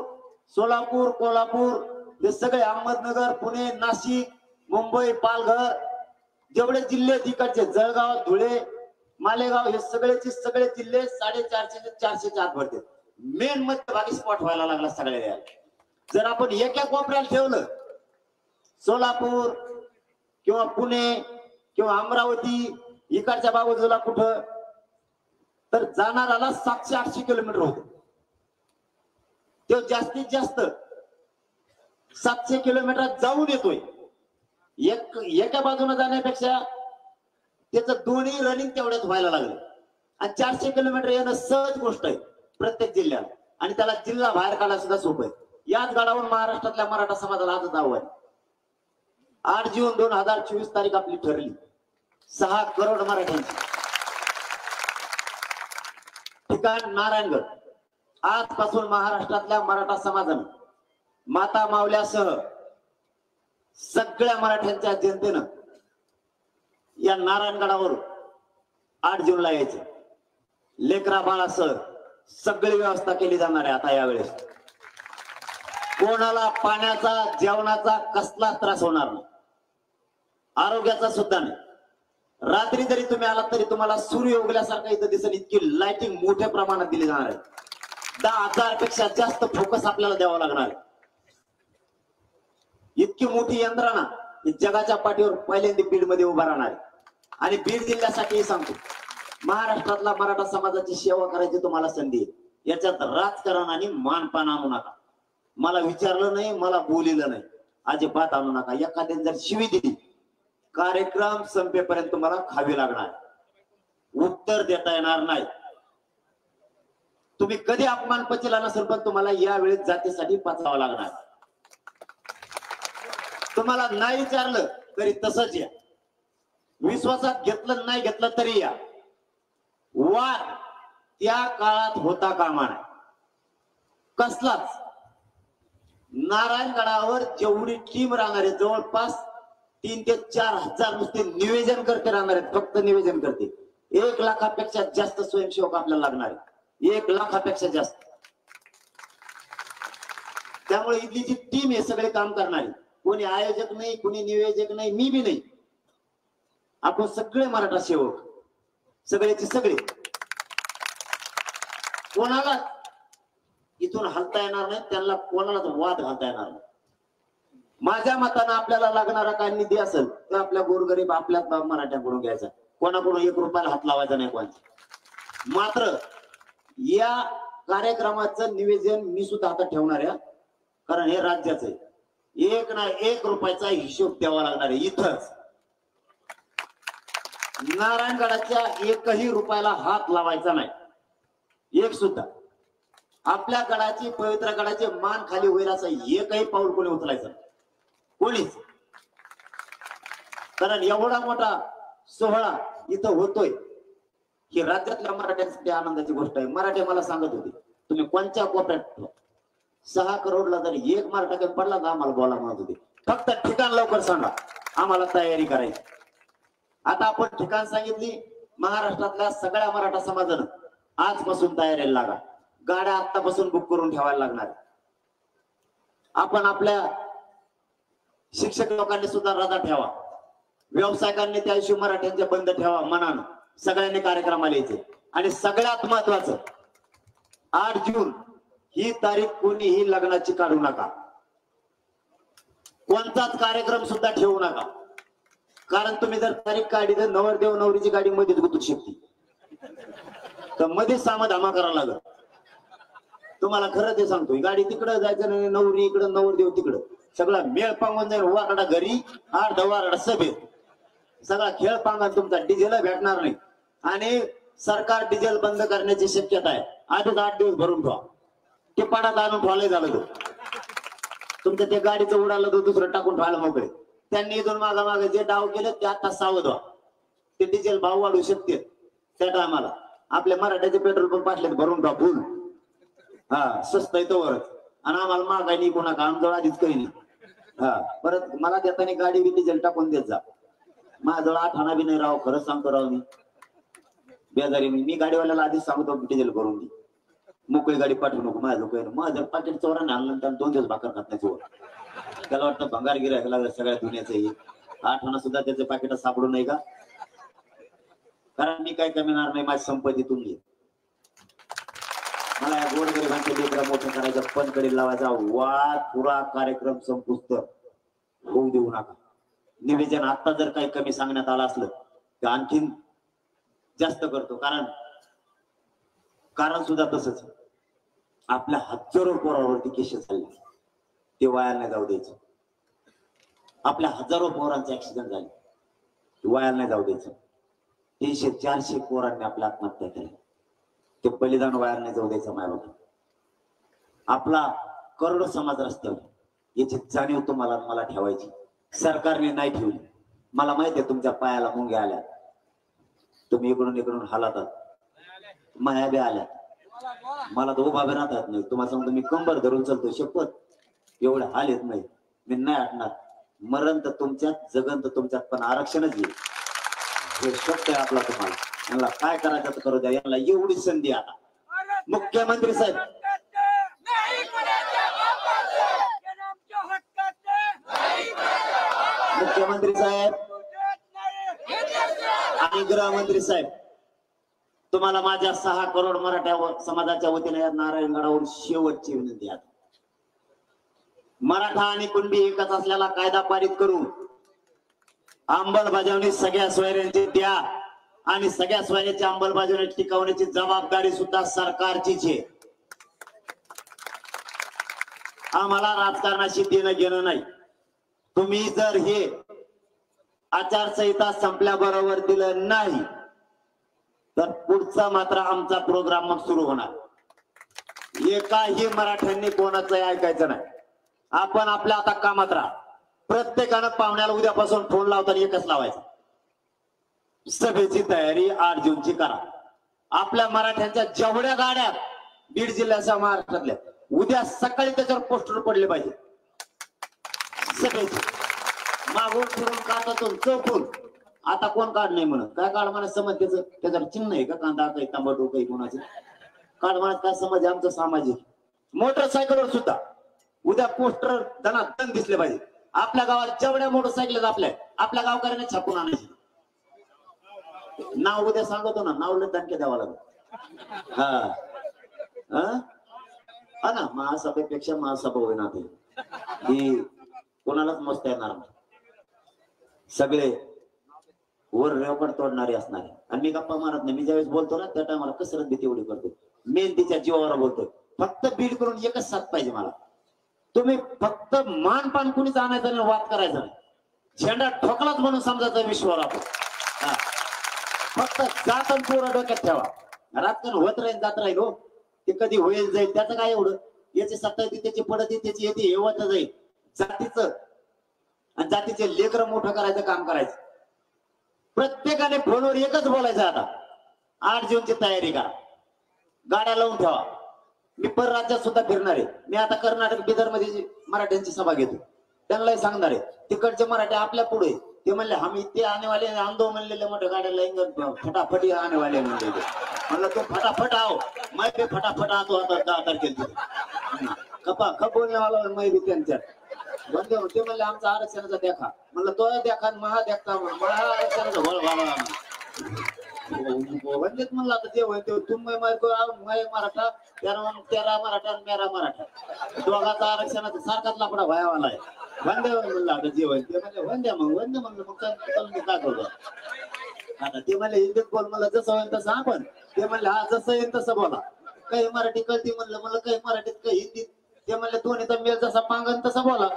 सोलापूर, कोल्हापूर, हे सगळे अहमदनगर, पुणे, नाशिक, मुंबई, पालघर, जेवढे जिल्हे तिकडचे, जळगाव, धुळे, मालेगाव, हे सगळेचे सगळे जिल्हे 450 ते 400च्या आत भरते. मेन मध्यभागी स्पॉट व्हायला लागला सगळ्या. जर आपण एका कोपऱ्याला ठेवलं, सोलापूर किंवा पुणे किंवा अमरावती इकडच्या बाजूला कुठं, तर जाणाराला 700-800 किलोमीटर होते. तो जास्तीत जास्त 700 किलोमीटर जाऊन येतोय. एका बाजूने जाण्यापेक्षा त्याचं दोन्ही रनिंग तेवढ्यात व्हायला लागले. आणि 400 किलोमीटर येणं सहज गोष्ट आहे प्रत्येक जिल्ह्यात. आणि त्याला जिल्हा बाहेर काढायला सुद्धा सोपं आहे. याच गडावरून महाराष्ट्रातल्या मराठा समाजाला आजच आव्हान. 8 जून 2024 तारीख आपली ठरली. 6 करोड मराठ्यांची. ठिकाण नारायणगड. आजपासून महाराष्ट्रातल्या मराठा समाजानं, माता मावल्यासह सगळ्या मराठ्यांच्या जनतेनं या नारायणगडावर 8 जूनला यायचं. लेकरा बाळासह सगळी व्यवस्था केली जाणार आहे. आता यावेळेस कोणाला पाण्याचा, जेवणाचा कसला त्रास होणार नाही. आरोग्याचा सुद्धा नाही. रात्री जरी तुम्ही आलात तरी तुम्हाला सूर्य उगल्यासारखं इथं दिसेल. इतकी लाइटिंग मोठ्या प्रमाणात दिली जाणार आहे. 10,000 पेक्षा जास्त फोकस आपल्याला द्यावा लागणार आहे. इतकी मोठी यंत्रणा जगाच्या पाठीवर पहिल्यांदा बीड मध्ये उभा राहणार आहे. आणि बीड जिल्ह्यासाठी सांगतो, महाराष्ट्रातला मराठा समाजाची सेवा करायची तुम्हाला संधी आहे. याच्यात राजकारण आणि मानपान आणू नका. मला विचारलं नाही, मला बोलिलं नाही, अजिबात आणू नका. एखाद्याने जर शिवी दिली, कार्यक्रम संपेपर्यंत तुम्हाला खावी लागणार, उत्तर देता येणार नाही. तुम्ही कधी अपमान पचला नसेल, पण तुम्हाला या वेळेस जातीसाठी पचावं लागणार. तुम्हाला नाही विचारलं तरी तसंच या. विश्वासात घेतलं नाही घेतलं तरी या. वाद त्या काळात होता कामा नये कसलाच. नारायणगडावर जेवढी टीम राहणार आहे, जवळपास 3 ते 4 हजार नुसते निवेदन करते राहणार आहेत. फक्त निवेदन करते. 1 लाखापेक्षा जास्त स्वयंसेवक आपल्याला लागणार आहे. 1 लाखापेक्षा जास्त. त्यामुळे इथली जी टीम आहे सगळे काम करणारी, कोणी आयोजक नाही, कोणी नियोजक नाही, मी बी नाही. आपण सगळे मराठा सेवक, सगळ्याचे सगळे. कोणाला इथून हलता येणार नाही, त्यांना कोणालाच वाद घालता येणार नाही. माझ्या मतानं आपल्याला लागणारा काय निधी असेल तर आपल्या गोरगरीब आपल्या मराठ्यांकडून घ्यायचा, कोणाकडून 1 रुपयाला हात लावायचा नाही कोणाचा. मात्र या कार्यक्रमाचं निवेदन मी सुद्धा आता ठेवणार आहे, कारण हे राज्याचं आहे. 1 ना 1 रुपयाचा हिशोब द्यावा लागणार आहे. इथंच नारायणगडाच्या 1ही रुपयाला हात लावायचा नाही, एक सुद्धा. आपल्या गडाची, पवित्र गडाचे मान खाली होईल असं एकही पाऊल कोणी उचलायचं कोणीच. कारण एवढा मोठा सोहळा इथं होतोय की राज्यातल्या मराठ्यांसाठी आनंदाची गोष्ट आहे. मराठी मला सांगत होते, तुम्ही कोणत्या कोपऱ्यात 6 करोडला जरी 1 मराठा कमी पडला तर आम्हाला बोला म्हणत होते. फक्त ठिकाण लवकर सांगा, आम्हाला तयारी करायची. आता आपण ठिकाण सांगितली. महाराष्ट्रातल्या सगळ्या मराठा समाजानं आजपासून तयारीला लागा. गाड्या आतापासून बुक करून ठेवायला लागणार. आपण आपल्या शिक्षक लोकांनी सुद्धा रजा ठेवा, व्यावसायिकांनी त्या दिवशी मराठ्यांच्या बंद ठेवा मनानं. सगळ्यांनी कार्यक्रमाला यायचे. आणि सगळ्यात महत्वाचं 8 जून ही तारीख कोणीही लग्नाची काढू नका, कोणताच कार्यक्रम सुद्धा ठेवू नका. कारण तुम्ही जर तारीख काढली तर नवरदेव नवरीची गाडी मध्येच गुतू शकते, तर मध्येच सामाधामा करावं लागल. तुम्हाला खरं ते सांगतोय, गाडी तिकडं जायचं नाही, नवरी इकडं नवरदेव तिकडं, सगळा मेळ पांगून जाईल. वाकडा घरी आठ वाकडा सभेत, सगळा खेळ पांगण तुमचा. डिझेल भेटणार नाही आणि सरकार डिझेल बंद करण्याची शक्यता आहे. आधीच 8 दिवस भरून ठेवा. ते पाण्यात आणून ठेवलंय झालं तो तुमचं. ते गाडीचं उडालं तर दुसरं टाकून ठेवायला मोकळे. त्यांनी इथून मागे जे डाव केले ते आता सावध व्हा. ते डिझेल भाव वाढू शकते त्या टायमाला. आपल्या मराठ्याचे पेट्रोल पंप असले भरून ठेवा फुल. हा, स्वस्त आहे तोवरच. आणि आम्हाला मागाय नाही कोणा का, आमजवळ आधीच काही नाही. हा, परत मला देताना गाडी बी डिझेल टाकून देत जा. माझ्याजवळ 8 आणा बी नाही राव, खरंच सांगतो राव. मी बेजारी मी गाडीवाल्याला आधीच सांगतो डिझेल भरून दे, मोकळी गाडी पाठवू नको. माझं पाकिट चोराने आणलं तर 2 दिवस भाकर खात नाही. त्याला वाटतं भंगार गिरायला सगळ्या दुनियाचं हे. 8 आणा सुद्धा त्याच्या पाकिटात सापडू नाही का? कारण मी काय कमीणार नाही, माझी संपत्तीतून घे. मला या गोरगरिबांच्या लेकरा मोठं करायचं, पणकडे लावायचा, वाद पुरा कार्यक्रम संपुष्ट होऊ देऊ नका. निवेदन आता जर काही कमी सांगण्यात आलं असलं तर आणखीन जास्त करतो. कारण सुद्धा तसंच, आपल्या हजारो पोरावरती केसेस झाले, ते वाया नाही जाऊ द्यायचं. आपल्या हजारो पोरांचे ऍक्सिडेंट झाले, वाया नाही जाऊ द्यायचं. 300-400 पोरांनी आपल्या आत्महत्या केल्या, ते बलिदान वाया नाही जाऊ द्यायचं. मायबाप आपला करोडो समाज रस्त्यावर, याची जाणीव तुम्हाला मला ठेवायची. सरकारने नाही ठेवली. मला माहिती आहे तुमच्या पायाला मुंग्या आल्या, तुम्ही इकडून हालातात, माया बी आल्या. मला तर उभा बी राहतात नाही. तुम्हाला सांगतो मी कंबर धरून चालतो, शपथ एवढे हाल येत नाही. मी नाही हटणार. मरण तर तुमच्यात, जगन तर तुमच्यात, पण आरक्षणच येईल. हे शब्द आहे आपला. तुम्हाला यांना काय करायचं तर करू द्या. यांना एवढी संधी आता. मुख्यमंत्री साहेब, मुख्यमंत्री साहेब आणि गृहमंत्री साहेब, तुम्हाला माझ्या 6 करोड मराठा समाजाच्या वतीने या नारायणगडावर शेवटची विनंती आहे. मराठा आणि कुणबी एकच असलेला कायदा पारित करून अंमलबजावणी सगळ्या सोयऱ्यांची द्या आणि सगळ्या सोयऱ्याची अंमलबजावणी टिकवण्याची जबाबदारी सुद्धा सरकारचीच आहे. आम्हाला राजकारणाशी देणं घेणं नाही. तुम्ही जर हे आचारसंहिता संपल्याबरोबर दिलं नाही तर पुढचा मात्र आमचा प्रोग्राम मग सुरू होणार. एकाही मराठ्यांनी कोणाचं ऐकायचं नाही. आपण आपल्या आता कामात राहा. प्रत्येकानं पाहुण्याला उद्यापासून फोन लावताना एकच लावायचा, सभेची तयारी 8 जूनची करा. आपल्या मराठ्यांच्या जेवढ्या गाड्या बीड जिल्ह्याच्या महाराष्ट्रातल्या, उद्या सकाळी त्याच्यावर पोस्टर पडले पाहिजे. सभेची मागून फिरून कातातून चौकून आता कोण काढ नाही म्हणत. काय काढ म्हणत समज त्याच्यावर चिन्ह आहे का? कांदा काही तांबटू काही कोणाचे काढ म्हणत काय समज आमचं सामाजिक. मोटरसायकलवर सुद्धा उद्या पोस्टर त्यांना दन दिसले पाहिजे. आपल्या गावात जेवढ्या मोटरसायकल आपल्या गावकऱ्याने छापून आणायची. नाव उद्या सांगतो ना, नाव धनके द्यावा लागेल. हा ना, महासभेपेक्षा महासभा होईना ते, ही कोणालाच मस्त येणार नाही. सगळे वर रेवकड तोडणारे असणारे. आणि मी गप्पा मारत नाही. मी ज्यावेळेस बोलतो ना त्या टायमाला कसरत भीती एवढी करतो. मेन तिच्या जीवावर बोलतोय. फक्त बीड करून एकच साथ पाहिजे मला. तुम्ही फक्त मानपान कुणीच आणायचं नाही, वाद करायचा नाही. झेंडा ठोकलाच म्हणून समजायचा विश्वावर आपण. फक्त जात आणि पोरं डोक्यात ठेवा. राजकारण होत राहील जात राहील हो. ते कधी होईल जाईल त्याचं काय एवढं. याची सत्ता येते त्याची पडत त्याची येते हे होत जाईल. जातीचं आणि जातीचे लेकरं मोठं करायचं काम करायचं. प्रत्येकाने फोनवर एकच बोलायचं. आता 8 जूनची तयारी करा. गाड्या लावून ठेवा. मी परराज्यात सुद्धा फिरणार आहे. मी आता कर्नाटक बिदर मध्ये मराठ्यांची सभा घेतो. त्यांनाही सांगणार आहे. तिकडचे मराठी आपल्या पुढे. ते म्हणले हम इतके आने वाले आंदो म्हणलेले मोठ्या गाड्या लाईन फटाफट आने वाले म्हणले. म्हणलं तो फटाफट आओ. मैं भी फटाफट आतो आता 10 तारखेला. खपा खप बोलण्यावाला मै बी त्यांच्यात बंद. ते म्हणले आमचा आरक्षणाचा देखा. म्हणलं तो देखा महा देखता महाआरक्षणाचा वळ व्हावा. वंदेत म्हणलं आता जे होईल ते तुम्ही मराठा तेरा मराठा मेरा मराठा दोघांचा आरक्षणाचा सारखाच लाकडा व्हायवाला आहे. वंदे म्हणलं आता जे होईल ते म्हणले वंद्या मग वंदे म्हणलं मग काय करतो आता. ते म्हणले हिंदीत बोल. मला जसं होईल तसं आपण. ते म्हणले हा जसं येईल तसं बोला. काही मराठी कळती म्हणलं. मला काही मराठीत काही हिंदीत. ते म्हणले दोन्हीचा मेल जसा पांगण तसा बोला.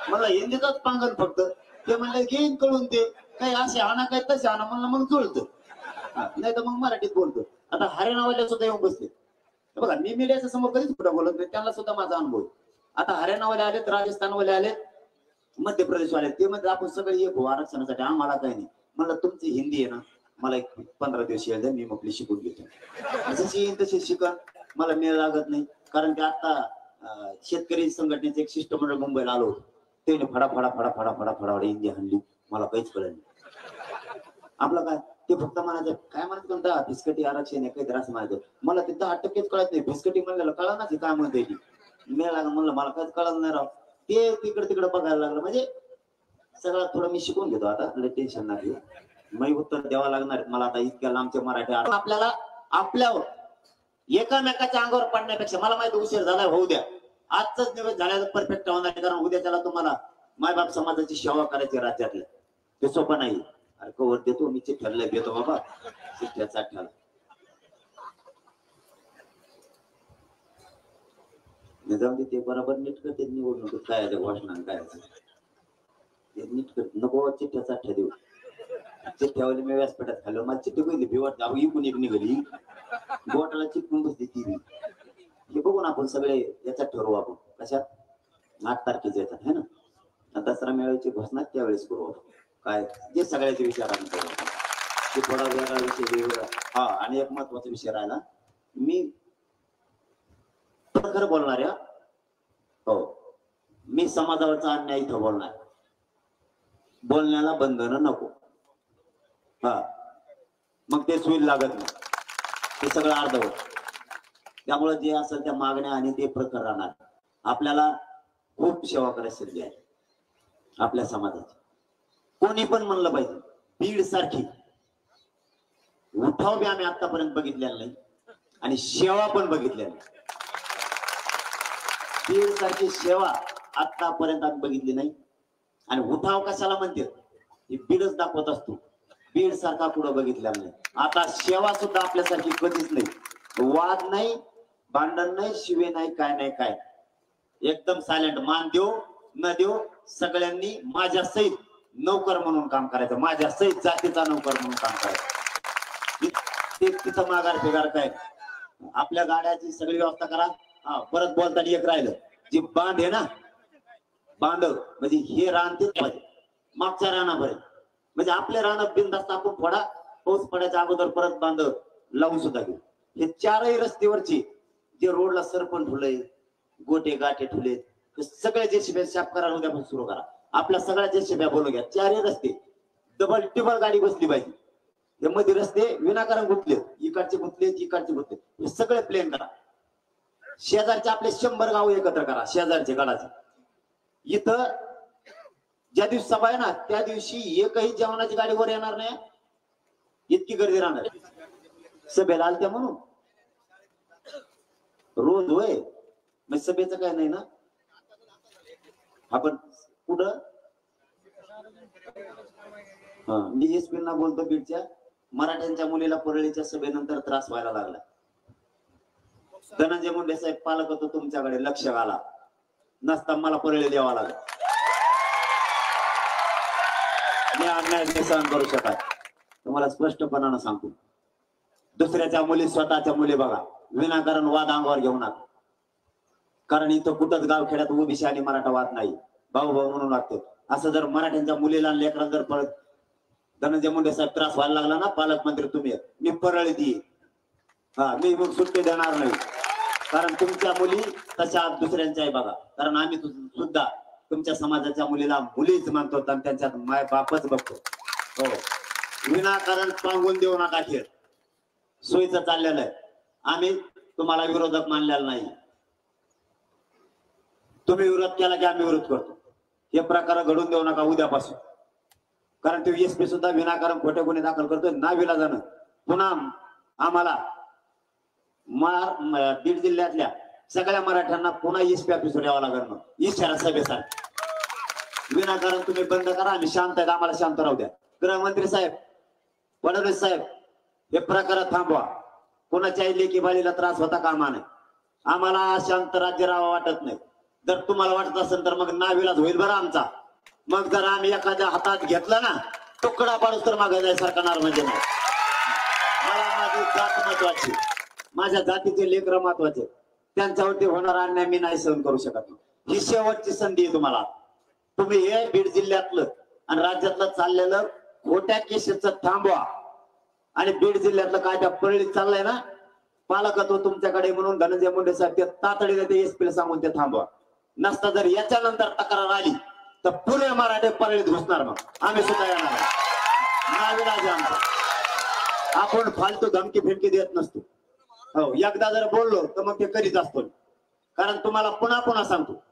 मला हिंदीतच पांगण फक्त. ते म्हणले घेईन कळून ते काही असे आणा काही तसे आणा. म्हणलं मग जुळतं. नाही तर मग मराठीत बोलतो. आता हरियाणावाले सुद्धा येऊन बसले. बघा मी मीडियाच्या समोर कधीच कुठं बोलत नाही. त्यांना सुद्धा माझा अनुभव. आता हरियाणावाले आलेत, राजस्थानवाले आलेत, मध्य प्रदेशवाले. ते म्हणजे आपण सगळे एक हो आरक्षणासाठी. आम्हाला काही नाही. म्हणलं तुमची हिंदी आहे ना, मला एक 15 दिवस येईल द्या. मी मग शिकून घेतो. जशी येईल तशी शिका. मला मेळ लागत नाही. कारण की आता शेतकरी संघटनेचे एक शिष्टमंडळ मुंबईला आलो होतो. त्याने फडा फडा फडा फडा फडा फडा हिंदी हाणली. मला काहीच कळलं नाही. आपलं काय ते फक्त म्हणायचं काय म्हणत कोणता भिस्कटी आरक्षण आहे काहीतरी असं म्हणायचं. मला ते 10% कळत नाही. भिस्कटी म्हणलेलं कळा ना काय म्हणते ती. मेळ लागला म्हणलं मला काहीच कळत नाही राव. ते तिकडे बघायला लागलं. म्हणजे सगळं थोडं मी शिकून घेतो आता. टेन्शन नाही. मी उत्तर द्यावं लागणार मला आता. इतक्या लांबचे मराठी आपल्याला आपल्यावर एकामेकाच्या अंगावर पडण्यापेक्षा मला माहिती उशीर झाला होऊ द्या. आजच दिवस झाल्यावर परफेक्ट होणार. कारण उद्या त्याला तुम्हाला मायबाप समाजाची सेवा करायची राज्यातल्या. ते सोपं नाही. अरे कवर देतो मी चिठ्ठ्याला देतो बाबा. चिठ्ठ्या चाठ्याला जाऊन ते बरोबर नीट करते. निवडणूक काय घोषणा काय नीट करत नको. चिठ्ठ्या चाठ्या देऊ. चिठ्ठ्यावाली मी व्यासपीठात खाल्लं. मला चिठ्ठी पहिली भिवट इकून एक निघाली. बोटाला चिटकून बसली ती. हे बघून आपण सगळे याच्यात ठरवू. आपण कशात 8 तारखेचे येतात है ना. दसरा मेळाव्याची घोषणा त्यावेळेस करू आपण. काय जे सगळ्याचे विचार आम्ही करू. ते थोडा वेगळा विषय वेगळा. हा आणि एक महत्वाचा विषय राहिला. मी खरं बोलणार या. हो मी समाजावरचा अन्याय इथं बोलणार. बोलण्याला बंधन नको. हा मग ते सुईल लागत नाही. ते सगळं अर्धवट. त्यामुळे जे असेल त्या मागण्या आणि ते प्रकार राहणार. आपल्याला खूप सेवा करायची संधी आहे आपल्या समाजाची. कोणी पण म्हणलं पाहिजे. बीड सारखी उठाव बी आम्ही आतापर्यंत बघितलेला नाही आणि सेवा पण बघितलेली नाही. बीड सारखी सेवा आतापर्यंत आम्ही बघितली नाही. आणि उठाव कशाला म्हणते हे बीडच दाखवत असतो. बीड सारखा पुढं बघितलेला नाही. आता सेवा सुद्धा आपल्यासारखी कधीच नाही. वाद नाही, भांडण नाही, शिवे नाही, काय नाही काय. एकदम सायलेंट. मान देऊ न देऊ सगळ्यांनी माझ्या सहित नौकर म्हणून काम करायचं. माझ्या सहित जातीचा नौकर म्हणून काम करायचं. तिथं माघार फिगार काय. आपल्या गाड्याची सगळी व्यवस्था करा. हा परत बोलताना एक राहिलं. जी बांध आहे ना, बांध म्हणजे हे रान ते मागच्या रानापर्यंत. म्हणजे आपल्या रानात बिनधास्त आपण फोडा. पाऊस पडायच्या अगोदर परत बांध लावून सुद्धा घेऊ. हे 4ही रस्त्यावरची जे रोडला सरपण ठुलंय, गोटे गाठे ठुले, सगळ्या जेसीबी साफ करा. उद्यापासून सुरू करा. आपल्या सगळ्या जेसीबी बोलू घ्या. 4ही रस्ते डबल टिबल गाडी बसली पाहिजे. हे मध्ये रस्ते विनाकारण गुंतले. इकडचे गुंतले इकडचे गुंतले. हे सगळे प्लेन करा. शेजारचे आपले 100 गाव एकत्र करा. शेजारचे गडाचे इथं ज्या दिवशी सभा आहे ना त्या दिवशी एकही जेवणाची गाडी वर येणार नाही, इतकी गर्दी राहणार सभेला आलत्या म्हणून. रोज होय, मग सभेचं काय नाही ना. आपण कुठं मी एसपी ना बोलतो, बीडच्या मराठ्यांच्या मुलीला परळीच्या सभेनंतर त्रास व्हायला लागला. धनंजय मुंडे साहेब पालक होतो तुमच्याकडे, लक्ष घाला, नसता मला परळी द्यावा लागला. मी अन्याय नाही सहन करू शकत, तुम्हाला स्पष्टपणानं सांगतो. दुसऱ्याच्या मुली स्वतःच्या मुली बघा, विनाकारण वाद अंगावर घेऊ नका. कारण इथं कुठंच गावखेड्यात ओबीसी आणि मराठा वाद नाही, भाऊ भाऊ म्हणून वागतो. असं जर मराठ्यांच्या मुलीला लेकराला जर परत धनंजय मुंडे साहेब त्रास व्हायला लागला ना, पालकमंत्री तुम्ही, मी परळी ती मी मग सुट्टी देणार नाही. कारण तुमच्या मुली तशा दुसऱ्यांच्या आहे बघा. कारण आम्ही सुद्धा तुमच्या समाजाच्या मुलीला मुलीच मानतो आणि त्यांच्यात माय बापच बघतो. हो, विनाकारण पांगून देऊ नका. खेळ सोयीचं चाललेलं आहे, आम्ही तुम्हाला विरोधक मानलेला नाही. तुम्ही विरोध केला की आम्ही विरोध करतो, हे प्रकार घडून देऊ नका उद्यापासून. कारण ते एसपी सुद्धा विनाकारण खोटे गुन्हे दाखल करतोय नाविलाजानं. पुन्हा आम्हाला बीड जिल्ह्यातल्या सगळ्या मराठ्यांना पुन्हा एसपी ऑफिसवर यावं लागेल. मग इशारा सभेसाठी विनाकारण तुम्ही बंद करा, आम्ही शांत आहेत, आम्हाला शांत राहू द्या. गृहमंत्री साहेब, फडणवीस साहेब, हे प्रकार थांबवा. कोणाच्याही लेकी बाळीला त्रास होता कामा नये. आम्हाला शांत राज्य राहावं वाटत नाही. जर तुम्हाला वाटत असेल तर मग नाविलाज होईल बरं आमचा. मग जर आम्ही एखाद्या हातात घेतलं ना, तुकडा पाडूस तर मागे जाय सरकणार म्हणजे नाही. मला माझी जात महत्वाची, माझ्या जातीचे लेकर महत्वाचे, त्यांच्यावरती होणारा अन्याय मी नाही सहन करू शकत. ही शेवटची संधी आहे तुम्हाला. तुम्ही हे बीड जिल्ह्यातलं आणि राज्यातलं चाललेलं खोट्या केसेसचं थांबवा. आणि बीड जिल्ह्यातलं काय त्या परळीत चाललंय ना, पालकत्व तुमच्याकडे म्हणून धनंजय मुंडे साहेब ते तातडीने ते एसपीला सांगून ते थांबवा. नसता जर याच्यानंतर तक्रार आली तर पुरे मराठे परळीत घुसणार. मग आम्ही सुद्धा येणार नाविलाज आमचा. आपण फालतू धमकी फिरकी देत नसतो. हो, एकदा जर बोललो तर मग ते करीत असतो. कारण तुम्हाला पुन्हा पुन्हा सांगतो,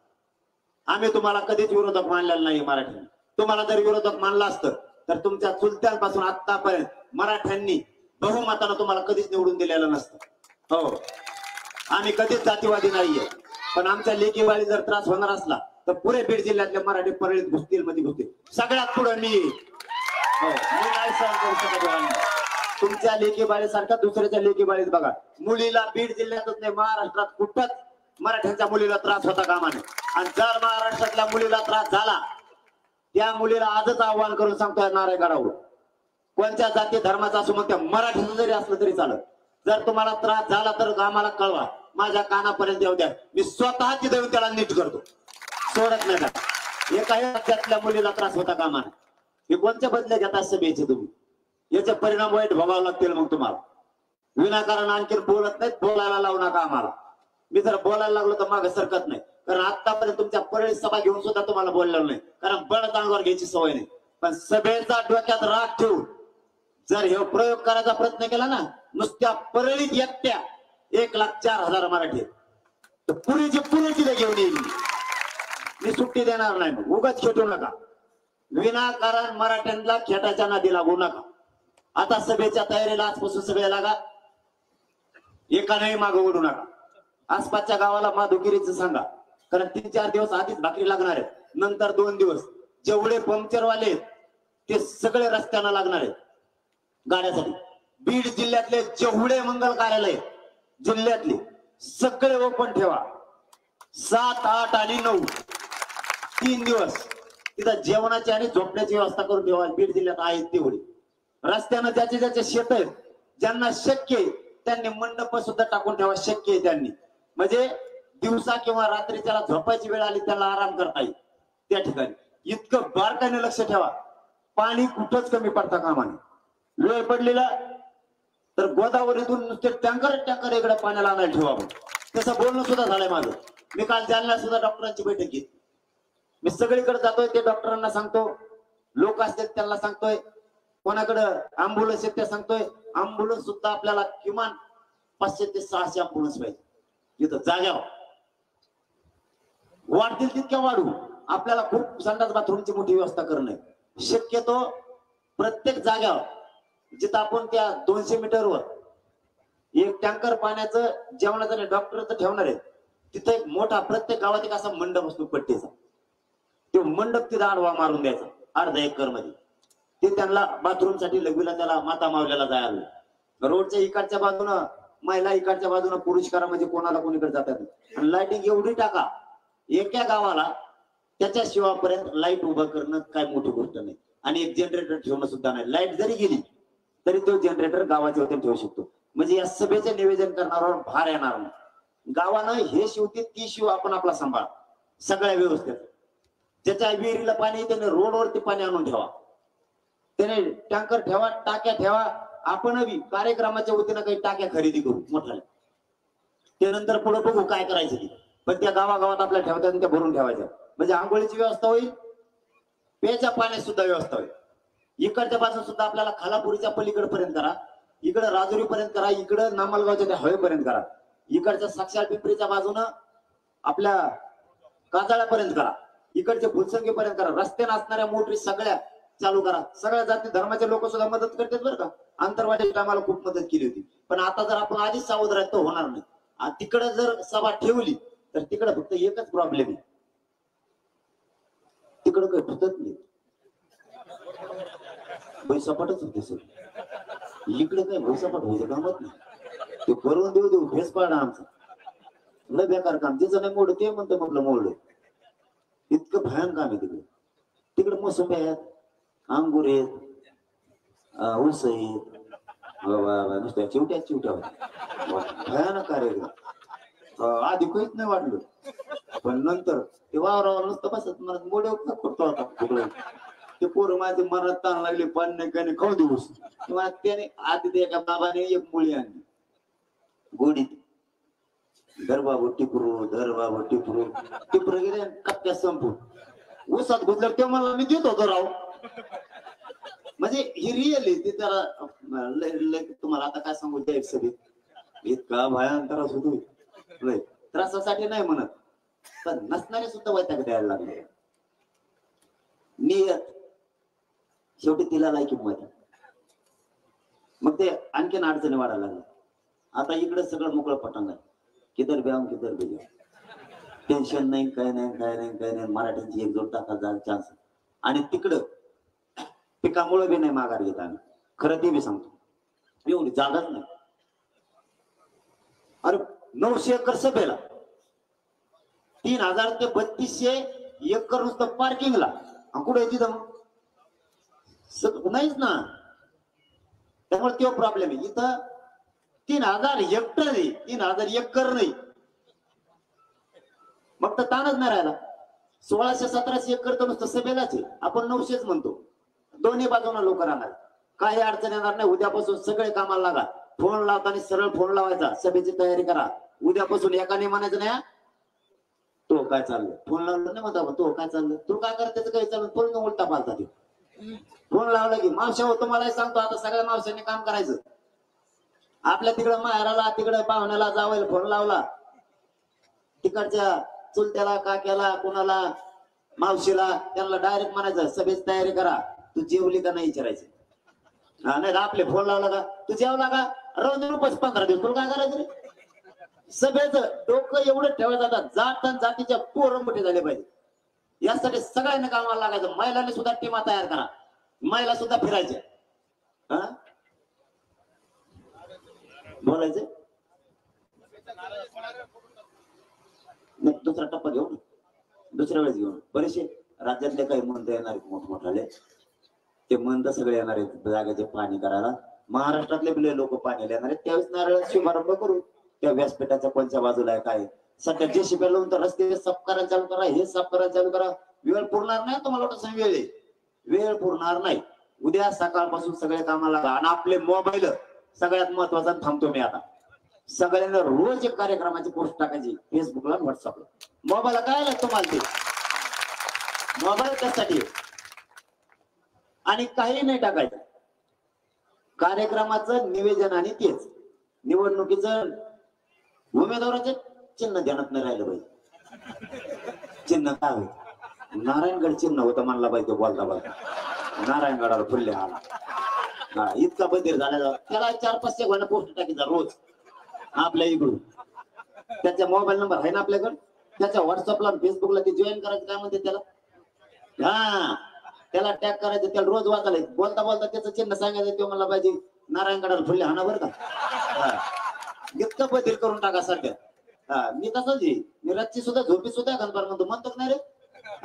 आम्ही तुम्हाला कधीच विरोधक मानलेला नाही. मराठ्यांनी तुम्हाला जर विरोधक मानलं असतं तर तुमच्या चुलत्यांपासून आतापर्यंत मराठ्यांनी बहुमतानं तुम्हाला कधीच निवडून दिलेलं नसतं. हो, आम्ही कधीच जातीवादी नाहीये. पण आमच्या लेकीवाळी जर त्रास होणार असला तर पुरे बीड जिल्ह्यातले मराठी परळीत घुसतील, मध्ये घुसतील. सगळ्यात पुढे मी. हो, मी नाही सहन करू शकत. तुमच्या लेकीबाळी सारखा दुसऱ्याच्या लेकीबाळीत बघा. मुलीला बीड जिल्ह्यातच नाही, महाराष्ट्रात कुठंच मराठ्यांच्या मुलीला त्रास होता कामा नये. आणि जर महाराष्ट्रातल्या मुलीला त्रास झाला, त्या मुलीला आजच आव्हान करून सांगतोय नारायणगडावर, कोणत्या जाती धर्माचा असो, मग त्या मराठीचं जरी असलं तरी चालत. जर तुम्हाला त्रास झाला तर आम्हाला कळवा, माझ्या कानापर्यंत येऊ द्या. मी स्वतः तिथे येऊन त्याला नीट करतो, सोडत नाही. एकाही राज्यातल्या मुलीला त्रास होता कामा नये. हे कोणत्या बदल्या घेतात सभेचे तुम्ही? याचे परिणाम वाईट भोगावे लागतील. मग तुम्हाला विनाकारण आणखी बोलत नाहीत, बोलायला लावू नका आम्हाला. मी जर बोलायला लागलो तर मागे सरकत नाही. कारण आतापर्यंत तुमच्या परळी सभा घेऊन सुद्धा तुम्हाला बोललेलं नाही, कारण बळद अंगावर घ्यायची सवय नाही. पण सभेचा डोक्यात राग ठेवून जर हे प्रयोग करायचा प्रयत्न केला ना, नुसत्या परळीत एकट्या 1,04,000 मराठी तर पुरीची पुरीची घेऊन येईल. मी सुट्टी देणार नाही. मग उगाच खेटू नका, विनाकारण मराठ्यांना खेटाच्या नादी लागू नका. आता सभेच्या तयारीला आजपासून सगळे लागा, एकानेही मागे ओढू नका. आसपासच्या गावाला माधुगिरीचं सांगा, कारण 3-4 दिवस आधीच भाकरी लागणार आहेत. नंतर 2 दिवस जेवढे पंक्चरवाले आहेत ते सगळे रस्त्यानं लागणार आहेत गाड्यासाठी. बीड जिल्ह्यातले जेवढे मंगल कार्यालय जिल्ह्यातले सगळे ओपन ठेवा. 7, 8 आणि 9 3 दिवस तिथं जेवणाची आणि झोपण्याची व्यवस्था करून ठेवा. बीड जिल्ह्यात आहेत तेवढी. रस्त्यानं ज्याचे ज्याचे शेत आहेत, ज्यांना शक्य आहे त्यांनी मंडप सुद्धा टाकून ठेवा. शक्य आहे त्यांनी, म्हणजे दिवसा किंवा रात्री त्याला झोपायची वेळ आली त्याला आराम करता येईल त्या ठिकाणी. इतकं बारकाईने लक्ष ठेवा. पाणी कुठंच कमी पडता कामा नये. वेळ पडलेला तर गोदावरीतून नुसते टँकर इकडे पाण्याला आणायला ठेवा. तसं बोलणं सुद्धा झालंय माझं. मी काल जालन्यात सुद्धा डॉक्टरांची बैठक घेतली. मी सगळीकडे जातोय, ते डॉक्टरांना सांगतो, लोक असतील त्यांना सांगतोय, कोणाकडे अँब्युलन्स आहेत ते सांगतोय. अँब्युलन्स सुद्धा आपल्याला किमान 500 ते 600 अँब्युलन्स पाहिजे. इथं जाग्यावर वाढतील तितक्या वाढू. आपल्याला खूप संडास बाथरूमची मोठी व्यवस्था करणं आहे. शक्यतो प्रत्येक जाग्यावर जिथं आपण त्या 200 मीटरवर एक टँकर पाण्याचं जेवणाचं डॉक्टरचं ठेवणार आहे, तिथे एक मोठा प्रत्येक गावात एक असा मंडप असतो पट्टीचा. तो मंडप तिथं आडवा मारून द्यायचा अर्धा एकर मध्ये. ते त्यांना बाथरूम साठी लघवीला त्याला माता मावल्याला जायला. रोडच्या इकडच्या बाजूनं महिला, इकडच्या बाजूनं पुरुष करा, म्हणजे कोणाला कोणीकडे जातात. आणि लाईटिंग एवढी टाका एका गावाला, त्याच्या शिवापर्यंत लाईट उभं करणं काय मोठी गोष्ट नाही. आणि एक जनरेटर ठेवणं सुद्धा नाही. लाईट जरी गेली तरी तो जनरेटर गावाच्या वतीने ठेवू शकतो. म्हणजे या सभेचे नियोजन करणाऱ्यावर भार येणार नाही. गावानं हे शिवते ती शिव आपण आपला सांभाळ सगळ्या व्यवस्थेत. ज्याच्या विहिरीला पाणी त्याने रोडवरती पाणी आणून ठेवा, त्याने टँकर ठेवा, टाक्या ठेवा. आपण कार्यक्रमाच्या वतीनं काही टाक्या खरेदी करू मोठ्या, त्यानंतर पुढे बघू काय करायचं ते. पण त्या गावागावात आपल्या ठेवतात त्या भरून ठेवायच्या. म्हणजे आंघोळीची व्यवस्था होईल, प्यायच्या पाण्याची सुद्धा व्यवस्था होईल. इकडच्या बाजून सुद्धा आपल्याला खालापुरीच्या पलीकडपर्यंत करा, इकडं राजुरीपर्यंत करा, इकडं नामलगावच्या त्या हवेपर्यंत करा, इकडच्या साक्षात पिंपरीच्या बाजूनं आपल्या काजाळ्यापर्यंत करा, इकडच्या फुलसंगीपर्यंत करा. रस्त्याने असणाऱ्या मोटरी सगळ्या चालू करा. सगळ्या जाती धर्माचे लोक सुद्धा मदत करतात बरं का. आंतरवादी टायमाला खूप मदत केली होती. पण आता जर आपण आधीच सावध राहतो तर होणार नाही. तिकडे जर सभा ठेवली तर तिकडे फक्त एकच प्रॉब्लेम आहे, तिकडं काही फुटत नाही, भैसपाटच होते सर. इकडे काय भैसपाट व्हायचं कामत नाही. ते करून देऊ फेस पाडा आमचं लय बेकार काम. तिचं नाही मोड ते म्हणतं म्हटलं मोड. इतकं भयान काम आहे तिकडे. तिकडे मोसंबी आहेत, अंगूर आहेत, ऊस आहेत, नुसत्या चिवट्या चिवट्या भयानक कार्यक्रम. आधी काहीच नाही वाटलं, पण नंतर ते वावरावर नुसतं बसत मला मोडे करतो आता तिकडे. ते पोरं माझे मनात ताण लागले, पण नाही काही खाऊ दिवस. त्याने आधी ते एका बाबाने एक मुळी आणली गोडीत, धर बाबू टिपरू, धर बाबू टिपरू. टिपरू गेले कप्प्या संपून ऊसात गुजलं. ते मला मी देत होतो राव. म्हणजे ही रिअल आहे ती. त्याला तुम्हाला आता काय सांगू त्या एक सभेत इतका भयान त्रास होतो. त्रासासाठी नाही म्हणत, पण नसणारे सुद्धा वैताग द्यायला लागले. नियत शेवटी तिला लाई किंमत. मग ते आणखीन अडचणी वाढायला लागल्या. आता इकडे सगळं मोकळं पटांग आहे, किधर ब्याम किधर बे. टेन्शन नाही, काय नाही काय नाही काय नाही. मराठ्यांची एकजूट टाकायचा चान्स. आणि तिकडं पिकामुळे बी नाही माघार घेत आम्ही, खरं ते बी सांगतो. एवढी जागाच नाही. अरे 900 एकर सभेला 3000 ते 3200 एकर नुसतं पार्किंगला. कुठे येते नाहीच ना. त्यामुळे तो प्रॉब्लेम आहे. इथं 3000 हेक्टर आहे, 3000 एकर नाही. मग तर ताणच नाही राहिला. 1600-1700 एकर तर नुसतं सभेलाच आहे. आपण 900च म्हणतो. दोन्ही बाजूला लोक राहणार, काही अडचण येणार नाही. उद्यापासून सगळे कामाला लागा. फोन लावताना सरळ फोन लावायचा, सभेची तयारी करा. उद्यापासून एकाने म्हणायचं नाही तो काय चाललं. फोन लावलं नाही म्हणता तो काय चाललं, तू काय करत त्याचं काही चाललं. फोन उलटा पालता ते. फोन लावला की मावशा होतो, मला सांगतो आता सगळ्या मावशांनी काम करायचं. आपल्या तिकडं माहेराला, तिकडं पाहुण्याला जावं फोन लावला, तिकडच्या चुलत्याला, काक्याला, कोणाला, मावशीला, त्यांना डायरेक्ट म्हणायचं सभेची तयारी करा. तू जेवली का नाही विचारायचं. हा नाही आपले फोन लावला का तू जेवला का, राहून रुपये 15 दिवस. तुला काय करायचं रे. सभेचं डोकं एवढं ठेवायचं. आता जात जातीच्या पोरं मोठे झाले पाहिजे, यासाठी सगळ्यांना कामाला लागायचं. महिलांनी सुद्धा टीमा तयार करा, महिला सुद्धा फिरायचे. हा बोलायचं नाही. दुसरा टप्पा घेऊन दुसऱ्या वेळेस घेऊन बरेचसे राज्यातले काही मंत्र येणार आहेत मोठमोठाले. ते मंत्र सगळे येणार आहेत जागेचे पाणी करायला. महाराष्ट्रातले बिले लोक पाणी येणार आहेत. त्यावेळेस नारळ शुभारंभ करू. त्या व्यासपीठाच्या कोणत्या बाजूला आहे काय. सध्या JCB लावून तर रस्ते साफ करायला चालू करा, हे साफ करायला चालू करा. वेळ पुरणार नाही तुम्हाला वाटत. वेळ आहे, वेळ पुरणार नाही. उद्या सकाळपासून सगळे कामाला लागा. आणि आपले मोबाईल सगळ्यात महत्वाचा थांबतो मी आता. सगळ्यांना रोज एक कार्यक्रमाची पोस्ट टाकायची फेसबुकला, व्हॉट्सअपला. मोबाईल काय लागतो तुम्हाला, ते मोबाईल त्यासाठी. आणि काही नाही टाकायचं. कार्यक्रमाचं निवेदन आणि तेच निवडणुकीचं उमेदवाराचे चिन्ह ध्यानात नाही राहिलं पाहिजे. चिन्ह काय होईल नारायणगड चिन्ह होतं म्हणला पाहिजे बोलता बोलता नारायणगडावर फुलले आला. हा इतका बधीर झाला त्याला 4-5 घंटा पोस्ट टाकीचा रोज आपल्या इकडून. त्याचा मोबाईल नंबर आहे ना आपल्याकडे, त्याच्या व्हॉट्सअपला फेसबुकला ते जॉईन करायचं काय म्हणते त्याला, हा त्याला टॅग करायचं, त्याला रोज वाचायला बोलता बोलता त्याचं चिन्ह सांगायचं ते मला पाहिजे नारायणगडावर फुलले हाना बरं का. इतकं बधीर करून टाका सध्या. हा मी तसंच मी रातची सुद्धा झोपी सुद्धा घालणार म्हणतो नाही रे.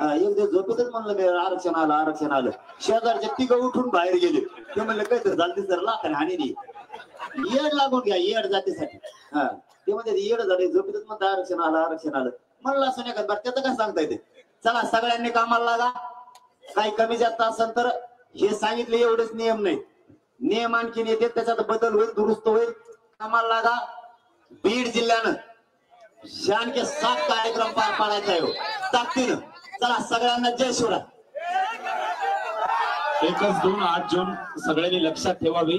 एक दिवस झोपेतच म्हणलं मी आरक्षण आलं. शेजारचे तिघं उठून बाहेर गेले. ते म्हणलं काहीतरी झालं सर लाख आणि येड लागून घ्या येड जातीसाठी. हा ते म्हणजे येड झाले झोपेतच म्हणतं आरक्षण आलं म्हणलं असं नाही का बरं त्याचं काय सांगता येते. चला सगळ्यांनी कामाला लागा. काही कमी जास्त असेल तर हे सांगितले एवढेच नियम नाही, नियम आणखीन येते त्याच्यात बदल होईल दुरुस्त होईल. कामाला लागा. बीड जिल्ह्यानं शान के 7 कार्यक्रम पार पाडायचा आहे ताकदीनं. चला सगळ्यांना जय शिवराय. 1-2-8 जून सगळ्यांनी लक्षात ठेवावी.